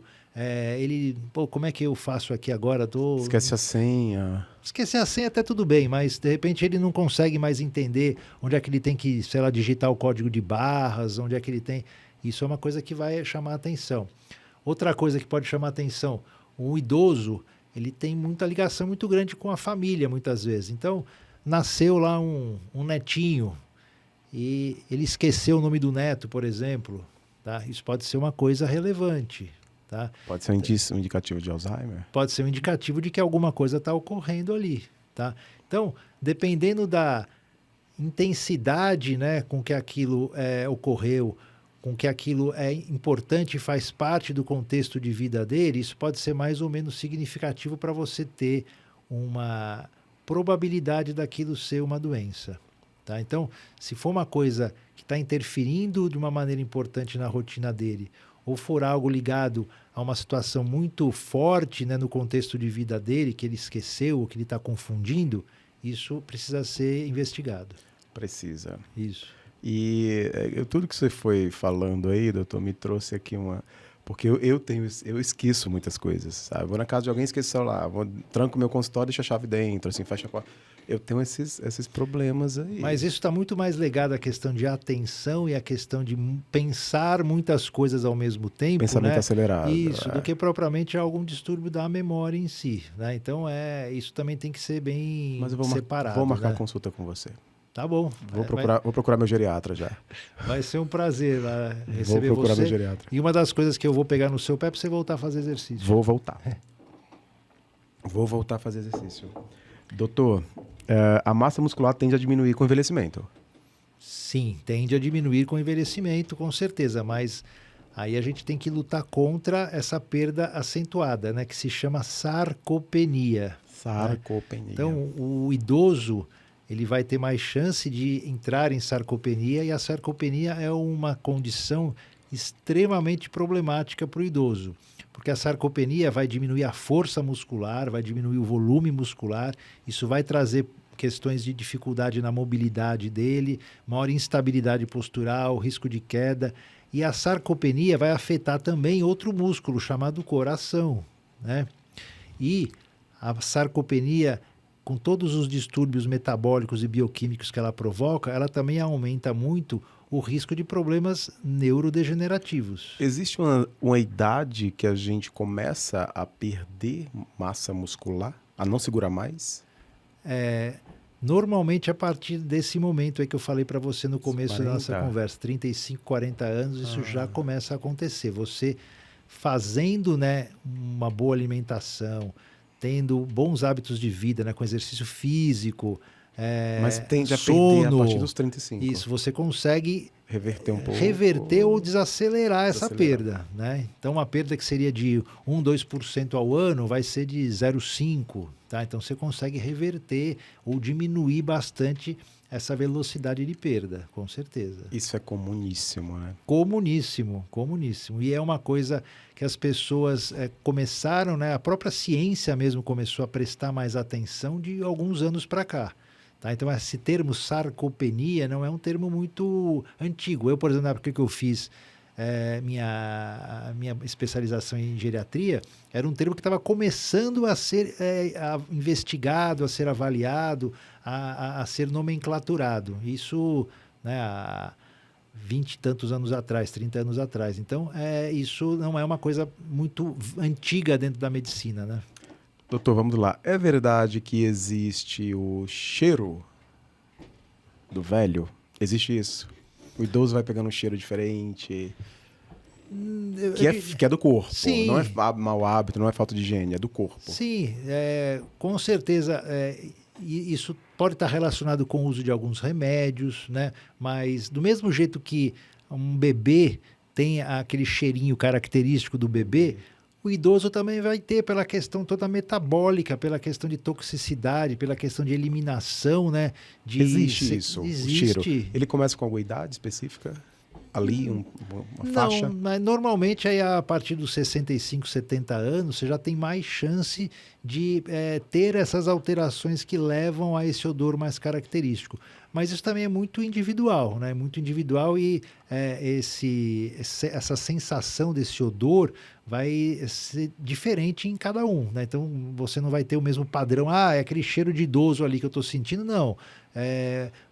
Como é que eu faço aqui agora? Esquece a senha. Esquecer a senha até tudo bem, mas de repente ele não consegue mais entender onde é que ele tem que, sei lá, digitar o código de barras, onde é que ele tem... Isso é uma coisa que vai chamar a atenção. Outra coisa que pode chamar a atenção, um idoso... ele tem muita ligação muito grande com a família, muitas vezes. Então, nasceu lá um netinho e ele esqueceu o nome do neto, por exemplo. Tá? Isso pode ser uma coisa relevante. Tá? Pode ser um indicativo de Alzheimer? Pode ser um indicativo de que alguma coisa está ocorrendo ali. Tá? Então, dependendo da intensidade, né, com que aquilo ocorreu, com que aquilo é importante e faz parte do contexto de vida dele, isso pode ser mais ou menos significativo para você ter uma probabilidade daquilo ser uma doença. Tá? Então, se for uma coisa que está interferindo de uma maneira importante na rotina dele, ou for algo ligado a uma situação muito forte, né, no contexto de vida dele, que ele esqueceu, ou que ele está confundindo, isso precisa ser investigado. Precisa. Isso. E tudo que você foi falando aí, doutor, me trouxe aqui porque eu esqueço muitas coisas, sabe? Vou na casa de alguém, esqueço o celular, tranco meu consultório, deixo a chave dentro, assim, fecho a porta. Eu tenho esses problemas aí. Mas isso está muito mais ligado à questão de atenção e à questão de pensar muitas coisas ao mesmo tempo, pensamento né? acelerado. Isso, do que propriamente algum distúrbio da memória em si, né? Então, isso também tem que ser bem separado. Vou marcar né? consulta com você. Tá bom. Vou procurar meu geriatra já. Vai ser um prazer receber vou procurar você. meu geriatra. E uma das coisas que eu vou pegar no seu pé é para você voltar a fazer exercício. Vou voltar. Vou voltar a fazer exercício. Doutor, a massa muscular tende a diminuir com o envelhecimento. Sim, tende a diminuir com o envelhecimento, com certeza, mas aí a gente tem que lutar contra essa perda acentuada, né, que se chama sarcopenia. Sarcopenia. Então, o idoso, ele vai ter mais chance de entrar em sarcopenia, e a sarcopenia é uma condição extremamente problemática para o idoso, porque a sarcopenia vai diminuir a força muscular, vai diminuir o volume muscular, isso vai trazer questões de dificuldade na mobilidade dele, maior instabilidade postural, risco de queda, e a sarcopenia vai afetar também outro músculo chamado coração, né? E a sarcopenia, com todos os distúrbios metabólicos e bioquímicos que ela provoca, ela também aumenta muito o risco de problemas neurodegenerativos. Existe uma idade que a gente começa a perder massa muscular, a não segurar mais? Normalmente, a partir desse momento aí que eu falei para você no começo da nossa 40. conversa, 35, 40 anos, isso já começa a acontecer. Você fazendo, né, uma boa alimentação, tendo bons hábitos de vida, né, com exercício físico, Mas tende a sono, perder a partir dos 35. isso, você consegue Reverter um pouco. reverter ou desacelerar essa Desacelerar. perda, né? Então, uma perda que seria de 1, 2% ao ano vai ser de 0,5%, tá? Então, você consegue reverter ou diminuir bastante essa velocidade de perda, com certeza. Isso é comuníssimo, né? Comuníssimo, comuníssimo. E é uma coisa que as pessoas começaram, né? A própria ciência mesmo começou a prestar mais atenção de alguns anos para cá. Tá? Então, esse termo sarcopenia não é um termo muito antigo. Eu, por exemplo, na época que eu fiz minha especialização em geriatria, era um termo que estava começando a ser investigado, a ser avaliado, a ser nomenclaturado. Isso, né, há 20 e tantos anos atrás, 30 anos atrás. Então, isso não é uma coisa muito antiga dentro da medicina, né? Doutor, vamos lá. É verdade que existe o cheiro do velho? Existe isso? O idoso vai pegando um cheiro diferente, que é do corpo. Sim. Não é mau hábito, não é falta de higiene, é do corpo. Sim, com certeza isso pode estar relacionado com o uso de alguns remédios, né? Mas do mesmo jeito que um bebê tem aquele cheirinho característico do bebê, o idoso também vai ter, pela questão toda metabólica, pela questão de toxicidade, pela questão de eliminação, né? Existe isso, existe. o cheiro. Ele começa com alguma idade específica? Ali, uma faixa? Não, mas normalmente aí a partir dos 65, 70 anos, você já tem mais chance de ter essas alterações que levam a esse odor mais característico. Mas isso também é muito individual, né? Muito individual, e essa sensação desse odor vai ser diferente em cada um, né? Então, você não vai ter o mesmo padrão. É aquele cheiro de idoso ali que eu estou sentindo, não.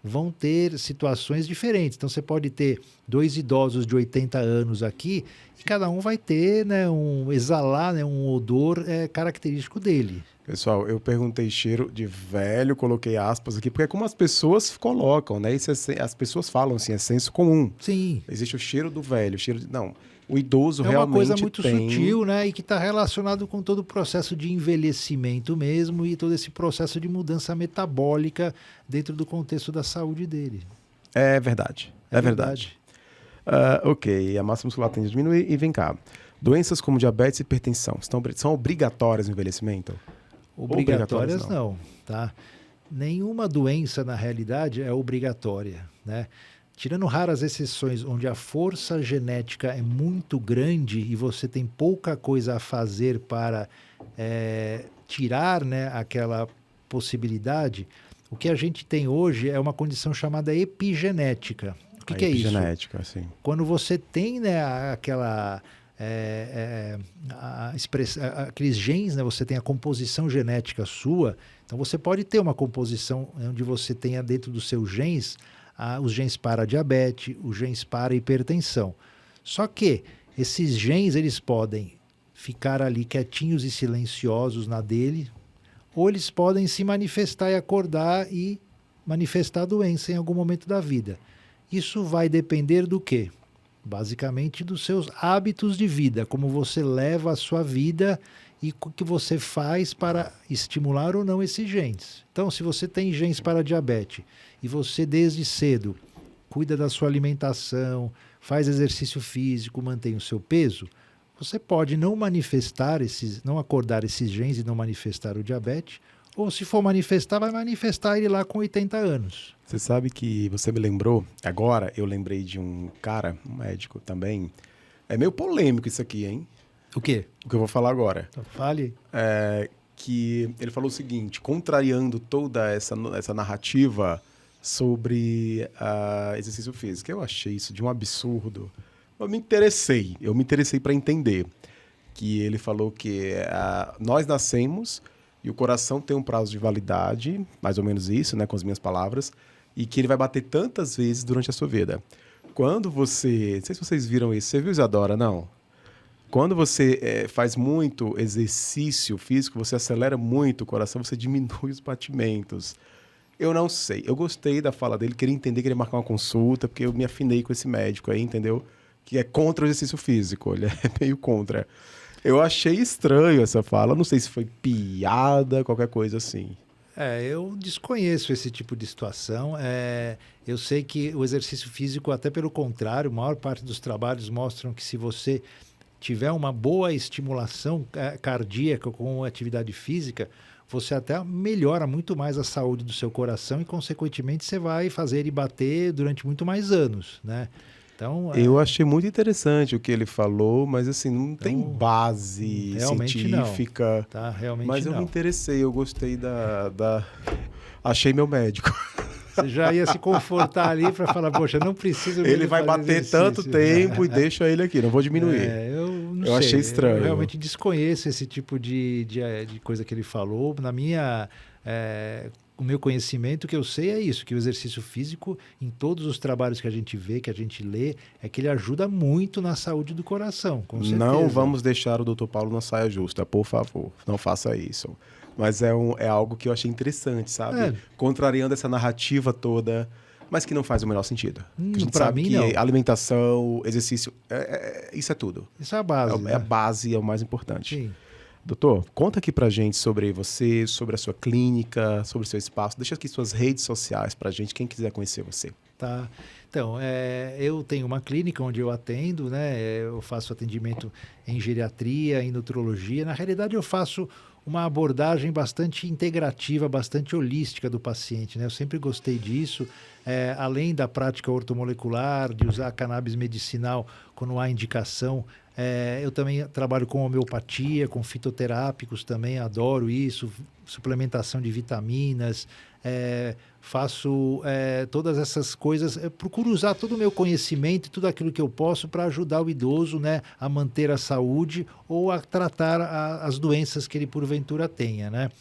Vão ter situações diferentes. Então, você pode ter 2 idosos de 80 anos aqui, e cada um vai ter, né, exalar, né, um odor característico dele. Pessoal, eu perguntei cheiro de velho, coloquei aspas aqui, porque é como as pessoas colocam, né? Isso as pessoas falam assim, é senso comum. Sim. Existe o cheiro do velho, o cheiro de... Não, o idoso É realmente uma coisa muito tem... sutil, né? E que está relacionado com todo o processo de envelhecimento mesmo, e todo esse processo de mudança metabólica dentro do contexto da saúde dele. É verdade, é verdade. Ok, a massa muscular tende a diminuir. E vem cá, doenças como diabetes e hipertensão são obrigatórias no envelhecimento? Obrigatórias não, tá? Nenhuma doença, na realidade, é obrigatória, né? Tirando raras exceções onde a força genética é muito grande e você tem pouca coisa a fazer para tirar, né, aquela possibilidade, o que a gente tem hoje é uma condição chamada epigenética. O que é isso? Epigenética, sim. Quando você tem, né, aqueles genes, né, você tem a composição genética sua, então você pode ter uma composição onde você tenha dentro dos seus genes os genes para diabetes, os genes para hipertensão. Só que esses genes, eles podem ficar ali quietinhos e silenciosos na dele, ou eles podem se manifestar e acordar e manifestar a doença em algum momento da vida. Isso vai depender do quê? Basicamente dos seus hábitos de vida, como você leva a sua vida e o que você faz para estimular ou não esses genes. Então, se você tem genes para diabetes e você desde cedo cuida da sua alimentação, faz exercício físico, mantém o seu peso, você pode não não acordar esses genes e não manifestar o diabetes, ou se for manifestar, vai manifestar ele lá com 80 anos. Você sabe que você me lembrou, agora eu lembrei de um cara, um médico também, é meio polêmico isso aqui, hein? O quê? O que eu vou falar agora. Então, fale. Que ele falou o seguinte, contrariando toda essa narrativa sobre exercício físico. Eu achei isso de um absurdo. Eu me interessei para entender. Que ele falou que nós nascemos e o coração tem um prazo de validade, mais ou menos isso, né, com as minhas palavras, e que ele vai bater tantas vezes durante a sua vida. Quando você... Não sei se vocês viram isso. Você viu, Isadora? Não. Quando você faz muito exercício físico, você acelera muito o coração, você diminui os batimentos. Eu não sei. Eu gostei da fala dele, queria entender, queria marcar uma consulta, porque eu me afinei com esse médico aí, entendeu? Que é contra o exercício físico, ele é meio contra. Eu achei estranho essa fala, não sei se foi piada, qualquer coisa assim. Eu desconheço esse tipo de situação. Eu sei que o exercício físico, até pelo contrário, a maior parte dos trabalhos mostram que se você tiver uma boa estimulação cardíaca com atividade física, você até melhora muito mais a saúde do seu coração e, consequentemente, você vai fazer ele bater durante muito mais anos, né? Então, eu achei muito interessante o que ele falou, mas assim, não tem base científica. Não. Tá, realmente mas eu não. me interessei, eu gostei Achei meu médico. Você já ia se confortar ali para falar, poxa, não preciso... Ele vai bater tanto tempo e deixa ele aqui, não vou diminuir. Eu não sei. Achei estranho. Eu realmente desconheço esse tipo de coisa que ele falou. O meu conhecimento, que eu sei é isso, que o exercício físico, em todos os trabalhos que a gente vê, que a gente lê, é que ele ajuda muito na saúde do coração, com certeza. Não vamos deixar o Dr. Paulo na saia justa, por favor, não faça isso. Mas é algo que eu achei interessante, sabe? Contrariando essa narrativa toda, mas que não faz o menor sentido. A gente sabe que não. Alimentação, exercício, isso é tudo. Isso é a base. É a base, é o mais importante. Sim. Doutor, conta aqui pra gente sobre você, sobre a sua clínica, sobre o seu espaço. Deixa aqui suas redes sociais pra gente, quem quiser conhecer você. Tá. Então, eu tenho uma clínica onde eu atendo, né? Eu faço atendimento em geriatria, em nutrologia. Na realidade, eu faço uma abordagem bastante integrativa, bastante holística do paciente, né? Eu sempre gostei disso. Além da prática ortomolecular, de usar cannabis medicinal quando há indicação, eu também trabalho com homeopatia, com fitoterápicos também, adoro isso, suplementação de vitaminas, faço todas essas coisas, procuro usar todo o meu conhecimento e tudo aquilo que eu posso para ajudar o idoso, né, a manter a saúde ou a tratar as doenças que ele porventura tenha, né?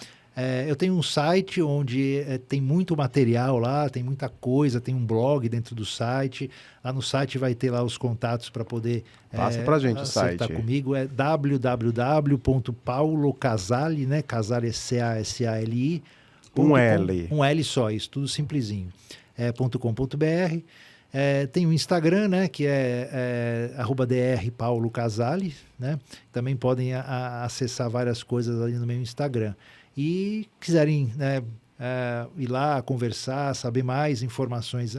Eu tenho um site onde tem muito material lá, tem muita coisa, tem um blog dentro do site. Lá no site vai ter lá os contatos para poder passa pra gente o site. Comigo. É www.paulocasali, né? Casali é C-A-S-A-L-I. Um L. Um L só, isso, tudo simplesinho. .com.br. Tem o Instagram, né, que é @drpaulocasali, né? Também podem acessar várias coisas ali no meu Instagram. E quiserem, né, ir lá conversar, saber mais informações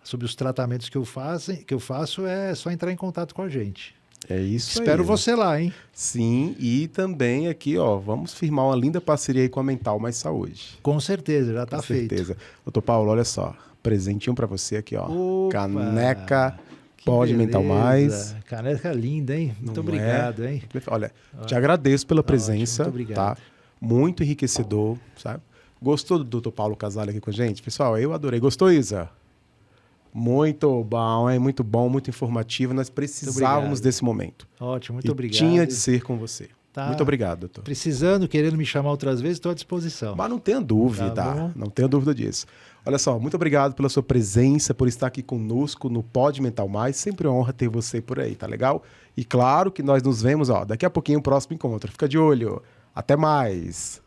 sobre os tratamentos que eu faço, é só entrar em contato com a gente. É isso. Espero você lá, hein? Sim, e também aqui, ó, vamos firmar uma linda parceria aí com a Mental Mais Saúde. Com certeza, já está feito. Com certeza. Doutor Paulo, olha só, presentinho para você aqui, ó. Opa, caneca Pod Mental Mais. Caneca linda, hein? Muito obrigado, hein? Olha, te agradeço pela presença. Muito obrigado. Tá? Muito enriquecedor, sabe? Gostou do Dr. Paulo Casali aqui com a gente? Pessoal, eu adorei. Gostou, Isa? Muito bom, hein? Muito bom, muito informativo. Nós precisávamos desse momento. Ótimo, muito obrigado. Tinha de ser com você. Tá. Muito obrigado, doutor. Precisando, querendo me chamar outras vezes, estou à disposição. Mas não tenha dúvida, tá, não tenha dúvida disso. Olha só, muito obrigado pela sua presença, por estar aqui conosco no Pod Mental Mais. Sempre uma honra ter você por aí, tá legal? E claro que nós nos vemos, ó, daqui a pouquinho, o próximo encontro. Fica de olho. Até mais!